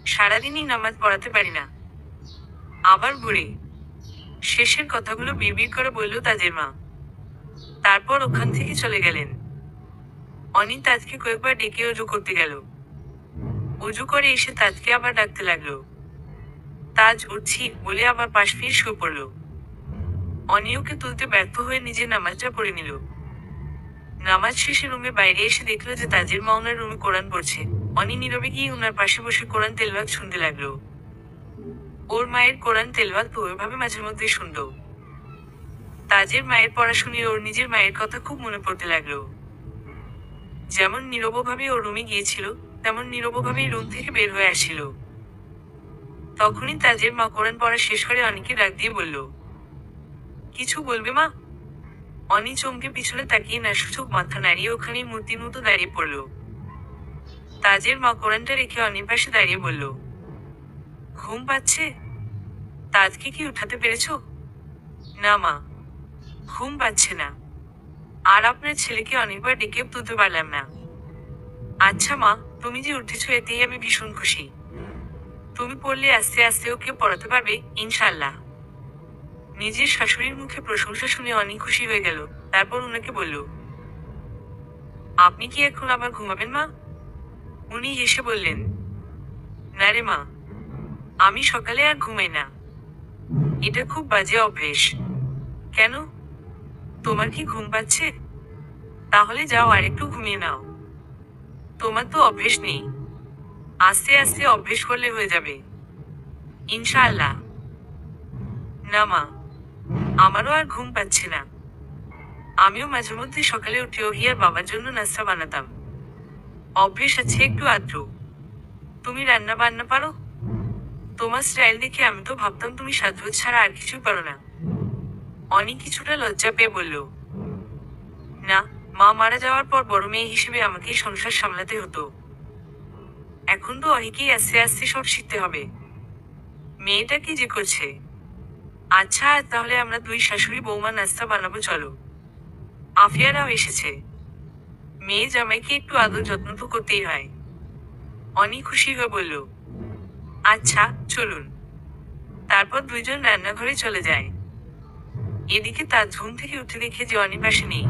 সারাদিনই নামাজ পড়াতে পারি না। আবার বুড়ি। শেষের কথাগুলো বিড়বিড় করে বলল তাজের মা। তারপর ওখান থেকে চলে গেলেন। অনি তাজকে কয়েকবার ডেকে অজু করতে গেল। অজু করে এসে তাজকে আবার ডাকতে লাগলো। তাজ উঠছি বলে আবার পাশ ফিরে শুয়ে পড়ল। অনি ওকে তুলতে ব্যর্থ হয়ে নিজের নামাজটা পড়ে নিল। নামাজ শেষে রুমে বাইরে এসে দেখলো যে তাজের মা ওনার রুমে কোরআন পড়ছে। অনি নীরবে গিয়ে ওনার পাশে বসে কোরআন তেলাওয়াত শুনতে লাগলো। ওর মায়ের কোরআন তেলাওয়াত তো ওইভাবে মাঝে মধ্যে শুনতো। তাজের মায়ের পড়া শুনে ওর নিজের মায়ের কথা খুব মনে পড়তে লাগলো। যেমন নীরবভাবে ওর রুমে গিয়েছিল, তেমন নীরবভাবেই রুম থেকে বের হয়ে আসছিল। তখনই তাজের মা কোরআন পড়া শেষ করে অনিকে ডাক দিয়ে বলল, কিছু বলবে মা? অনি চমকে পিছনে তাকিয়ে নাসূচক মাথা নাড়িয়ে ওখানেই মূর্তির মতো দাঁড়িয়ে পড়ল। তাজের মা কোরআনটা রেখে অনির পাশে দাঁড়িয়ে বলল, ঘুম পাচ্ছে? তাজকে কি উঠাতে পেরেছো? না মা, ঘুম পাচ্ছে না। আর আপনার ছেলেকে অনেকবার ডেকে তুলতে পারলাম না। আচ্ছা মা, তুমি যে উঠেছো এতেই আমি ভীষণ খুশি। তুমি পড়লে আস্তে আস্তে ওকে পড়াতে পারবে ইনশাআল্লাহ। নিজের শাশুড়ির মুখে প্রশংসা শুনে অনেক খুশি হয়ে গেল। তারপর উনাকে বলল, আপনি কি এখন আবার ঘুমাবেন মা? উনি হেসে বললেন, না রে মা, আমি সকালে আর ঘুমাই না। এটা খুব বাজে অভ্যেস। কেন? তোমার কি ঘুম পাচ্ছে? তাহলে যাও আর একটু ঘুমিয়ে নাও। তোমার তো অভ্যেস নেই। আস্তে আস্তে অভ্যেস করলে হয়ে যাবে ইনশাআল্লাহ। না মা, আমারও আর ঘুম পাচ্ছে না। আমিও মাঝে মধ্যে সকালে উঠে ওহিয়ার বাবার জন্য নাস্তা বানাতাম। অভ্যেস আছে একটু আধটু। তুমি রান্না বান্না পারো? তোমার স্টাইল দেখে আমি তো ভাবতাম তুমি সাজগোজ ছাড়া আর কিছু পারো না। অনেক কিছুটা লজ্জা পেয়ে বলল, না, মা মারা যাওয়ার পর বড় মেয়ে হিসেবে আমাকেই সংসার সামলাতে হতো। এখন তো অনেকেই আস্তে আস্তে সব শিখতে হবে। মেয়েটা কি যে করছে। আচ্ছা, তাহলে আমরা দুই শাশুড়ি বৌমা নাস্তা বানাবো, চলো। আফিয়ারাও এসেছে। মেয়ে জামাইকে একটু আদর যত্ন তো করতেই হয়। অনেক খুশি হয়ে বলল, আচ্ছা চলুন। তারপর দুইজন রান্নাঘরে চলে যায়। এদিকে তার ঘুম থেকে উঠে দেখে যে অনি পাশে নেই।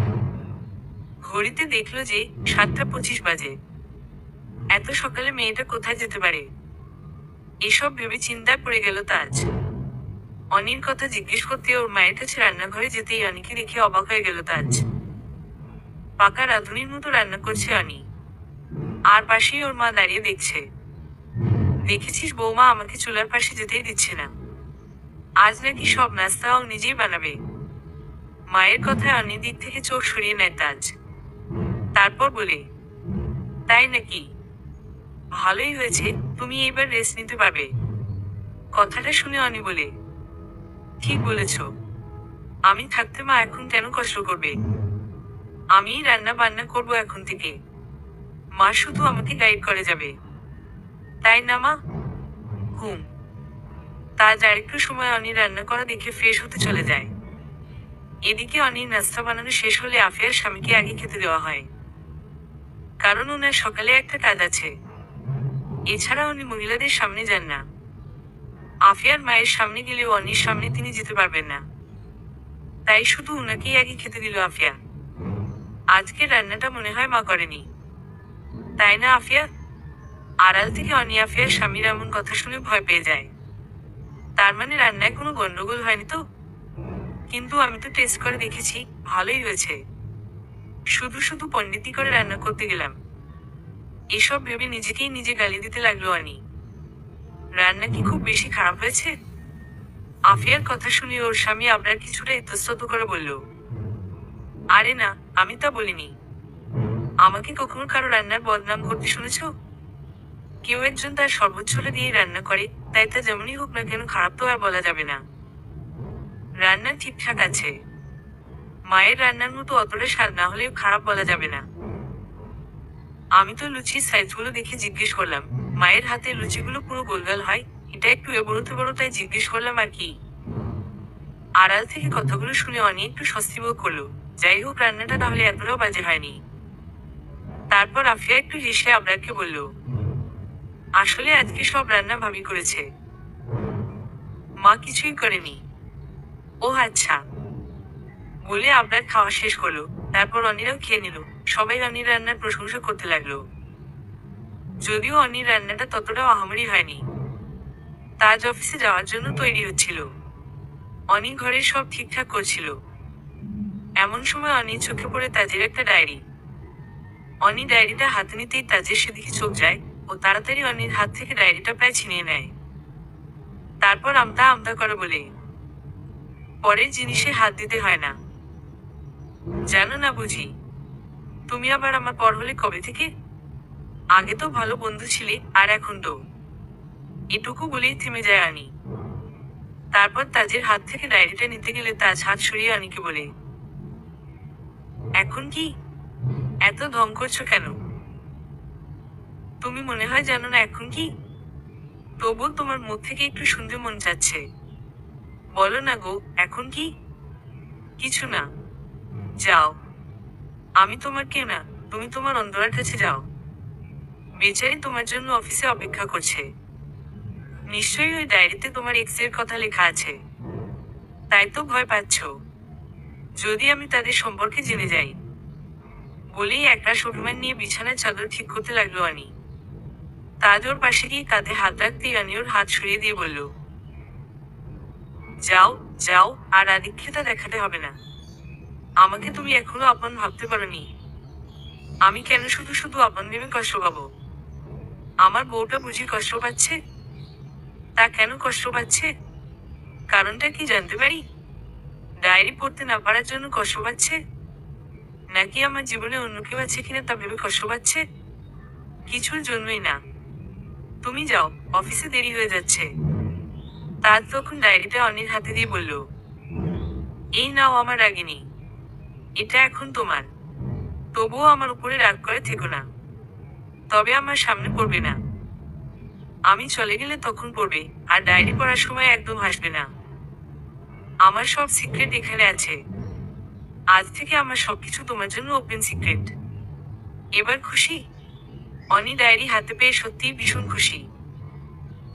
ঘড়িতে দেখলো যে 7:25 বাজে। এত সকালে মেয়েটা কোথায় যেতে পারে? এসব ভেবে চিন্তায় পড়ে গেল তাজ। অনির কথা জিজ্ঞেস করতে ওর মায়ের কাছে রান্নাঘরে যেতেই অনিকে দেখে অবাক হয়ে গেল তাজ। পাকা রাঁধুনির মতো রান্না করছে অনি। আর পাশেই ওর মা দাঁড়িয়ে দেখছে। দেখেছিস বৌমা আমাকে চুলার পাশে যেতেই দিচ্ছে না। আজ নাকি সব নাস্তাও নিজেই বানাবে। মায়ের কথায় অনির দিক থেকে চোখ সরিয়ে নেয় তাজ। তারপর বলে, তাই নাকি? ভালোই হয়েছে, তুমি এইবার রেস্ট নিতে পারবে। কথাটা শুনে অনি বলে, ঠিক বলেছ। আমি থাকতে মা এখন কেন কষ্ট করবে? আমিই রান্না বান্না করব এখন থেকে। মা শুধু আমাকে গাইড করে যাবে, তাই না মা? হুম। তাজ আরেকটু সময় অনি রান্না করা দেখে ফ্রেশ হতে চলে যায়। এদিকে অনির নাস্তা বানানো শেষ হলে আফিয়ার স্বামীকে আগে খেতে দেওয়া হয়। কারণ ওনার সকালে একটা কাজ আছে। এছাড়া উনি মহিলাদের সামনে যান না। আফিয়ার মায়ের সামনে গেলেও অনির সামনে তিনি যেতে পারবেন না। তাই শুধু উনাকেই আগে খেতে দিল আফিয়া। আজকে রান্নাটা মনে হয় মা করেনি, তাই না আফিয়া? আড়াল থেকে অনি আফিয়ার স্বামীর এমন কথা শুনে ভয় পেয়ে যায়। তার মানে রান্নায় কোনো গন্ডগোল হয়নি তো? কিন্তু আমি তো টেস্ট করে দেখেছি, ভালোই হয়েছে। শুধু শুধু পণ্ডিতি করে রান্না করতে গেলাম। এসব ভেবে নিজেকেই নিজে গালি দিতে লাগলো অনি। রান্না কি খুব বেশি খারাপ হয়েছে? আফিয়ার কথা শুনে ওর স্বামী আবরার কিছুটা ইতস্তত করে বলল, আরে না, আমি তা বলিনি। আমাকে কখনো কারো রান্নার বদনাম করতে শুনেছ? কেউ একজন তার সর্বোচ্চটা দিয়ে রান্না করে, তাই তা যেমনই হোক না কেন খারাপ তো আর বলা যাবে না। রান্না ঠিকঠাক আছে। মায়ের রান্নার মতো অতটা স্বাদ না হলেও খারাপ বলা যাবে না। আমি তো লুচির সাইজগুলো দেখে জিজ্ঞেস করলাম। মায়ের হাতে লুচিগুলো পুরো গোলগাল হয়, এটা একটু এবড়োতে বড়, তাই জিজ্ঞেস করলাম আর কি। আড়াল থেকে কথাগুলো শুনে অনি একটু স্বস্তি বোধ করলো। যাই হোক, রান্নাটা তাহলে এতটাও বাজে হয়নি। তারপর আফিয়া একটু হেসে আবরারকে বলল, আসলে আজকে সব রান্না ভাবি করেছে, মা কিছুই করেনি। ও আচ্ছা, বলে আবরার খাওয়া শেষ করলো। তারপর অনিরাও খেয়ে নিল। সবাই অনির রান্নার প্রশংসা করতে লাগলো। যদিও অনির রান্নাটা ততটাও আহামরি হয়নি। তাজ অফিসে যাওয়ার জন্য তৈরি হচ্ছিল। অনি ঘরের সব ঠিকঠাক করছিল। এমন সময় অনির চোখে পড়ে তাজের একটা ডায়েরি। অনি ডায়েরিটা হাতে নিতেই তাজের সেদিকে চোখ যায়। ও তাড়াতাড়ি অনির হাত থেকে ডায়েরিটা প্রায় ছিনিয়ে নেয়। তারপর আমতা আমতা করে বলে, পরের জিনিসে হাত দিতে হয় না, জানো না বুঝি? তুমি আবার আমার পর হলে কবে থেকে? আগে তো ভালো বন্ধু ছিলে, আর এখন তো। এটুকু বলেই থেমে যায় আনি। তারপর তাজের হাত থেকে ডায়েরিটা নিতে গেলে তাজ হাত সরিয়ে আনিকে বলে, এখন কি এত ঢং করছো কেন? তুমি মনে হয় জানো না এখন কি? তবু তোমার মুখ থেকে একটু শুনতে মন চাচ্ছে। বলো না গো, এখন কি? কিছু না, যাও। আমি তোমার কেউ না, তুমি তোমার অন্তরার কাছে যাও। বেচারি তোমার জন্য অফিসে অপেক্ষা করছে। নিশ্চয়ই ওই ডায়েরিতে তোমার এক্সের কথা লেখা আছে। তাই তো ভয় পাচ্ছ। যদি আমি তাদের সম্পর্কে জেনে যাই। বলেই একটা অভিমান নিয়ে বিছানার চাদর ঠিক করতে লাগলো আনি। তাজ ওর পাশে গিয়ে কাঁধে হাত রাখতেই আনি ওর হাত সরিয়ে দিয়ে বলল, যাও যাও, আর আদিক্ষেতা দেখাতে হবে না। আমাকে তুমি এখনো আপন ভাবতে পারোনি। আমি কেন শুধু শুধু আপন ভেবে কষ্ট পাবো? আমার বউটা বুঝি কষ্ট পাচ্ছে? তা কেন কষ্ট পাচ্ছে? কারণটা কি জানতে পারি? ডায়েরি পড়তে না পারার জন্য কষ্ট পাচ্ছে? নাকি আমার জীবনে অন্য কেউ আছে কিনা তা ভেবে কষ্ট পাচ্ছে? কিছুর জন্যই না। তুমি যাও, অফিসে দেরি হয়ে যাচ্ছে। তাজ তখন ডায়েরিটা অনির হাতে দিয়ে বলল, এই নাও আমার রাগিনী। এটা এখন তোমার। তবুও আমার উপরে রাগ করে থেকো না। তবে আমার সামনে পড়বে না। আমি চলে গেলে তখন পড়বে, আর ডায়েরি পড়ার সময় একদম হাসবে না। আমার সব সিক্রেট এখানে আছে। আজ থেকে আমার সবকিছু তোমার জন্য ওপেন সিক্রেট। এবার খুশি? অনি ডায়েরি হাতে পেয়ে সত্যিই ভীষণ খুশি।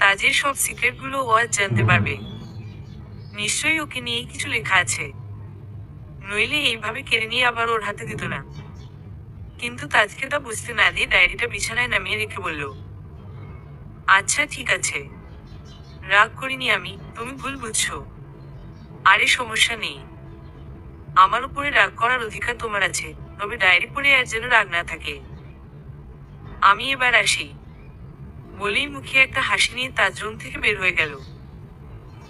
তাজের সব সিক্রেটগুলো ও আজ জানতে পারবে। নিশ্চয়ই ওকে নিয়েই কিছু লেখা আছে। নইলে এইভাবে কেড়ে নিয়ে আবার ওর হাতে দিত না। কিন্তু তাজকে তা বুঝতে না দিয়ে ডায়েরিটা বিছানায় নামিয়ে রেখে বলল, আচ্ছা ঠিক আছে, রাগ করিনি আমি, তুমি ভুল বুঝছো। আরে সমস্যা নেই। আমার উপরে রাগ করার অধিকার তোমার আছে, তবে ডায়েরি পড়ে আর যেন রাগ না থাকে। আমি এবার আসি। বলেই মুখে একটা হাসি নিয়ে তাজ রুম থেকে বের হয়ে গেল।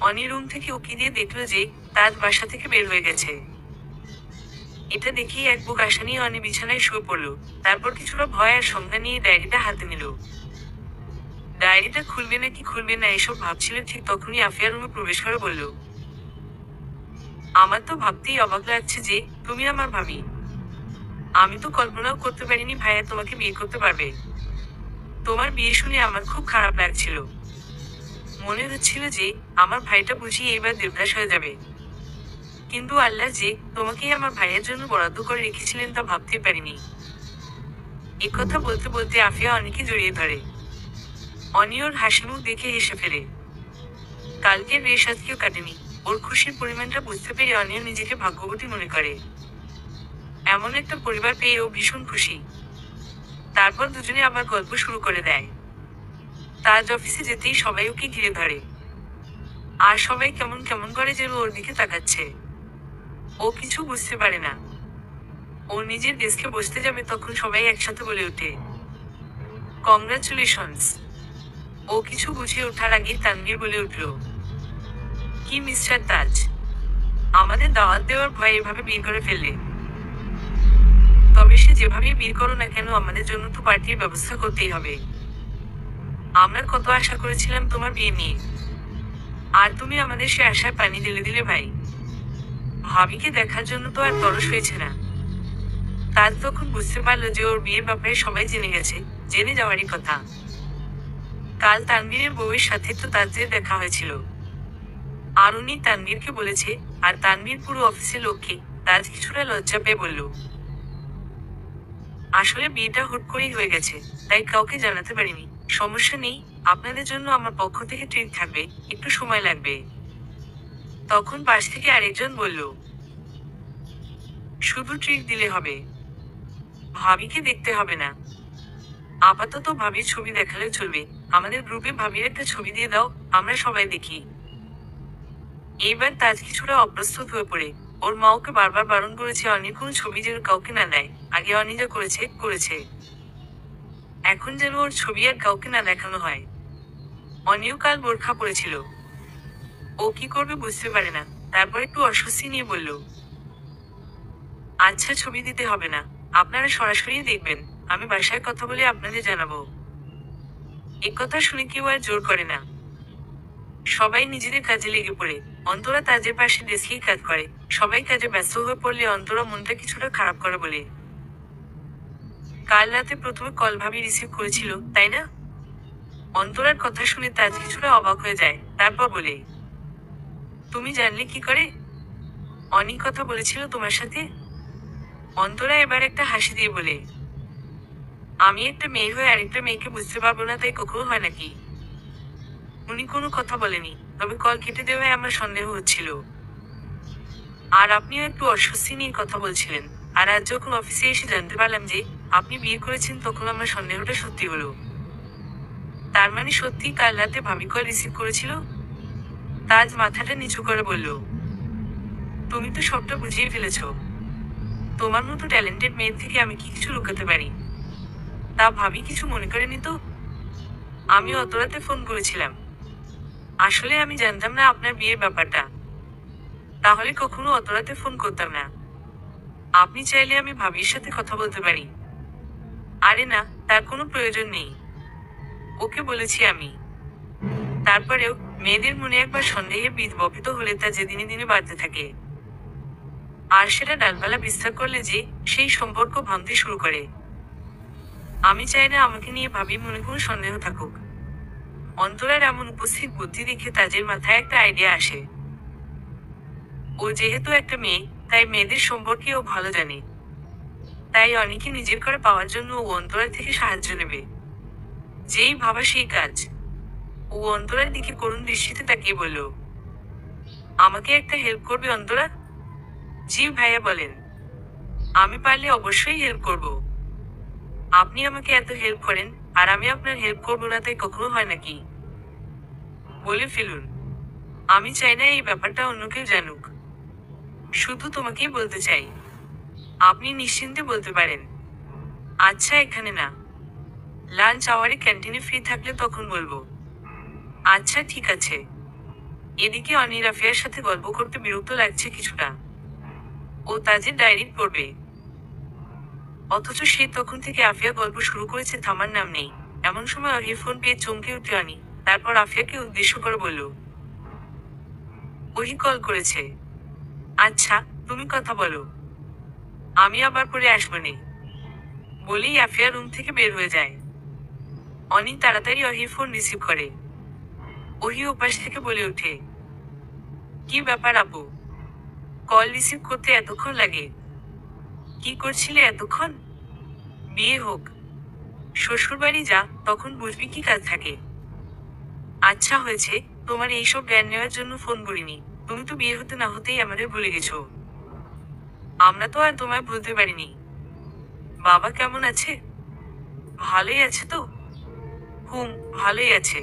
অনি রুম থেকে উকি দিয়ে দেখলো যে তাজ বাসা থেকে বের হয়ে গেছে। এটা দেখেই এক বুক আশা নিয়ে অনি বিছানায় শুয়ে পড়ল। তারপর কিছুটা ভয় আর সংজ্ঞা নিয়ে ডায়েরিটা হাতে নিল। ডায়েরিটা খুলবে নাকি খুলবে না এসব ভাবছিল, ঠিক তখনই আফিয়া রুমে প্রবেশ করে বলল, আমার তো ভাবতেই অবাক লাগছে যে তুমি আমার ভাবি। আমি তো কল্পনাও করতে পারিনি ভাইয়া তোমাকে বিয়ে করতে পারবে। তোমার বিয়ে শুনে আমার খুব খারাপ লাগছিল। মনে হচ্ছিল যে আমার ভাইটা বুঝি এইবার দেবদাস হয়ে যাবে। কিন্তু আল্লাহ যে তোমাকেই আমার ভাইয়ের জন্য বরাদ্দ করে রেখেছিলেন তা ভাবতে পারিনি। কথা বলতে বলতে আফিয়া অনিকে জড়িয়ে ধরে। অনি ওর হাসিমুখ দেখে হেসে ফেলে। কালকের রেশ আজকেও কাটেনি। ওর খুশির পরিমাণটা বুঝতে পেরে অনিও নিজেকে ভাগ্যবতী মনে করে। এমন একটা পরিবার পেয়ে ও ভীষণ খুশি। তারপর দুজনে আবার গল্প শুরু করে দেয়। তাজ অফিসে যেতেই সবাই ওকে ঘিরে ধরে। আর সবাই কেমন কেমন করে যেন ওর দিকে তাকাচ্ছে। ও কিছু বুঝতে পারে না। ও নিজের ডেস্কে বসতে যাবে তখন সবাই একসাথে বলে ওঠে, কংগ্রাচুলেশনস। ও কিছু বুঝে ওঠার আগেই তানভীর বলে উঠল, কি মিস্টার তাজ, আমাদের দাওয়াত দেওয়ার ভয়ে এভাবে বিয়ে করে ফেললে? তবে সে যেভাবে বিয়ে করো না কেন আমাদের জন্য তো পার্টির ব্যবস্থা করতেই হবে। আমরা কত আশা করেছিলাম তোমার বিয়ে নিয়ে, আর তুমি আমাদের সে আশায় পানি ঢেলে দিলে ভাই। ভাবিকে দেখার জন্য তো আর তরস হয়েছে না। তাজ তখন বুঝতে পারলো যে ওর বিয়ের ব্যাপারে সবাই জেনে গেছে, জেনে যাওয়ারই কথা। কাল তানভীরের বউয়ের সাথে তো তাজের দেখা হয়েছিল। আর উনি তানভীরকে বলেছে, আর তানভীর পুরো অফিসের লোককে। তাজ কিছুটা লজ্জা পেয়ে বলল, আসলে বিয়েটা হুট করেই হয়ে গেছে, তাই কাউকে জানাতে পারিনি। সমস্যা নেই, আপনাদের জন্য আমার পক্ষ থেকে ট্রিট থাকবে, একটু সময় লাগবে। তখন পাশ থেকে আরেকজন বলল, শুধু ট্রিট দিলে হবে, ভাবিকে দেখতে হবে না। আপাতত ভাবির ছবি দেখালে চলবে। আমাদের গ্রুপে ভাবির একটা ছবি দিয়ে দাও, আমরা সবাই দেখি। এইবার তাজ কিছুটা অপ্রস্তুত হয়ে পড়ে। ওর মা ওকে বারবার বারণ করেছে অনির কোনো ছবি যেন কাউকে না দেয়। আগে অনি যা করেছে করেছে, এখন যেন ওর ছবি আর কাউকে না দেখানো হয়। অনিও কাল বোরখা পড়েছিল, ও কি করবে বুঝতে পারে না। তারপর একটু অস্বস্তি নিয়ে বলল, আচ্ছা ছবি দিতে হবে না, আপনারা সরাসরি দেখবেন, আমি বাসায় কথা বলে আপনাদের জানাবো। একথা শুনে কেউ আর জোর করে না, সবাই নিজেদের কাজে লেগে পড়ে। অন্তরা তাজের পাশে ডেস্কেই কাজ করে। সবাই কাজে ব্যস্ত হয়ে পড়লে অন্তরা মনটা কিছুটা খারাপ করে বলে, কাল রাতে প্রথমে কল ভাবি রিসিভ করেছিল, তাই না? অন্তরার কথা শুনে তাজ কিছুটা অবাক হয়ে যায়, তারপর বলে, তুমি জানলে কি করে? অনেক কথা বলেছিল তোমার সাথে? অন্তরা এবার একটা হাসি দিয়ে বলে, আমি একটা মেয়ে হয়ে আরেকটা মেয়েকে বুঝতে পারবো না তাই কখনো হয় নাকি? উনি কোনো কথা বলেনি, তবে কল কেটে দেওয়ায় আমার সন্দেহ হচ্ছিল। আর আপনিও একটু অস্বস্তি নিয়ে কথা বলছিলেন। আর আজ যখন অফিসে এসে জানতে পারলাম যে আপনি বিয়ে করেছেন, তখন আমার সন্দেহটা সত্যি হলো। তার মানে সত্যি কাল রাতে ভাবি কল রিসিভ করেছিল? তাজ মাথাটা নিচু করে বলল, তুমি তো সবটা বুঝিয়ে ফেলেছ। তোমার মতো ট্যালেন্টেড মেয়ের থেকে আমি কি কিছু লুকাতে পারি? তা ভাবি কিছু মনে করেনি তো? আমি অত রাতে ফোন করেছিলাম, আসলে আমি জানতাম না আপনার বিয়ের ব্যাপারটা, তাহলে কখনো অত রাতে ফোন করতাম না। আপনি চাইলে আমি ভাবির সাথে কথা বলতে পারি। আরে না, তার কোনো প্রয়োজন নেই, ওকে বলেছি আমি। তারপরেও মেয়েদের মনে একবার সন্দেহে বীজ বপিত হলে তা যে দিনে দিনে বাড়তে থাকে, আর সেটা ডালপালা বিস্তার করলে যে সেই সম্পর্ক ভাঙতে শুরু করে। আমি চাই না আমাকে নিয়ে ভাবি মনে কোনো সন্দেহ থাকুক। অন্তরার এমন উপস্থিত বুদ্ধি দেখে তাজের মাথায় একটা আইডিয়া আসে। ও যেহেতু একটা মেয়ে, তাই মেয়েদের সম্পর্কে ও ভালো জানে। তাই অনেকে নিজের করে পাওয়ার জন্য ও অন্তরার থেকে সাহায্য নেবে। যেই ভাবা সেই কাজ। ও অন্তরার দিকে করুণ দৃষ্টিতে তাকিয়ে বলল, আমাকে একটা হেল্প করবে অন্তরা? জি ভাইয়া বলেন। আমি পারলে অবশ্যই হেল্প করব। আপনি আমাকে এত হেল্প করেন, আর আমি আপনার হেল্প করবো না তাই কখনো হয় নাকি? বলে ফেলুন। আমি চাই না এই ব্যাপারটা অন্য কেউ জানুক, শুধু তোমাকেই বলতে চাই। আপনি নিশ্চিন্তে বলতে পারেন। আচ্ছা এখানে না, লাঞ্চ আওয়ারে ক্যান্টিনে ফ্রি থাকলে তখন বলবো। আচ্ছা ঠিক আছে। এদিকে অনির আফিয়ার সাথে গল্প করতে বিরক্ত লাগছে কিছুটা। ও তাজের ডায়েরি পড়বে, অথচ সে তখন থেকে আফিয়া গল্প শুরু করেছে, থামার নাম নেই। এমন সময় অরির ফোন পেয়ে চমকে উঠে অনি, তারপর আফিয়াকে উদ্দেশ্য করে বলল, ওহি কল করেছে। আচ্ছা তুমি কথা বলো, আমি আবার পরে আসবো নে। বলেই আফিয়া রুম থেকে বের হয়ে যায়। অনি তাড়াতাড়ি অহির ফোন রিসিভ করে। ওহি ওপাশ থেকে বলে ওঠে, কি ব্যাপার আপু, কল রিসিভ করতে এতক্ষণ লাগে? কি করছিলে এতক্ষণ? বিয়ে হোক, শ্বশুরবাড়ি যা, তখন বুঝবি কি কাজ থাকে। আচ্ছা হয়েছে, তোমার এইসব জ্ঞান নেওয়ার জন্য ফোন করিনি। তুমি তো বিয়ে হতে না হতেই আমাদের ভুলে গেছো। আমরা তো আর তোমায় ভুলতে পারিনি। বাবা কেমন আছে? ভালোই আছে তো? হুম, ভালোই আছে।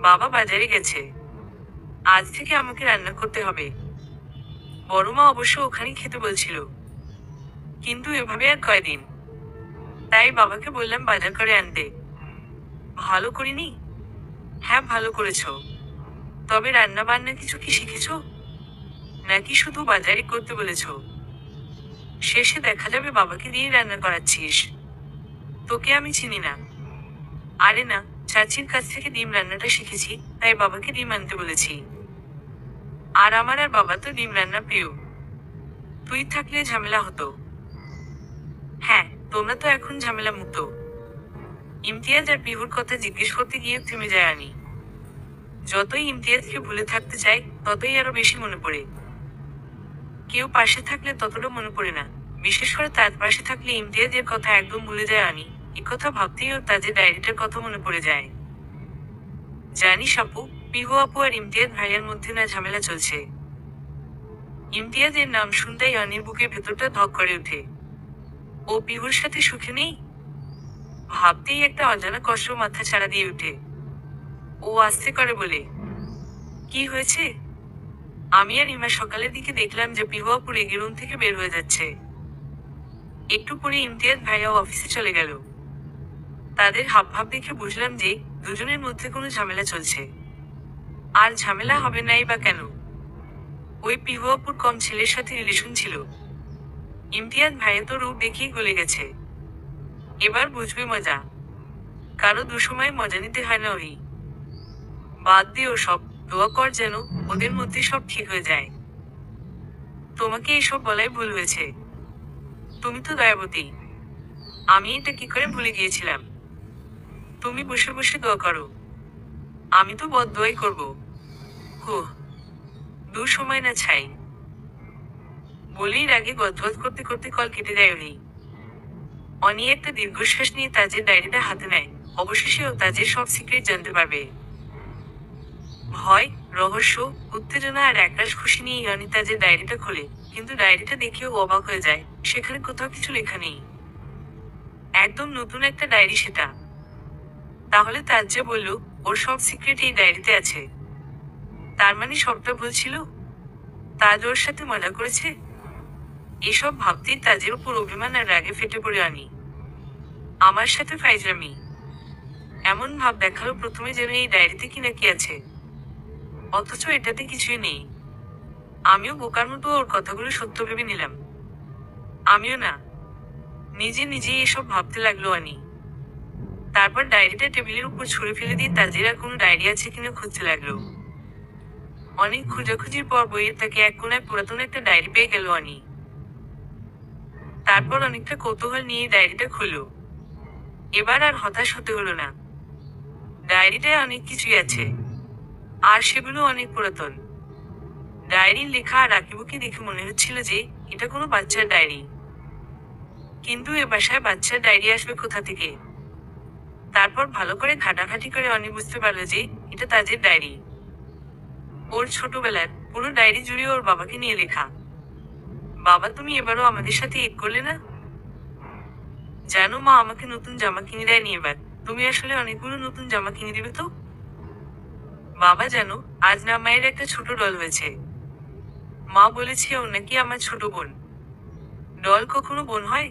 বাবা বাজারে গেছে, আজ থেকে আমাকে রান্না করতে হবে। বড় মা অবশ্য ওখানেই খেতে বলছিল, কিন্তু এভাবে আর কয়দিন, তাই বাবাকে বললাম বাজার করে আনতে। ভালো করিনি? হ্যাঁ ভালো করেছো, তবে রান্না বান্না কিছু কি শিখেছো, নাকি শুধু বাজারে করতে বলেছো? শেষে দেখা যাবে বাবাকে দিয়ে রান্না করাচ্ছিস। তোকে আমি চিনি না। আরে না, চাচির কাছ থেকে ডিম রান্নাটা শিখেছি, তাই বাবাকে ডিম আনতে বলেছি। আর আমার আর বাবা তো ডিম রান্না প্রিয়। তুই থাকলে ঝামেলা হতো। হ্যাঁ, তোমরা তো এখন ঝামেলা মুক্ত। ইমতিয়াজ আর পিহুর কথা জিজ্ঞেস করতে গিয়ে থেমে যায় আনি। যতই ইমতিয়াজকে ভুলে থাকতে চাই, ততই আরো বেশি মনে পড়ে। কেউ পাশে থাকলে ততটা মনে পড়ে না, বিশেষ করে তার পাশে থাকলে ইমতিয়াজের কথা একদম ভুলে যায় আনি। একথা ভাবতেই ওর তাজের ডায়েরিটার কথা মনে পড়ে যায়। জানিস আপু, পিহু আপু আর ইমতিয়াজ ভাইয়ার মধ্যে না ঝামেলা চলছে। ইমতিয়াজের নাম শুনতেই অনির বুকের ভেতরটা ধক করে ওঠে। ও পিহুর সাথে সুখে নেই? ভাবতেই একটা অজানা কষ্ট মাথা ছাড়া দিয়ে ওঠে। ও আস্তে করে বলে, কি হয়েছে? আমি আর ইমা সকালের দিকে দেখলাম যে পিহু আপু রেগে রুম থেকে বের হয়ে যাচ্ছে। একটু পরে ইমতিয়াজ ভাইয়াও অফিসে চলে গেল। তাদের হাবভাব দেখে বুঝলাম যে দুজনের মধ্যে কোনো ঝামেলা চলছে। আর ঝামেলা হবে নাই বা কেন? ওই পিহু আপুর কম ছেলের সাথে রিলেশন ছিল। ইমতিয়াজ ভাইয়া তো রূপ দেখিয়ে গলে গেছে। এবার বুঝবে মজা। কারো দুসময় মজা নিতে হয় না ওই। বাদ দিয়ে সব, দোয়া কর যেন ওদের মধ্যে সব ঠিক হয়ে যায়। তোমাকে এসব বলাই ভুল হয়েছে। তুমি তো দয়াবতী। আমি এটা কি করে ভুলে গিয়েছিলাম। তুমি বসে বসে দোয়া করো, আমি তো বদদোয়াই করব। হো, সময় না ছাই। বলেই রাগে গদগদ করতে করতে কল কেটে দেয় উনি। অনি একটা দীর্ঘশ্বাস নিয়ে তাজের ডায়েরিটা হাতে নেয়। অবশেষে ও তাজের সব সিক্রেট জানতে পারবে। ভয়, রহস্য, উত্তেজনা আর একরাশ খুশি নিয়ে অনি তাজের ডায়েরিটা খোলে। কিন্তু ডায়েরিটা দেখেও অবাক হয়ে যায়, সেখানে কোথাও কিছু লেখা নেই। একদম নতুন একটা ডায়েরি সেটা। তাহলে তাজ যে বলল ওর সব সিক্রেট এই ডায়েরিতে আছে, তার মানে সবটা ভুল ছিল? তাজ ওর সাথে মজা করেছে? এসব ভাবতেই তাজের উপর অভিমান আর রাগে ফেটে পড়ে আনি। আমার সাথে ফাইজলামি? এমন ভাব দেখালো প্রথমে যেন এই ডায়েরিতে কি না কি আছে, অথচ এটাতে কিছুই নেই। আমিও বোকার মতো ওর কথাগুলো সত্য ভেবে নিলাম। আমিও না, নিজে নিজেই এসব ভাবতে লাগলো আনি। তারপর ডায়েরিটা টেবিলের উপর ছুঁড়ে ফেলে দিয়ে তাজের আর কোনো ডায়েরি আছে কিনা খুঁজতে লাগলো। অনেক খোঁজাখুঁজির পর বইয়ের তাকে এক কোনায় পুরাতন একটা ডায়েরি পেয়ে গেল অনি। তারপর অনেকটা কৌতূহল নিয়ে ডায়েরিটা খুলল। এবার আর হতাশ হতে হলো না। ডায়েরিটায় অনেক কিছুই আছে, আর সেগুলো অনেক পুরাতন। ডায়েরির লেখা আর আঁকিবুকি দেখে মনে হচ্ছিল যে এটা কোনো বাচ্চার ডায়েরি। কিন্তু এ বাসায় বাচ্চার ডায়েরি আসবে কোথা থেকে? তারপর ভালো করে ঘাটাঘাটি করে অনি বুঝতে পারলো যে এটা তাজের ডায়েরি। ওর ছোটবেলার পুরো ডায়েরি জুড়ে ওর বাবাকে নিয়ে লেখা। বাবা, তুমি এবারও আমাদের সাথে ঈদ করলে না? জানো মা আমাকে নতুন জামা কিনে দেয়নি এবার। তুমি আসলে অনেকগুলো নতুন জামা কিনে দিবে তো? বাবা, জানো আজ না মায়ের একটা ছোট ডল হয়েছে। মা বলেছে ও নাকি আমার ছোট বোন। ডল কখনো বোন হয়?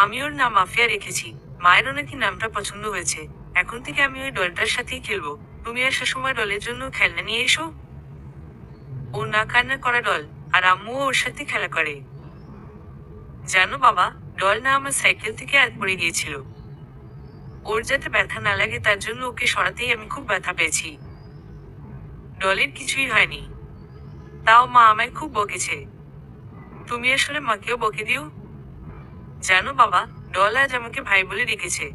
আমি ওর নাম মাফিয়া রেখেছি। মায়েরও নাকি নামটা পছন্দ হয়েছে। এখন থেকে আমি ওই ডলটার সাথেই খেলবো। তুমি আসার সময় ডলের জন্য খেলনা নিয়ে এসো। ও না কান্না করা ডল, আর আম্মুও ওর সাথে খেলা করে। জানো বাবা, ডল না আমার সাইকেল থেকে আজ পড়ে গিয়েছিল। ওর যাতে ব্যথা না লাগে তার জন্য ওকে সরাতেই আমি খুব ব্যথা পেয়েছি। ডলের কিছুই হয়নি, তাও মা আমায় খুব বকেছে। তুমি আসলে মাকেও বকে দিও। জানো বাবা, ডল আজ আমাকে ভাই বলে ডেকেছে।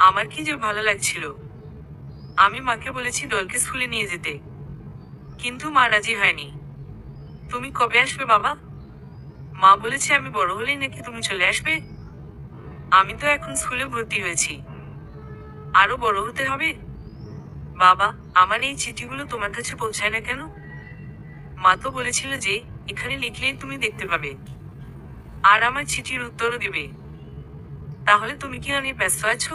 আমার কি যে ভালো লাগছিল। আমি মাকে বলেছি ডলকে স্কুলে নিয়ে যেতে, কিন্তু মা রাজি হয়নি। তুমি কবে আসবে বাবা? মা বলেছে আমি বড় হলেই নাকি তুমি চলে আসবে। আমি তো এখন স্কুলে ভর্তি হয়েছি, আরো বড় হতে হবে। বাবা, আমার এই চিঠিগুলো তোমার কাছে পৌঁছায় না কেন? মা তো বলেছিল যে এখানে লিখলেই তুমি দেখতে পাবে, আর আমার চিঠির উত্তরও দিবে। তাহলে তুমি কি অনেক ব্যস্ত আছো?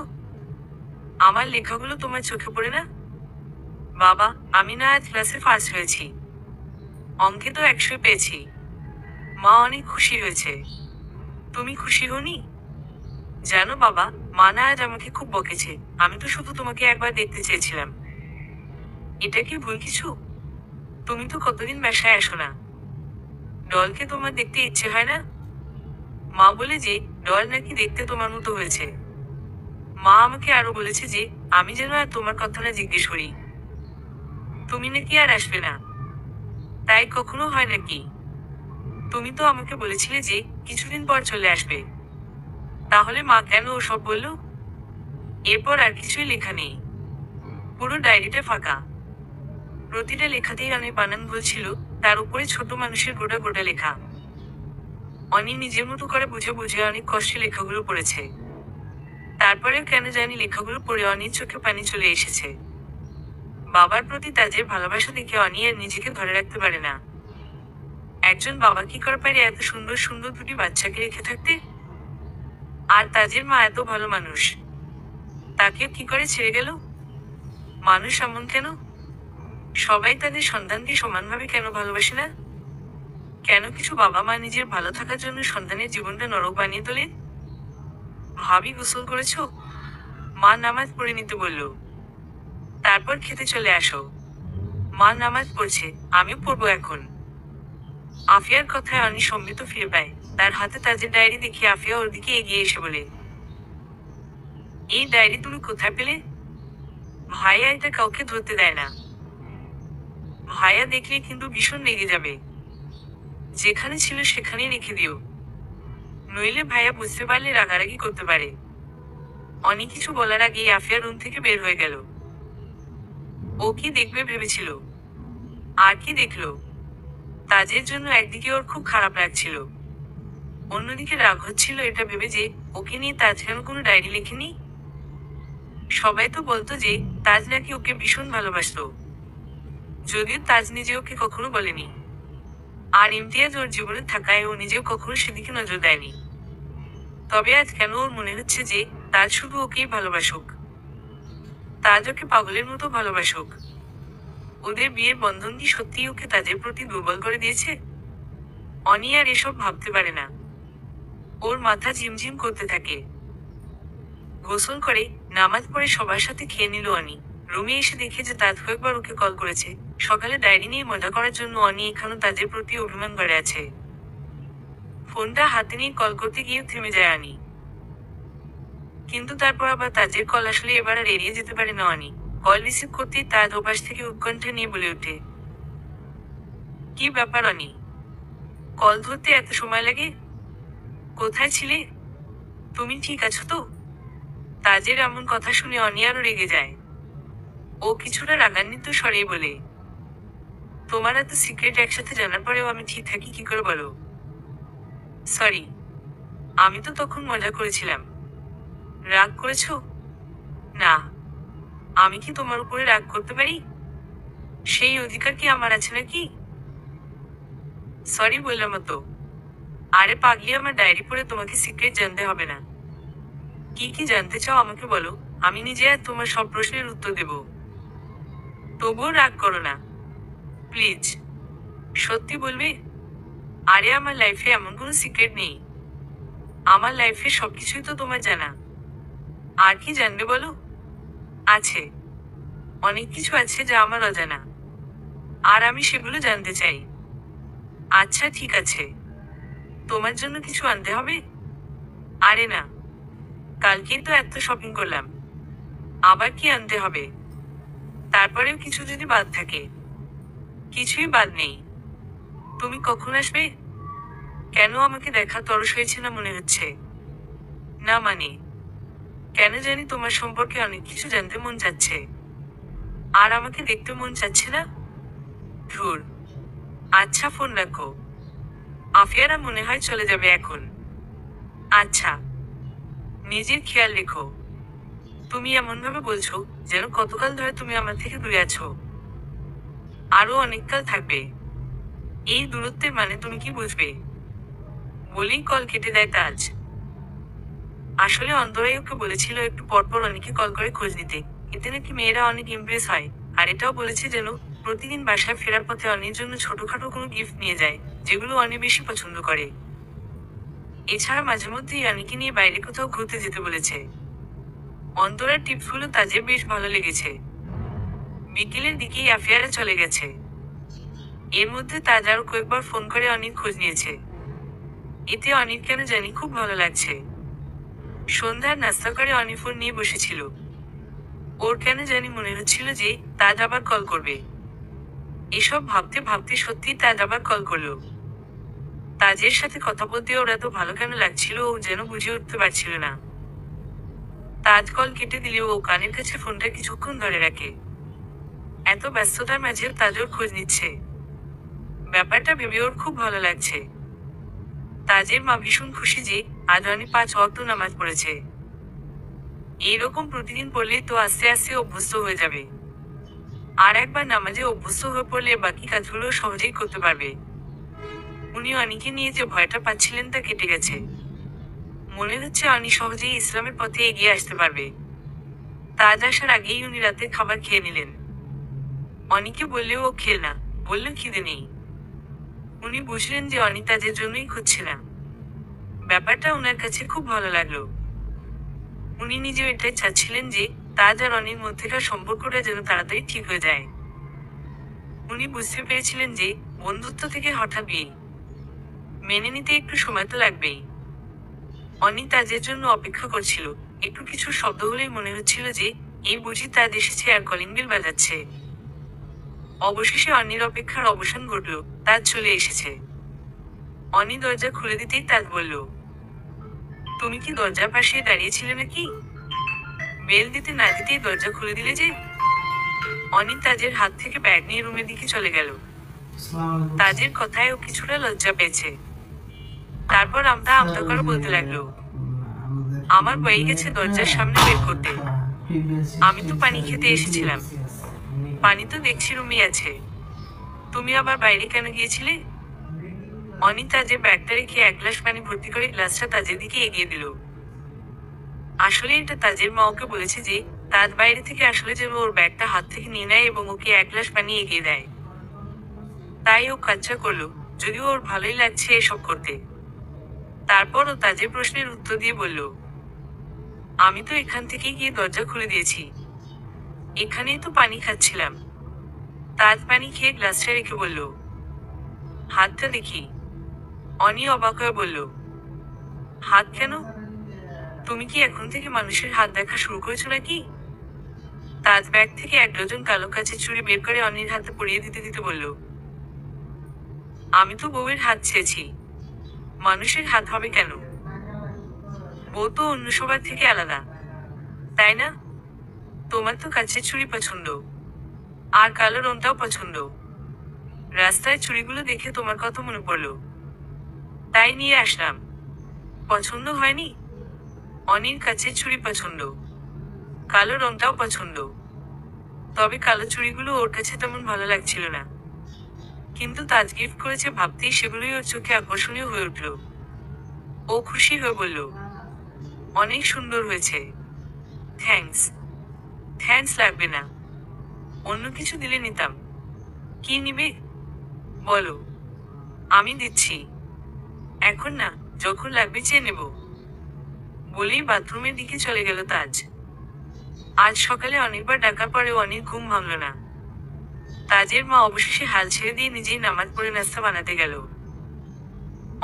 আমার লেখাগুলো তোমার চোখে পড়ে না? বাবা, আমি না আজ ক্লাসে ফার্স্ট হয়েছি। অঙ্কে তো 100 পেয়েছি। মা অনেক খুশি হয়েছে। তুমি খুশি হওনি? জানো বাবা, মা না আজ আমাকে খুব বকেছে। আমি তো শুধু তোমাকে একবার দেখতে চেয়েছিলাম। এটা কি ভুল কিছু? তুমি তো কতদিন বাসায় আসো না। ডলকে তোমার দেখতে ইচ্ছে হয় না? মা বলে যে ডল নাকি দেখতে তোমার মতো হয়েছে। মা আমাকে আরো বলেছে যে আমি যেন আর তোমার কথা না জিজ্ঞেস করি। তুমি নাকি আর আসবে না। তাই কখনো হয় নাকি? তুমি তো আমাকে বলেছিলে যে কিছুদিন পর চলে আসবে। তাহলে মা কেন ওসব বললো? এরপর আর কিছুই লেখা নেই। পুরো ডায়েরিটা ফাঁকা। প্রতিটা লেখাতেই অনেক বানান ভুল ছিল, তার উপরে ছোট মানুষের গোটা গোটা লেখা। অনি নিজের মতো করে বুঝে বুঝে অনেক কষ্টে লেখাগুলো পড়েছে। তারপরেও কেন জানি লেখাগুলো পড়ে অনির চোখে পানি চলে এসেছে। বাবার প্রতি তাজের ভালোবাসা দেখে অনি আর নিজেকে ধরে রাখতে পারে না। একজন বাবা কি করে পারে এত সুন্দর সুন্দর দুটি বাচ্চাকে রেখে থাকতে? আর তাজের মা এত ভালো মানুষ, তাকে কি করে ছেড়ে গেল? মানুষ এমন কেন? সবাই তাদের সন্তানকে সমানভাবে কেন ভালোবাসে না? কেন কিছু বাবা মা নিজের ভালো থাকার জন্য সন্তানের জীবনটা নরক বানিয়ে তোলে? ভাবি গোসল করেছো? মা নামাজ পড়ে নিতে বলল। তারপর খেতে চলে আসো। মা নামাজ পড়ছে, আমিও পড়বো এখন। আফিয়ার কথায় অনি সম্মিত ফিরে পায়। তার হাতে তাজের ডায়েরি দেখে আফিয়া ওর দিকে এগিয়ে এসে বলে, এই ডায়েরি তুমি কোথায় পেলে? ভাইয়া এটা কাউকে ধরতে দেয় না। ভাইয়া দেখলে কিন্তু ভীষণ রেগে যাবে। যেখানে ছিল সেখানেই রেখে দিও, নইলে ভাইয়া বুঝতে পারলে রাগারাগি করতে পারে। অনেক কিছু বলার আগেই আফিয়া রুম থেকে বের হয়ে গেল। ও কি দেখবে ভেবেছিল, আর কি দেখলো? তাজের জন্য একদিকে ওর খুব খারাপ লাগছিল, অন্যদিকে রাগ হচ্ছিল এটা ভেবে যে ওকে নিয়ে তাজ কেন কোনো ডায়েরি লেখেনি। সবাই তো বলতো যে তাজ নাকি ওকে ভীষণ ভালোবাসতো, যদিও তাজ নিজে ওকে কখনো বলেনি। আর ইমতিয়াজ ওর জীবনে থাকায় ও নিজেও কখনো সেদিকে নজর দেয়নি। তবে আজ কেন ওর মনে হচ্ছে যে তাজ শুধু ওকেই ভালোবাসুক, তাজ ওকে পাগলের মতো ভালোবাসুক। ওদের বিয়ের বন্ধন কি সত্যিই ওকে তাজের প্রতি দুর্বল করে দিয়েছে? অনি আর এসব ভাবতে পারে না। ওর মাথা ঝিমঝিম করতে থাকে। গোসল করে নামাজ পড়ে সবার সাথে খেয়ে নিল অনি। রুমে এসে দেখে যে তাজ কয়েকবার ওকে কল করেছে। সকালে ডায়েরি নিয়ে মজা করার জন্য অনি এখনো তাজের প্রতি অভিমান করে আছে। ফোনটা হাতে নিয়ে কল করতে গিয়ে থেমে যায় অনি। কিন্তু তারপর আবার তাজের কল আসলে এবার আর এড়িয়ে যেতে পারে না অনি। কল রিসিভ করতেই তাজ ওপাশ থেকে উৎকণ্ঠা নিয়ে বলে ওঠে, কি ব্যাপার অনি, কল ধরতে এত সময় লাগে? কোথায় ছিলে? তুমি ঠিক আছো তো? তাজের এমন কথা শুনে অনি আরো রেগে যায়। ও কিছুটা রাগান্বিত স্বরে বলে, তোমার এত সিক্রেট একসাথে জানার পরেও আমি ঠিক থাকি কি করে বলো? সরি, আমি তো তখন মজা করেছিলাম। রাগ করেছো? না, আমি কি তোমার উপরে রাগ করতে পারি? সেই অধিকার কি আমার আছে নাকি? সরি বললাম তো। আরে পাগলি, আমার ডায়েরি পড়ে তোমাকে সিক্রেট জানতে হবে না। কি কি জানতে চাও আমাকে বলো, আমি নিজে আর তোমার সব প্রশ্নের উত্তর দেব। তবুও রাগ করো না প্লিজ, সত্যি বলবে? আরে আমার লাইফে এমন কোনো সিক্রেট নেই। আমার লাইফে সবকিছুই তো তোমার জানা। আর কি জানবে বলো? আছে, অনেক কিছু আছে যা আমার অজানা, আর আমি সেগুলো জানতে চাই। আচ্ছা ঠিক আছে, তোমার জন্য কিছু আনতে হবে? আরে না, কালকেই তো এত শপিং করলাম, আবার কি আনতে হবে? তারপরেও কিছু যদি বাদ থাকে? কিছুই বাদ নেই। তুমি কখন আসবে? কেন আমাকে দেখা তরস হয়েছে না মনে হচ্ছে? না মানে, কেন জানি তোমার সম্পর্কে অনেক কিছু জানতে মন চাচ্ছে, আর আমাকে দেখতে মন চাচ্ছে না। ধুর, আচ্ছা ফোন রাখো। আফিয়ারা মনে হয় চলে যাবে এখন। আচ্ছা, নিজের খেয়াল রেখো। তুমি এমন ভাবে বলছো যেন কতকাল ধরে তুমি আমার থেকে দূরে আছো। আরো অনেককাল থাকবে। এই দূরত্বের মানে তুমি কি বুঝবে? বলেই কল কেটে দেয় তাজ। আসলে অন্তরাই ওকে বলেছিল একটু পরপর অনেকে কল করে খোঁজ নিতে, এতে নাকি মেয়েরা অনেক ইমপ্রেস হয়। আর এটাও বলেছে যেন প্রতিদিন বাসায় ফেরার পথে অনির জন্য ছোটখাটো কোনো গিফট নিয়ে যায়, যেগুলো অনি বেশি পছন্দ করে। এছাড়া মাঝে মধ্যেই অনিকে নিয়ে বাইরে কোথাও ঘুরতে যেতে বলেছে। অন্তরার টিপসগুলো তাজের বেশ ভালো লেগেছে। বিকেলের দিকেই আফিয়ারা চলে গেছে। এর মধ্যে তাজ আরো কয়েকবার ফোন করে অনির খোঁজ নিয়েছে। এতে অনির কেন জানি খুব ভালো লাগছে। সন্ধ্যার নাস্তা করে অনি ফোন নিয়ে বসেছিল। ওর কেন জানি মনে হচ্ছিল যে তাজ আবার কল করবে। এসব ভাবতে ভাবতে সত্যি তাজ আবার কল করলো। তাজের সাথে কথা বলতে ওর এত ভালো কেন লাগছিল ও যেন বুঝে উঠতে পারছিল না। তাজ কল কেটে দিলেও ও কানের কাছে ফোনটা কিছুক্ষণ ধরে রাখে। এত ব্যস্ততার মাঝেও তাজ ওর খোঁজ নিচ্ছে, ব্যাপারটা ভেবে ওর খুব ভালো লাগছে। তাজের মা ভীষণ খুশি যে আজ অনি 5 ওয়াক্ত নামাজ পড়েছে। এইরকম প্রতিদিন পড়লেই তো আস্তে আস্তে অভ্যস্ত হয়ে যাবে। আর একবার নামাজে অভ্যস্ত হয়ে পড়লে বাকি কাজগুলো সহজেই করতে পারবে। উনি অনিকে নিয়ে যে ভয়টা পাচ্ছিলেন তা কেটে গেছে। মনে হচ্ছে অনি সহজেই ইসলামের পথে এগিয়ে আসতে পারবে। তাজ আসার আগেই উনি রাতে খাবার খেয়ে নিলেন। অনিকে বললেও ও খেল না, বলল খিদে নেই। উনি বুঝলেন যে অনি তাজের জন্যই খুঁজছে না। ব্যাপারটা ওনার কাছে খুব ভালো লাগলো। উনি নিজেও এটাই চাচ্ছিলেন যে তাজ আর অনির মধ্যেকার সম্পর্কটা যেন তাড়াতাড়ি ঠিক হয়ে যায়। উনি বুঝতে পেরেছিলেন যে বন্ধুত্ব থেকে হঠাৎ বিয়ে মেনে নিতে একটু সময় তো লাগবেই। অনি তাজের জন্য অপেক্ষা করছিল। একটু কিছু শব্দ হলেই মনে হচ্ছিল যে এই বুঝি তাজ এসেছে আর কলিং বেল বাজাচ্ছে। অবশেষে অনির অপেক্ষার অবসান ঘটল, তাজ চলে এসেছে। অনি দরজা খুলে দিতেই তাজ বলল, তুমি কি দরজার পাশে দাঁড়িয়েছিলে নাকি? বেল দিতে না দিতেই দরজা খুলে দিলে যে? অনি তাজের হাত থেকে ব্যাগ নিয়ে রুমের দিকে চলে গেল। তাজের কথায় ও কিছুটা লজ্জা পেয়েছে। তারপর আমতা আমতা করে বলতে লাগলো, আমার বই গেছে দরজার সামনে বের করতে। আমি তো পানি খেতে এসেছিলাম। পানি তো দেখছি রুমে আছে। তুমি আবার বাইরে কেন গিয়েছিলে? অনি তাজের ব্যাগটা রেখে এক গ্লাস পানি ভর্তি করে গ্লাসটা তাজের দিকে এগিয়ে দিল। আসলে এটা তাজের মা ওকে বলেছে যে তাজ বাইরে থেকে আসলে যেন ওর ব্যাগটা হাত থেকে নিয়ে নেয় এবং ওকে এক গ্লাস পানি এগিয়ে দেয়। তাই ও কাজটা করলো, যদিও ওর ভালোই লাগছে এসব করতে। তারপর ও তাজের প্রশ্নের উত্তর দিয়ে বলল, আমি তো এখান থেকে গিয়ে দরজা খুলে দিয়েছি। এখানেই তো পানি খাচ্ছিলাম। তাজ পানি খেয়ে গ্লাসটা রেখে বলল, হাতটা দেখি। অনি অবাক হয়ে বলল, হাত কেন? তুমি কি এখন থেকে মানুষের হাত দেখা শুরু করেছো নাকি? তাজ ব্যাগ থেকে 1 ডজন কালো কাচের ছুরি বের করে অনির হাতে পরিয়ে দিতে দিতে বলল, আমি তো বউয়ের হাত চেয়েছি, মানুষের হাত হবে কেন? বউ তো অন্য সবার থেকে আলাদা, তাই না? তোমার তো কাচের ছুরি পছন্দ, আর কালো রংটাও পছন্দ। রাস্তায় ছুরিগুলো দেখে তোমার কথা মনে পড়লো, তাই নিয়ে আসলাম। পছন্দ হয়নি? অনির কাচের ছুরি পছন্দ, কালো রংটাও পছন্দ। তবে কালো ছুরিগুলো ওর কাছে তেমন ভালো লাগছিল না। কিন্তু তাজ গিফট করেছে ভাবতেই সেগুলোই ওর চোখে আকর্ষণীয় হয়ে উঠল। ও খুশি হয়ে বলল, অনেক সুন্দর হয়েছে। থ্যাঙ্কস। থ্যাঙ্কস লাগবে না, অন্য কিছু দিলে নিতাম। কি নিবে বলো, আমি দিচ্ছি। এখন না, যখন লাগবে চেয়ে নেব। বলেই বাথরুমের দিকে চলে গেল তাজ। আজ সকালে অনেকবার ডাকার পরেও অনেক ঘুম ভাঙল না। তাজের মা অবশেষে হাল ছেড়ে দিয়ে নিজেই নামাজ পড়ে নাস্তা বানাতে গেল।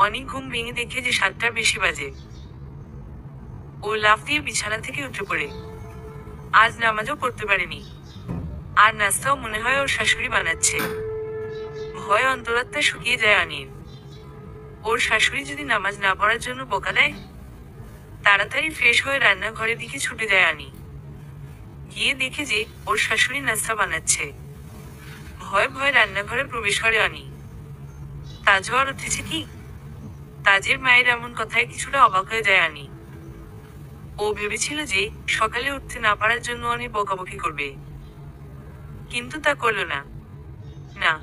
অনেক ঘুম ভেঙে দেখে যে 7টার বেশি বাজে। ও লাফ দিয়ে বিছানা থেকে উঠে পড়ে। আজ নামাজও পড়তে পারেনি, আর নাস্তাও মনে হয় ওর শাশুড়ি বানাচ্ছে। ভয় অন্তরাত্মা শুকিয়ে যায় অনির। ওর শাশুড়ি যদি নামাজ না পড়ার জন্য বকা দেয়? তাড়াতাড়ি ফ্রেশ হয়ে রান্নাঘরের দিকে ছুটে যায় অনি। গিয়ে দেখে যে ওর শাশুড়ি নাস্তা বানাচ্ছে। ভয়ে ভয়ে রান্নাঘরে প্রবেশ করে অনি। তাজও আর উঠেছে কি? তাজের মায়ের এমন কথায় কিছুটা অবাক হয়ে যায় অনি। ও ভেবেছিল যে সকালে উঠতে না পারার জন্য অনেক বকাবকি করবে, কিন্তু তা করলো না। না,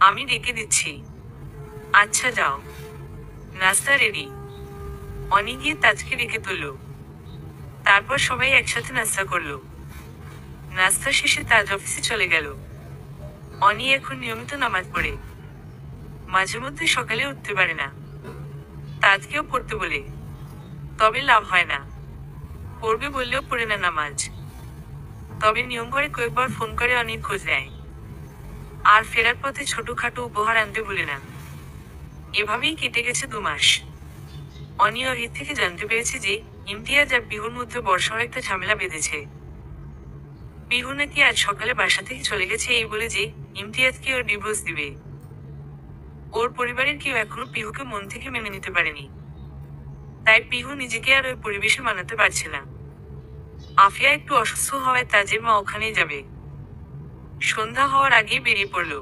আমি ডেকে দিচ্ছি। আচ্ছা যাও, নাস্তা রেডি। অনি গিয়ে তাজকে ডেকে তুলল। তারপর সবাই একসাথে নাস্তা করলো। নাস্তা শেষে তাজ অফিসে চলে গেল। অনি এখন নিয়মিত নামাজ পড়ে। মাঝে মধ্যে সকালে উঠতে পারে না। তাজকেও পড়তে বলে, তবে লাভ হয় না। পড়বে বললেও পড়ে না নামাজ। তবে নিয়ম করে কয়েকবার ফোন করে অনির খোঁজ নেয়। আর ফেরার পথে ছোটখাটো উপহার আনতে ভুলে না। এভাবেই কেটে গেছে 2 মাস। অনি অহির থেকে জানতে পেরেছে যে ইমতিয়াজ আর পিহুর মধ্যে বর্ষার একটা ঝামেলা বেঁধেছে। পিহু নাকি আজ সকালে বাসা থেকে চলে গেছে এই বলে যে ইমতিয়াজকে ওর ডিভোর্স দিবে। ওর পরিবারের কেউ এখনো পিহুকে মন থেকে মেনে নিতে পারেনি। তাই পিহু নিজেকে আর ওই পরিবেশে মানাতে পারছে না। আফিয়া একটু অসুস্থ হওয়ায় তাজের মা ওখানেই যাবে। সন্ধ্যা হওয়ার আগেই বেরিয়ে পড়ল।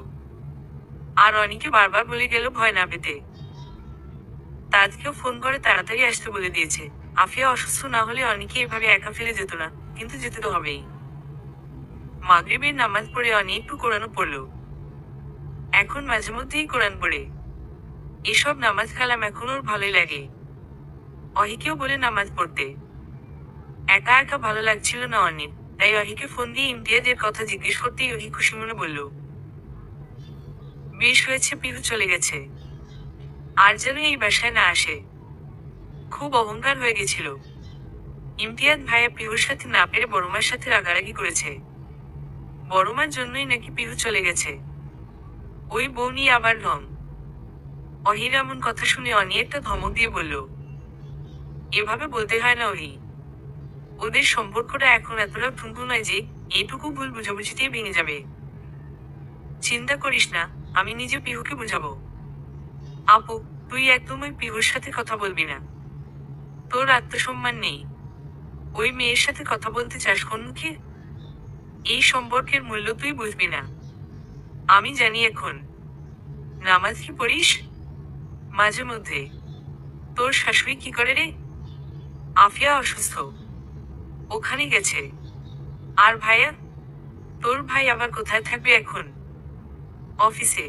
আর অনিকে বারবার বলে গেল ভয় না পেতে। তাজকেও ফোন করে তাড়াতাড়ি আসতে বলে দিয়েছে। আফিয়া অসুস্থ না হলে অনেকে এভাবে একা ফেলে যেত না, কিন্তু যেতে তো হবেই। মাগরিবের নামাজ পড়ে অনি একটু কোরআনও পড়ল। এখন মাঝে মধ্যেই কোরআন পড়ে। এসব নামাজ কালাম এখন ওর ভালোই লাগে। অহিকেও বলে নামাজ পড়তে। একা একা ভালো লাগছিল না অনির, তাই অহিকে ফোন দিয়ে ইমতিয়াজের কথা জিজ্ঞেস করতেই অহি খুশি মনে বলল, বেশ হয়েছে, পিহু চলে গেছে। আর যেন এই বাসায় না আসে। খুব অহংকার হয়ে গেছিল। ইমতিয়াজ ভাইয়া পিহুর সাথে না পেরে বড়মার সাথে রাগারাগি করেছে। বড়মার জন্যই নাকি পিহু চলে গেছে। ওই বউ নিয়ে আবার ঢং। অহির এমন কথা শুনে অনি একটা ধমক দিয়ে বলল, এভাবে বলতে হয় না অহি। ওদের সম্পর্কটা এখন এতটা ঠুনকু নয় যে এইটুকু ভুল বুঝাবুঝিতেই ভেঙে যাবে। চিন্তা করিস না, আমি নিজে পিহুকে বুঝাবো। আপু, তুই একদমই পিহুর সাথে কথা বলবি না। তোর আত্মসম্মান নেই। ওই মেয়ের সাথে কথা বলতে চাস কোন মুখে? এই সম্পর্কের মূল্য তুই বুঝবি না। আমি জানি এখন। নামাজ কি পড়িস? মাঝে মধ্যে। তোর শাশুড়ি কি করে রে? আফিয়া অসুস্থ, ওখানে গেছে। আর ভাইয়া? তোর ভাই আবার কোথায় থাকবে এখন? অফিসে।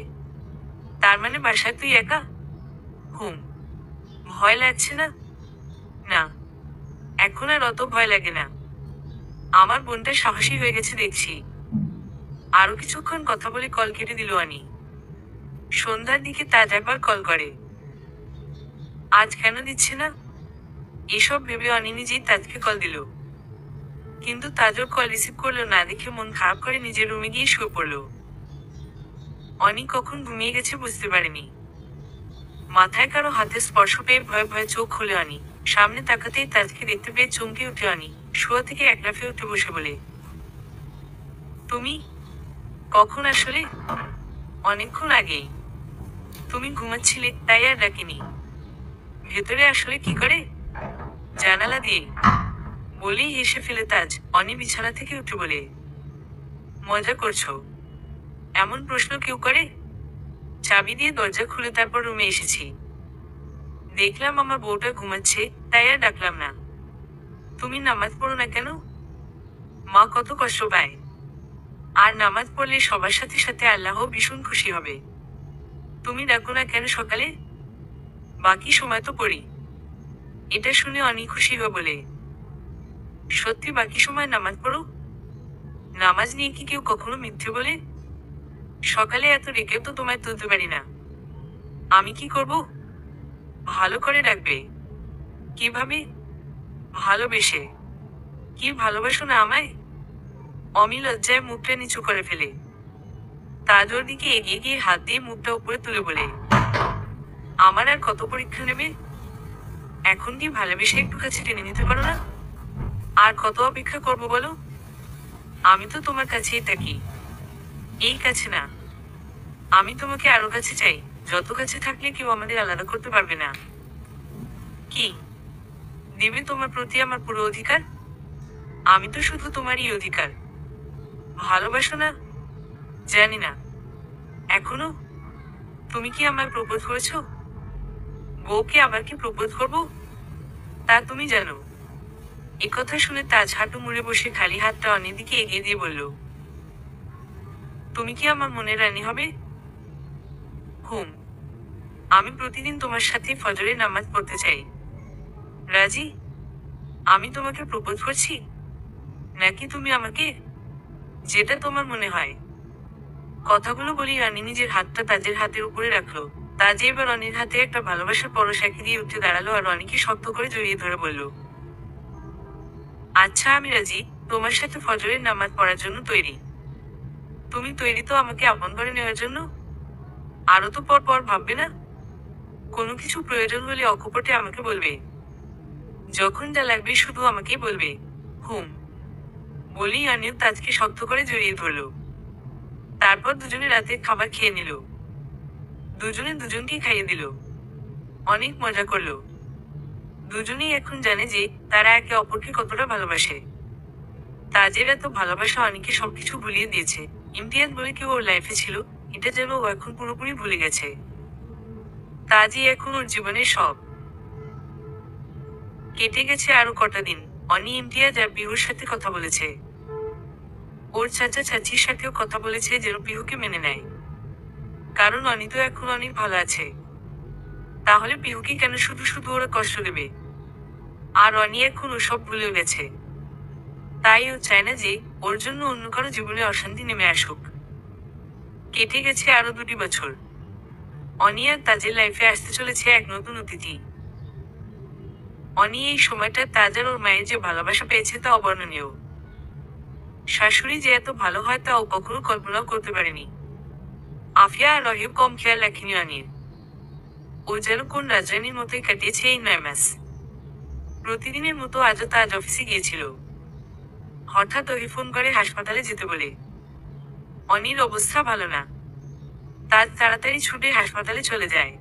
তার মানে বাসায় তুই একা? হুম। ভয় লাগছে না? না, এখন আর অত ভয় লাগে না। আমার বোনটা সাহসী হয়ে গেছে দেখছি। আরো কিছুক্ষণ কথা বলে কল কেটে দিল আনি। সন্ধ্যার দিকে তাজ একবার কল করে। আজ কেন দিচ্ছে না? এসব ভেবে অনি নিজেই তাজকে কল দিল। কিন্তু তাজও কল রিসিভ করলো না দেখে মন খারাপ করে নিজের রুমে গিয়ে শুয়ে পড়ল। অনি কখন ঘুমিয়ে গেছে বুঝতে পারেনি। মাথায় কারো হাতে স্পর্শ পেয়ে ভয়ে ভয়ে চোখ খুলে অনি। সামনে তাকাতেই তাজকে দেখতে পেয়ে চমকে উঠে অনি শোয়া থেকে এক লাফে উঠে বসে বলে, তুমি কখন আসলে? অনেকক্ষণ আগেই। তুমি ঘুমাচ্ছিলে তাই আর ডাকিনি। ভেতরে আসলে কি করে? জানালা দিয়ে। বলেই হেসে ফেলে তাজ অনি বিছানা থেকে উঠে বলে, মজা করছো? এমন প্রশ্ন কেউ করে? চাবি দিয়ে দরজা খুলে তারপর রুমে এসেছি। দেখলাম আমার বউটা ঘুমাচ্ছে, তাই আর ডাকলাম না। তুমি নামাজ পড়ো না কেন? মা কত কষ্ট পায়। আর নামাজ পড়লে সবার সাথে সাথে আল্লাহ ভীষণ খুশি হবে। তুমি ডাকো না কেন সকালে? বাকি সময় তো পড়ি। এটা শুনে অনেক খুশি হয়ে বলে, সত্যি বাকি সময় নামাজ পড়ো? নামাজ নিয়ে কি কেউ কখনো মিথ্যে বলে? সকালে এত রেখেও তো তোমায় তুলতে পারি না। আমি কি করব? ভালো করে ডাকবে। কিভাবে? ভালোবেসে। কি ভালোবাসো না আমায়? অমি লজ্জায় মুখটা নিচু করে ফেলে। তাজ ওর দিকে এগিয়ে গিয়ে হাত দিয়ে মুখটা উপরে তুলে বলে, আমার আর কত পরীক্ষা নেবে? এখন কি ভালোবেসে একটু কাছে টেনে নিতে পারো না? আর কত অপেক্ষা করব বলো? আমি তো তোমার কাছেই থাকি। এই কাছে না। আমি তোমাকে আরো কাছে চাই, যত কাছে থাকলে কেউ আমাদের আলাদা করতে পারবে না। কি দিবে তোমার প্রতি আমার পুরো অধিকার? আমি তো শুধু তোমারই অধিকার। ভালোবাসো না? জানি না। এখনো? তুমি কি আমায় প্রপোজ করেছো? বউকে আবার কি প্রপোজ করবো? তা তুমি জানো? একথা শুনে তাজ হাঁটু মুড়ে বসে খালি হাতটা অনেক দিকে এগিয়ে দিয়ে বলল, তুমি কি আমার মনের রানী হবে? হুম। আমি প্রতিদিন তোমার সাথে ফজরে নামাজ পড়তে চাই। রাজি? আমি তোমাকে প্রপোজ করছি, নাকি তুমি আমাকে? যেটা তোমার মনে হয়। কথাগুলো বলি রানী নিজের হাতটা তাজের হাতের উপরে রাখলো। তাজ এবার অনির হাতে একটা ভালোবাসার পরশ এঁকে দিয়ে উঠে দাঁড়ালো আর অনিকে শক্ত করে জড়িয়ে ধরে বলল, আচ্ছা আমি রাজি, তোমার সাথে ফজরের নামাজ পড়ার জন্য তৈরি। তুমি তৈরি তো আমাকে আপন করে নেওয়ার জন্য? আরো তো পর পর ভাববে না? কোনো কিছু প্রয়োজন হলে অকপটে আমাকে বলবে। যখন যা লাগবে শুধু আমাকেই বলবে। হুম। বলেই আনিও তাজকে শক্ত করে জড়িয়ে ধরল। তারপর দুজনে রাতের খাবার খেয়ে নিল। দুজনে দুজনকে খাইয়ে দিল। অনেক মজা করলো। দুজনেই এখন জানে যে তারা একে অপরকে কতটা ভালোবাসে। তাজের এত ভালোবাসা অনেকে সবকিছু ভুলিয়ে দিয়েছে। ইমতিয়াজ বলে কেউ ওর লাইফে ছিল, এটা যেন ও এখন পুরোপুরি ভুলে গেছে। তাজই এখন ওর জীবনের সব। কেটে গেছে আরো কটা দিন। অনি ইমতিয়াজ আর পিহুর সাথে কথা বলেছে। ওর চাচা চাচির সাথেও কথা বলেছে যেন পিহুকে মেনে নেয়। কারণ অনি তো এখন অনেক ভালো আছে। তাহলে পিহুকে কেন শুধু শুধু ওরা কষ্ট দেবে? আর অনি এখন ওসব ভুলেও গেছে। তাই ও চায় না যে ওর জন্য অন্য কারো জীবনে অশান্তি নেমে আসুক। কেটে গেছে আরো 2টি বছর। অনি আর তাজের লাইফে আসতে চলেছে এক নতুন অতিথি। অনি এই সময়টা তাজ আর ওর মায়ের যে ভালোবাসা পেয়েছে তা অবর্ণনীয়। শাশুড়ি যে এত ভালো হয় তা ও কখনো কল্পনাও করতে পারেনি। আফিয়া আর রহিব কম খেয়াল রাখেনি অনির। ও যেন কোন রাজরানীর মতোই কাটিয়েছে এই 9 মাস। প্রতিদিনের মতো আজও তাজ অফিসে গিয়েছিল। হঠাৎ ওকে ফোন করে হাসপাতালে যেতে বলে। অনির অবস্থা ভালো না। তাজ তাড়াতাড়ি ছুটে হাসপাতালে চলে যায়।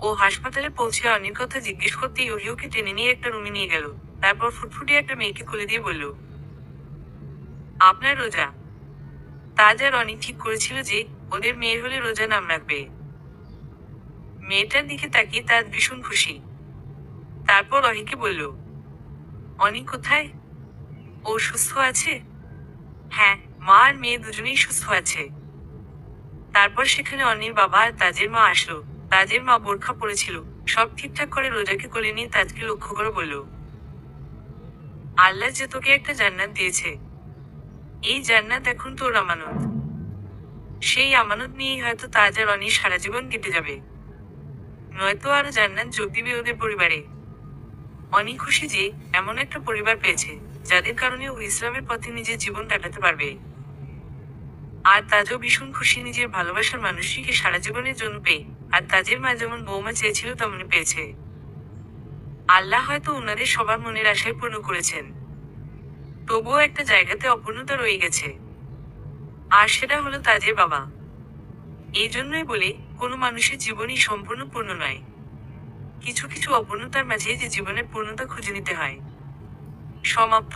ও হাসপাতালে পৌঁছে অনির কথা জিজ্ঞেস করতেই ওকে টেনে নিয়ে একটা রুমে নিয়ে গেল। তারপর ফুটফুটে একটা মেয়েকে খুলে দিয়ে বলল, আপনার রোজা। তাজ আর অনি ঠিক করেছিল যে ওদের মেয়ের হলে রোজা নাম রাখবে। মেয়েটার দিকে তাকিয়ে তাজ ভীষণ খুশি। তারপর অহিকে বলল, অনি কোথায়? ও সুস্থ আছে? হ্যাঁ, মা আর মেয়ে দুজনেই সুস্থ আছে। তারপর সেখানে অনির বাবা আর তাজের মা আসলো। তাজের মা বোরখা পরেছিল। সব ঠিকঠাক করে রোজাকে কোলে নিয়ে তাজকে লক্ষ্য করে বলল, আল্লাহ যে তোকে একটা জান্নাত দিয়েছে। এই জান্নাত এখন তোর আমানত। সেই আমানত নিয়েই হয়তো তাজ আর অনির সারা জীবন কেটে যাবে। নয়তো আরো জান্নাত যোগ দিবে ওদের পরিবারে। অনি খুশি যে এমন একটা পরিবার পেয়েছে যাদের কারণে ও ইসলামের পথে নিজের জীবন কাটাতে পারবে। আর তাজও ভীষণ খুশি নিজের ভালোবাসার মানুষটিকে সারা জীবনের জন্য পেয়ে। আর তাজের মা যেমন বৌমা চেয়েছিল তেমনই পেয়েছে। আল্লাহ হয়তো ওনাদের সবার মনের আশায় পূর্ণ করেছেন। তবুও একটা জায়গাতে অপূর্ণতা রয়ে গেছে। আর সেটা হলো তাজের বাবা। এই জন্যই বলে কোনো মানুষের জীবনই সম্পূর্ণ পূর্ণ নয়। কিছু কিছু অপূর্ণতার মাঝে যে জীবনের পূর্ণতা খুঁজে নিতে হয়। সমাপ্ত।